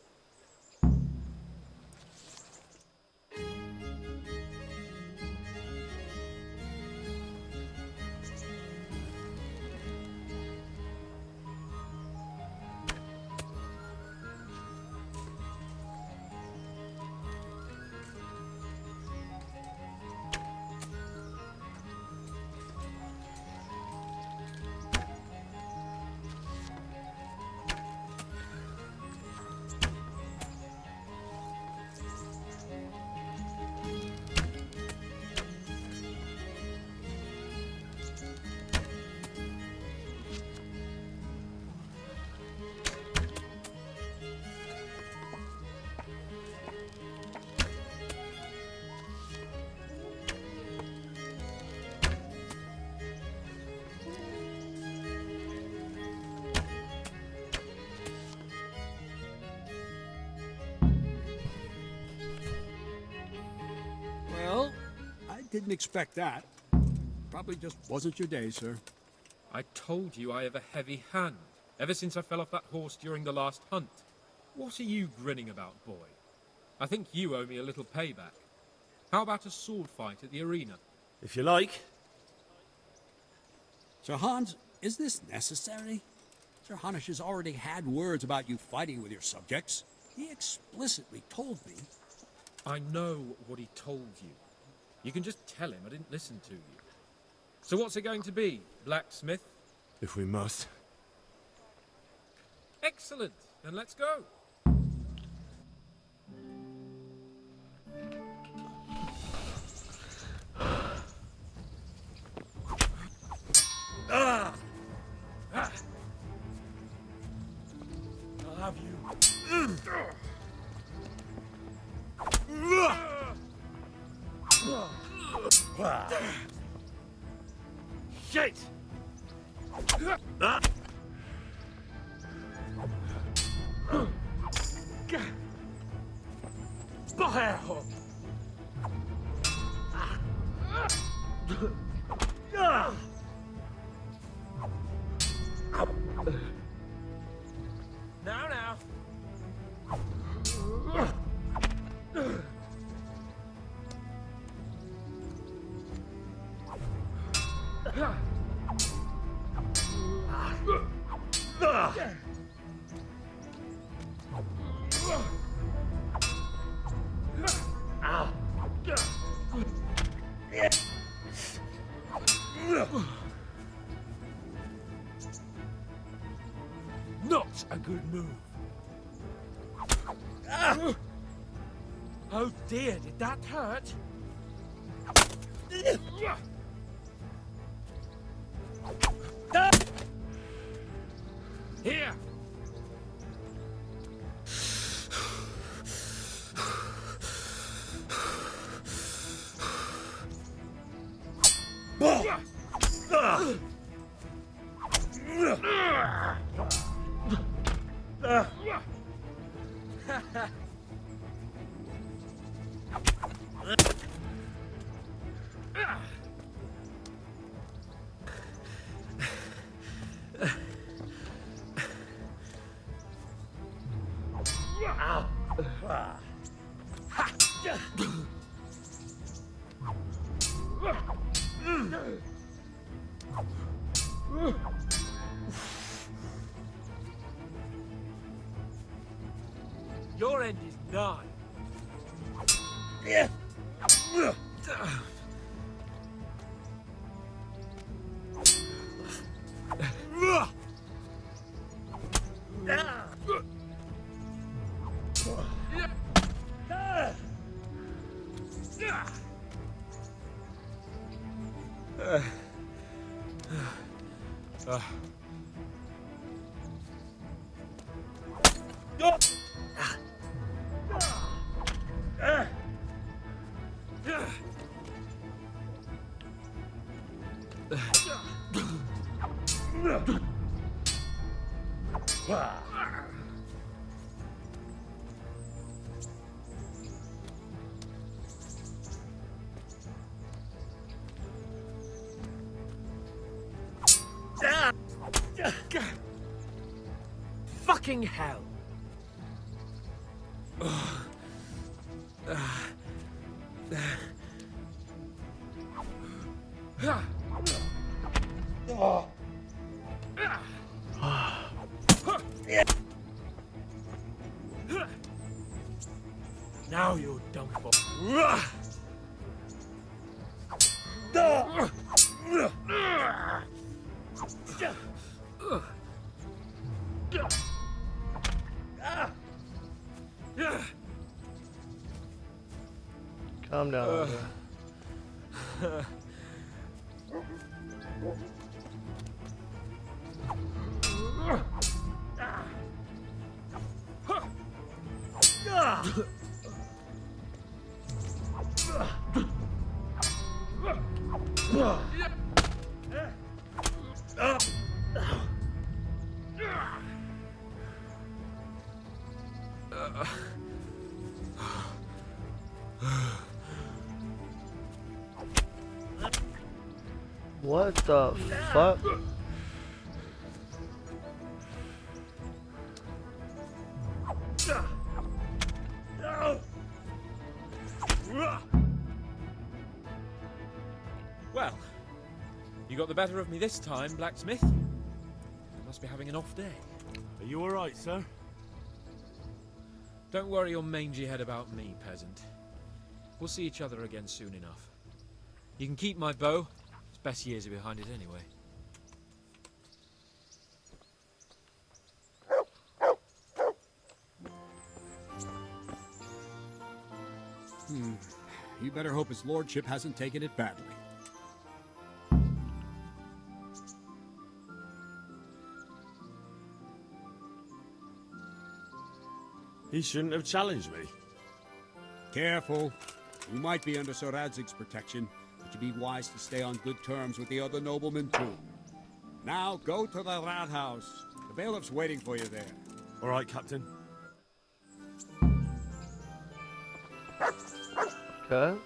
Speaker 8: Well, I didn't expect that. Probably just wasn't your day, sir.
Speaker 5: I told you I have a heavy hand, ever since I fell off that horse during the last hunt. What are you grinning about, boy? I think you owe me a little payback. How about a sword fight at the arena?
Speaker 14: If you like.
Speaker 8: Sir Hans, is this necessary? Sir Hanush has already had words about you fighting with your subjects. He explicitly told me.
Speaker 5: I know what he told you. You can just tell him I didn't listen to you. So what's it going to be, blacksmith?
Speaker 14: If we must.
Speaker 5: Excellent. Then let's go.
Speaker 14: Ah! Ah! I'll have you. Shit!
Speaker 5: Now. Not a good move. Oh dear, did that hurt? Here! Your end is nigh. Fucking hell. Now you're done for.
Speaker 4: Calm down. What the fuck?
Speaker 5: Well, you got the better of me this time, blacksmith. You must be having an off day.
Speaker 14: Are you alright, sir?
Speaker 5: Don't worry your mangy head about me, peasant. We'll see each other again soon enough. You can keep my bow. Its best years are behind it anyway.
Speaker 8: You better hope his lordship hasn't taken it badly.
Speaker 14: He shouldn't have challenged me.
Speaker 8: Careful. You might be under Sir Radzig's protection, but you'd be wise to stay on good terms with the other noblemen too. Now go to the rat house. The bailiff's waiting for you there.
Speaker 14: All right, Captain.
Speaker 4: Okay.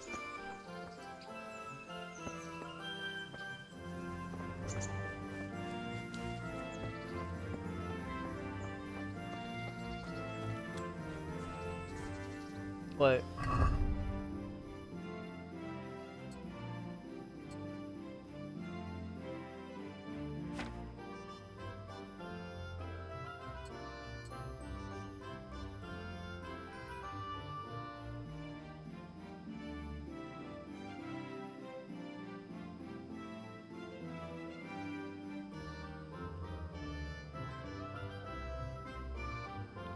Speaker 4: Wait.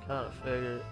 Speaker 4: Kinda figured.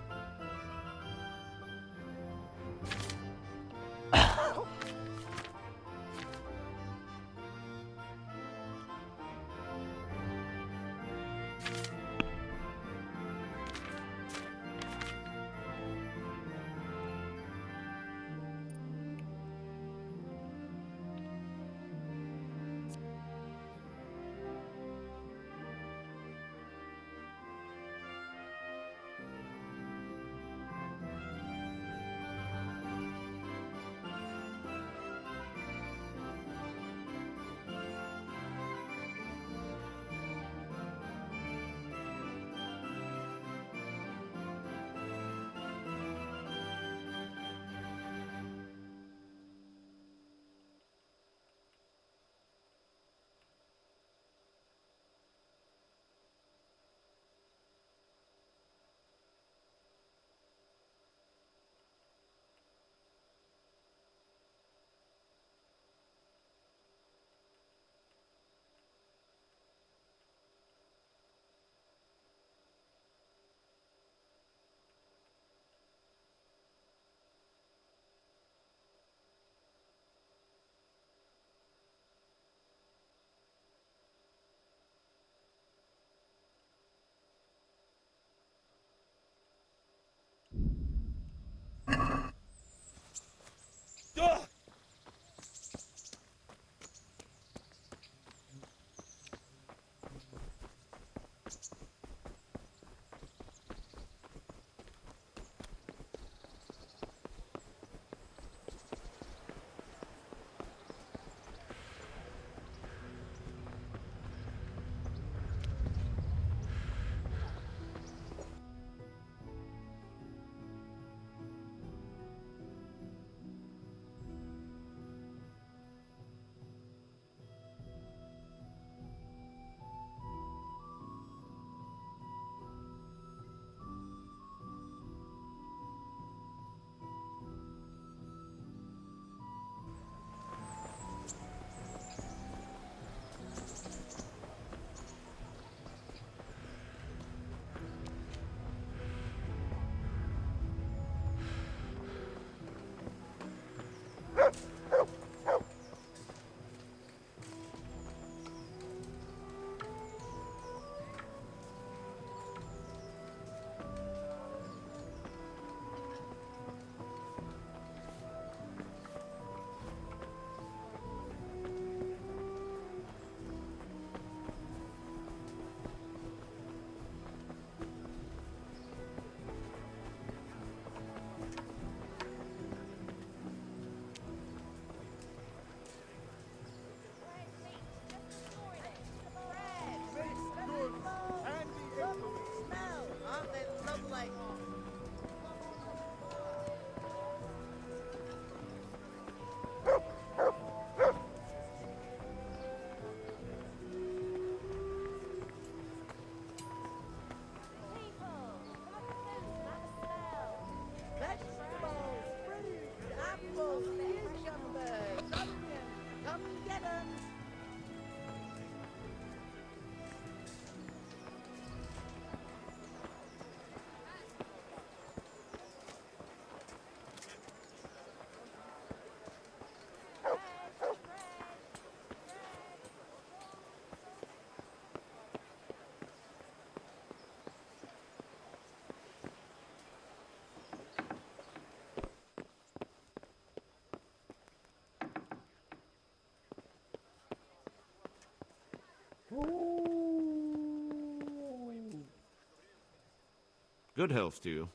Speaker 10: Good health to you.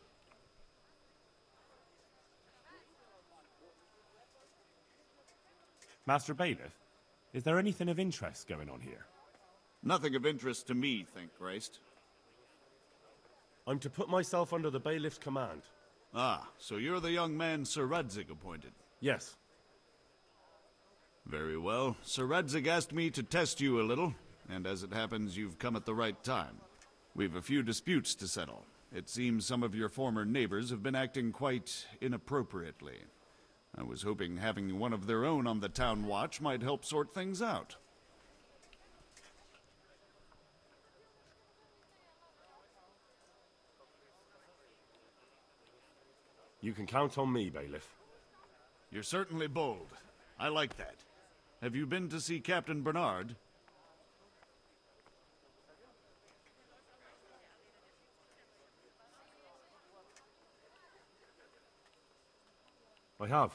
Speaker 14: Master Bailiff, is there anything of interest going on here?
Speaker 10: Nothing of interest to me, thank Christ.
Speaker 14: I'm to put myself under the Bailiff's command.
Speaker 10: Ah, so you're the young man Sir Radzig appointed?
Speaker 14: Yes.
Speaker 10: Very well. Sir Radzig asked me to test you a little, and as it happens, you've come at the right time. We've a few disputes to settle. It seems some of your former neighbors have been acting quite inappropriately. I was hoping having one of their own on the town watch might help sort things out.
Speaker 14: You can count on me, Bailiff.
Speaker 10: You're certainly bold. I like that. Have you been to see Captain Bernard?
Speaker 14: I have.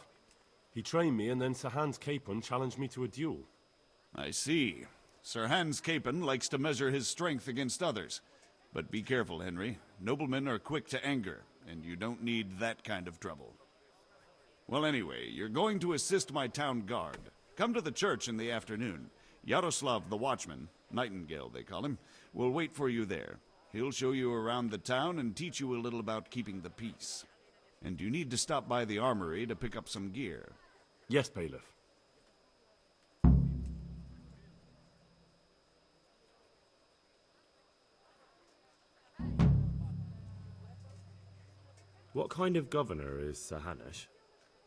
Speaker 14: He trained me, and then Sir Hans Capon challenged me to a duel.
Speaker 10: I see. Sir Hans Capon likes to measure his strength against others. But be careful, Henry. Noblemen are quick to anger, and you don't need that kind of trouble. Well, anyway, you're going to assist my town guard. Come to the church in the afternoon. Yaroslav the Watchman, Nightingale they call him, will wait for you there. He'll show you around the town and teach you a little about keeping the peace. And you need to stop by the armory to pick up some gear.
Speaker 14: Yes, Bailiff. What kind of governor is Sir Hanush?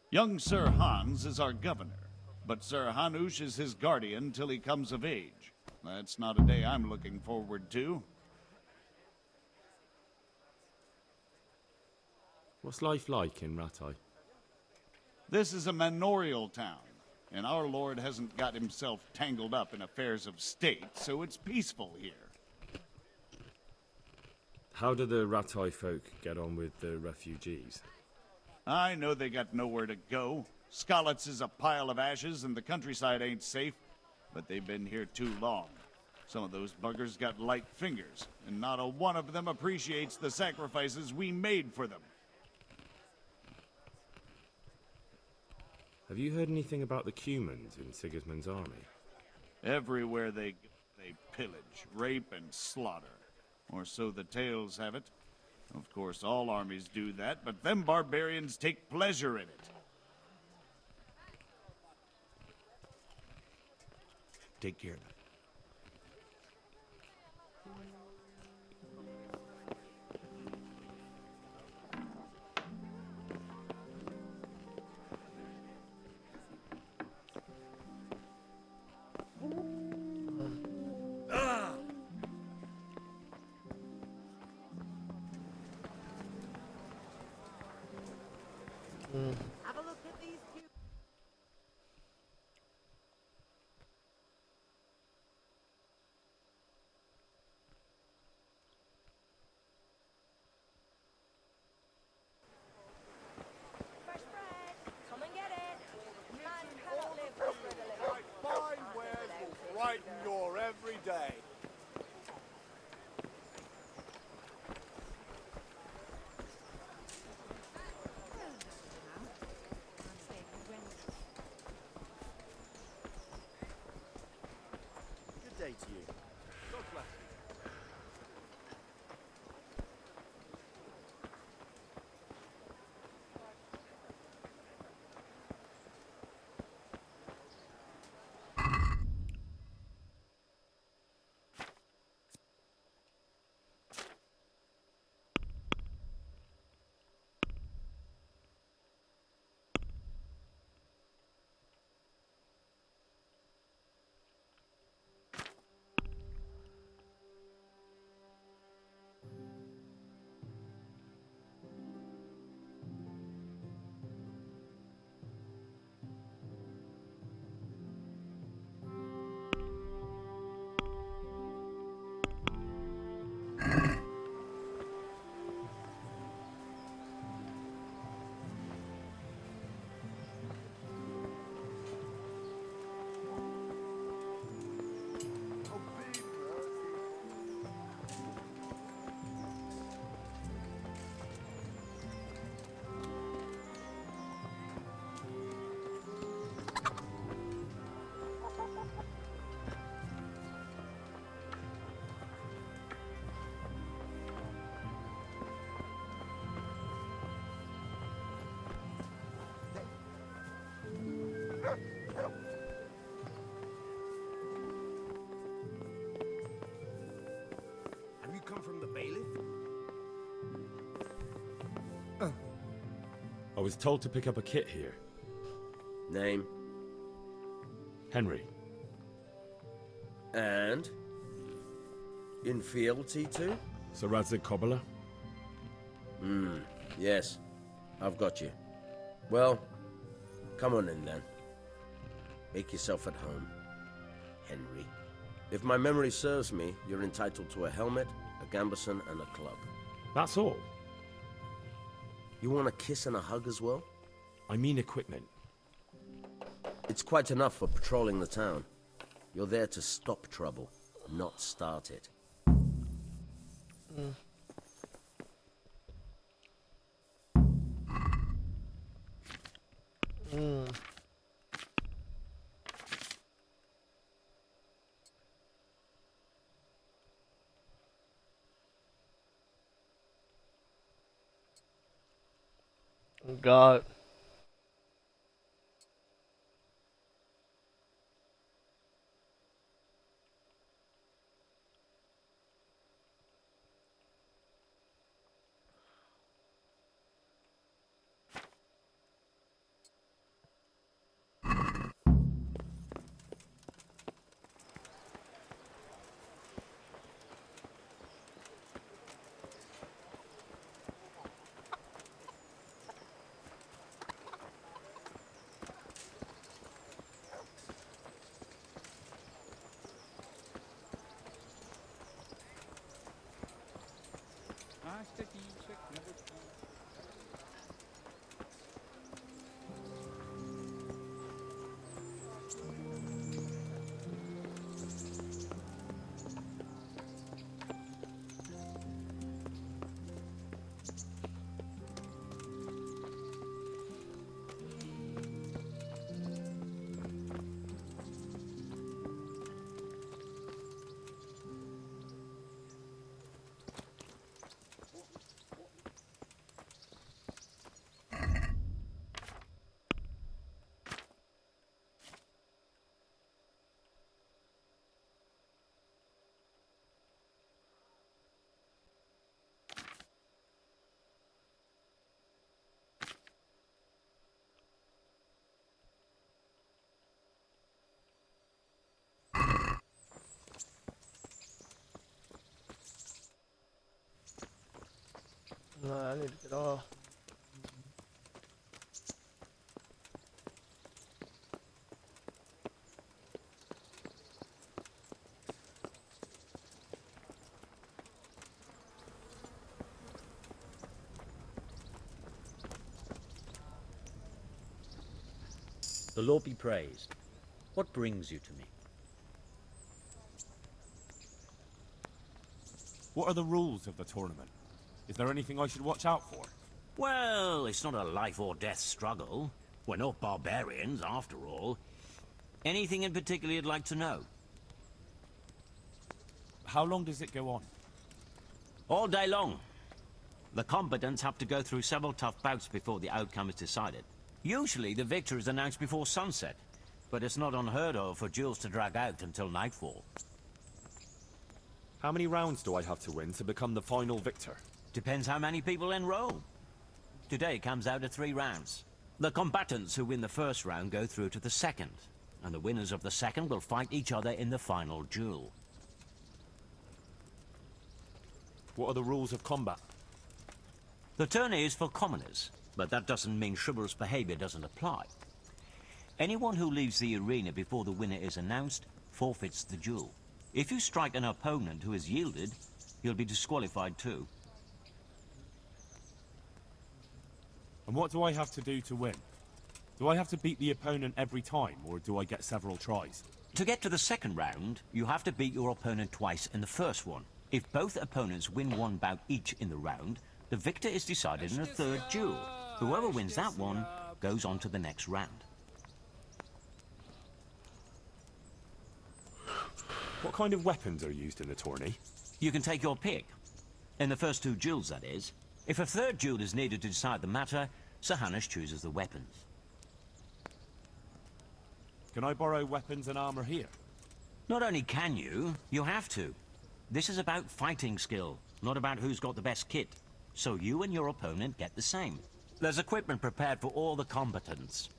Speaker 10: Young Sir Hans is our governor, but Sir Hanush is his guardian till he comes of age. That's not a day I'm looking forward to.
Speaker 14: What's life like in Rattay?
Speaker 10: This is a manorial town, and our lord hasn't got himself tangled up in affairs of state, so it's peaceful here.
Speaker 14: How do the Rattay folk get on with the refugees?
Speaker 10: I know they got nowhere to go. Skalitz is a pile of ashes, and the countryside ain't safe, but they've been here too long. Some of those buggers got light fingers, and not a one of them appreciates the sacrifices we made for them.
Speaker 14: Have you heard anything about the Cumans in Sigismund's army?
Speaker 10: Everywhere they go, they pillage, rape, and slaughter. Or so the tales have it. Of course, all armies do that, but them barbarians take pleasure in it.
Speaker 19: Take care of it.
Speaker 11: Have a look at these two.
Speaker 18: Fresh bread. Come and get it. Man cannot live with bread alone.
Speaker 8: Fine wares will brighten your every day.
Speaker 24: Good day to you. God bless you.
Speaker 19: Have you come from the bailiff?
Speaker 14: I was told to pick up a kit here.
Speaker 19: Name?
Speaker 14: Henry.
Speaker 19: And? In fealty to?
Speaker 14: Sir Radzig Kobyla?
Speaker 19: Yes. I've got you. Well, come on in then. Make yourself at home, Henry. If my memory serves me, you're entitled to a helmet, a gambeson, and a club.
Speaker 14: That's all?
Speaker 19: You want a kiss and a hug as well?
Speaker 14: I mean equipment.
Speaker 19: It's quite enough for patrolling the town. You're there to stop trouble, not start it.
Speaker 4: God. No, I need to get off.
Speaker 21: The Lord be praised. What brings you to me?
Speaker 14: What are the rules of the tournament? Is there anything I should watch out for?
Speaker 21: Well, it's not a life or death struggle. We're not barbarians, after all. Anything in particular you'd like to know?
Speaker 14: How long does it go on?
Speaker 21: All day long. The combatants have to go through several tough bouts before the outcome is decided. Usually the victor is announced before sunset, but it's not unheard of for duels to drag out until nightfall.
Speaker 14: How many rounds do I have to win to become the final victor?
Speaker 21: Depends how many people enroll. Today comes out of 3 rounds. The combatants who win the first round go through to the second, and the winners of the second will fight each other in the final duel.
Speaker 14: What are the rules of combat?
Speaker 21: The tourney is for commoners, but that doesn't mean chivalrous behavior doesn't apply. Anyone who leaves the arena before the winner is announced forfeits the duel. If you strike an opponent who has yielded, he'll be disqualified too.
Speaker 14: And what do I have to do to win? Do I have to beat the opponent every time, or do I get several tries?
Speaker 21: To get to the second round, you have to beat your opponent twice in the first one. If both opponents win 1 bout each in the round, the victor is decided in a third duel. Whoever wins that one goes on to the next round.
Speaker 14: What kind of weapons are used in the tourney?
Speaker 21: You can take your pick. In the first 2 duels, that is. If a third duel is needed to decide the matter, Sir Hanush chooses the weapons.
Speaker 14: Can I borrow weapons and armor here?
Speaker 21: Not only can you, you have to. This is about fighting skill, not about who's got the best kit. So you and your opponent get the same. There's equipment prepared for all the combatants.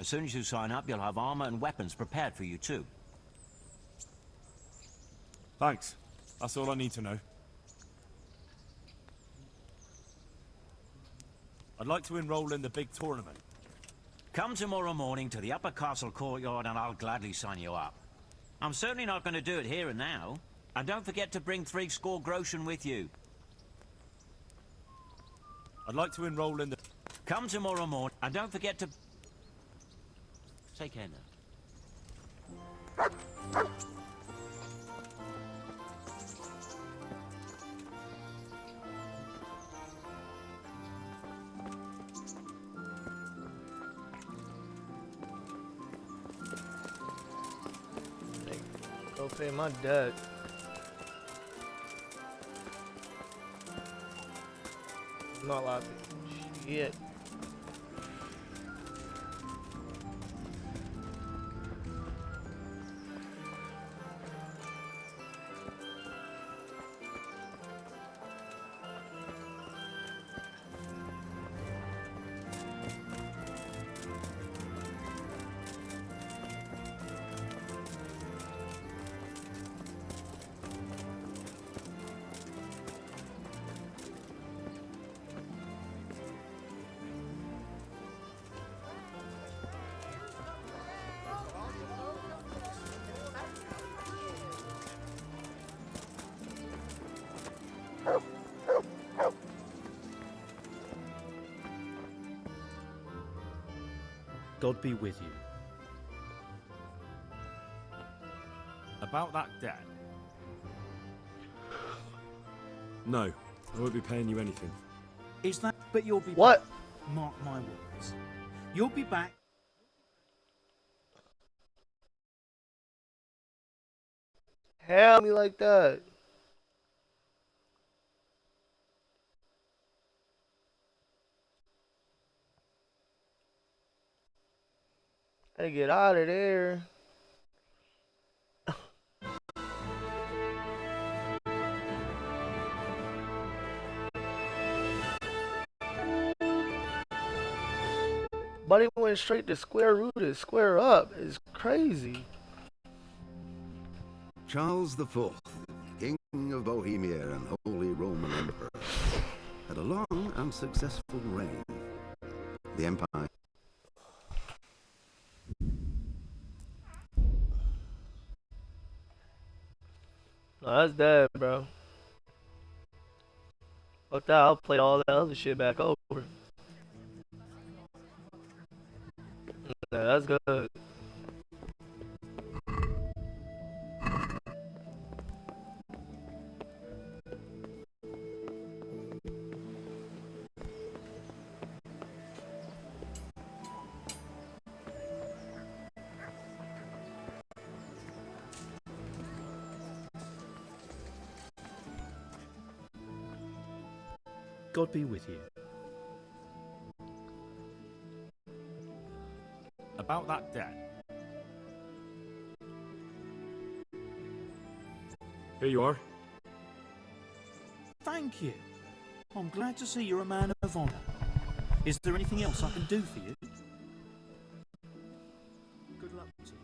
Speaker 21: As soon as you sign up, you'll have armor and weapons prepared for you too.
Speaker 14: Thanks. That's all I need to know. I'd like to enroll in the big tournament.
Speaker 21: Come tomorrow morning to the upper castle courtyard and I'll gladly sign you up. I'm certainly not going to do it here and now. And don't forget to bring 60 groschen with you.
Speaker 14: I'd like to enroll in the...
Speaker 21: Come tomorrow morning and don't forget to... Take care now.
Speaker 4: Go pay my debt. I'm not laughing. Shit.
Speaker 13: God be with you.
Speaker 14: About that debt? No, I won't be paying you anything.
Speaker 13: Is that... But you'll be
Speaker 4: What?
Speaker 13: back. Mark my words. You'll be back.
Speaker 4: Hell me like that. Gotta get out of there. Buddy went straight to square root of square up. It's crazy.
Speaker 15: Charles IV, King of Bohemia and Holy Roman Emperor, had a long and successful reign. The empire...
Speaker 4: No, that's dead, bro. Fuck that, I'll play all that other shit back over. Yeah, that's good.
Speaker 13: God be with you.
Speaker 14: About that debt? Here you are.
Speaker 13: Thank you. I'm glad to see you're a man of honor. Is there anything else I can do for you? Good luck to you.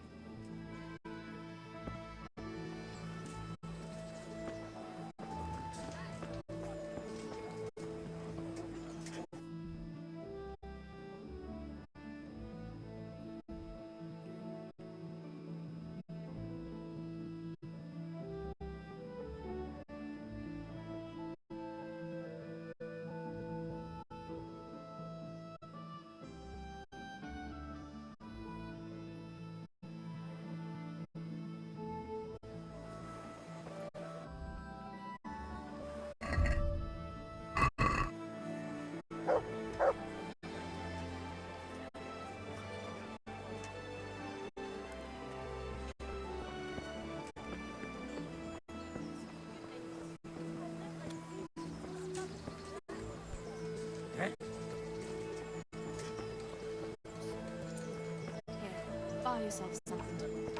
Speaker 1: Buy yourself something.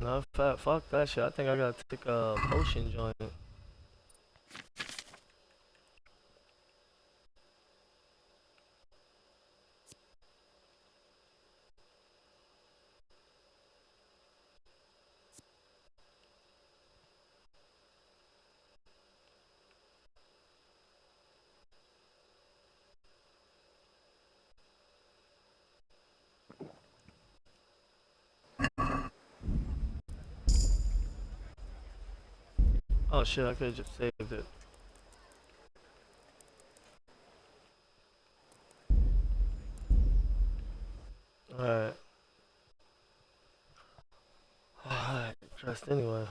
Speaker 4: No, fuck that shit. I think I gotta take a potion joint. Oh shit, I could've just saved it. Alright. Alright, dressed anyway.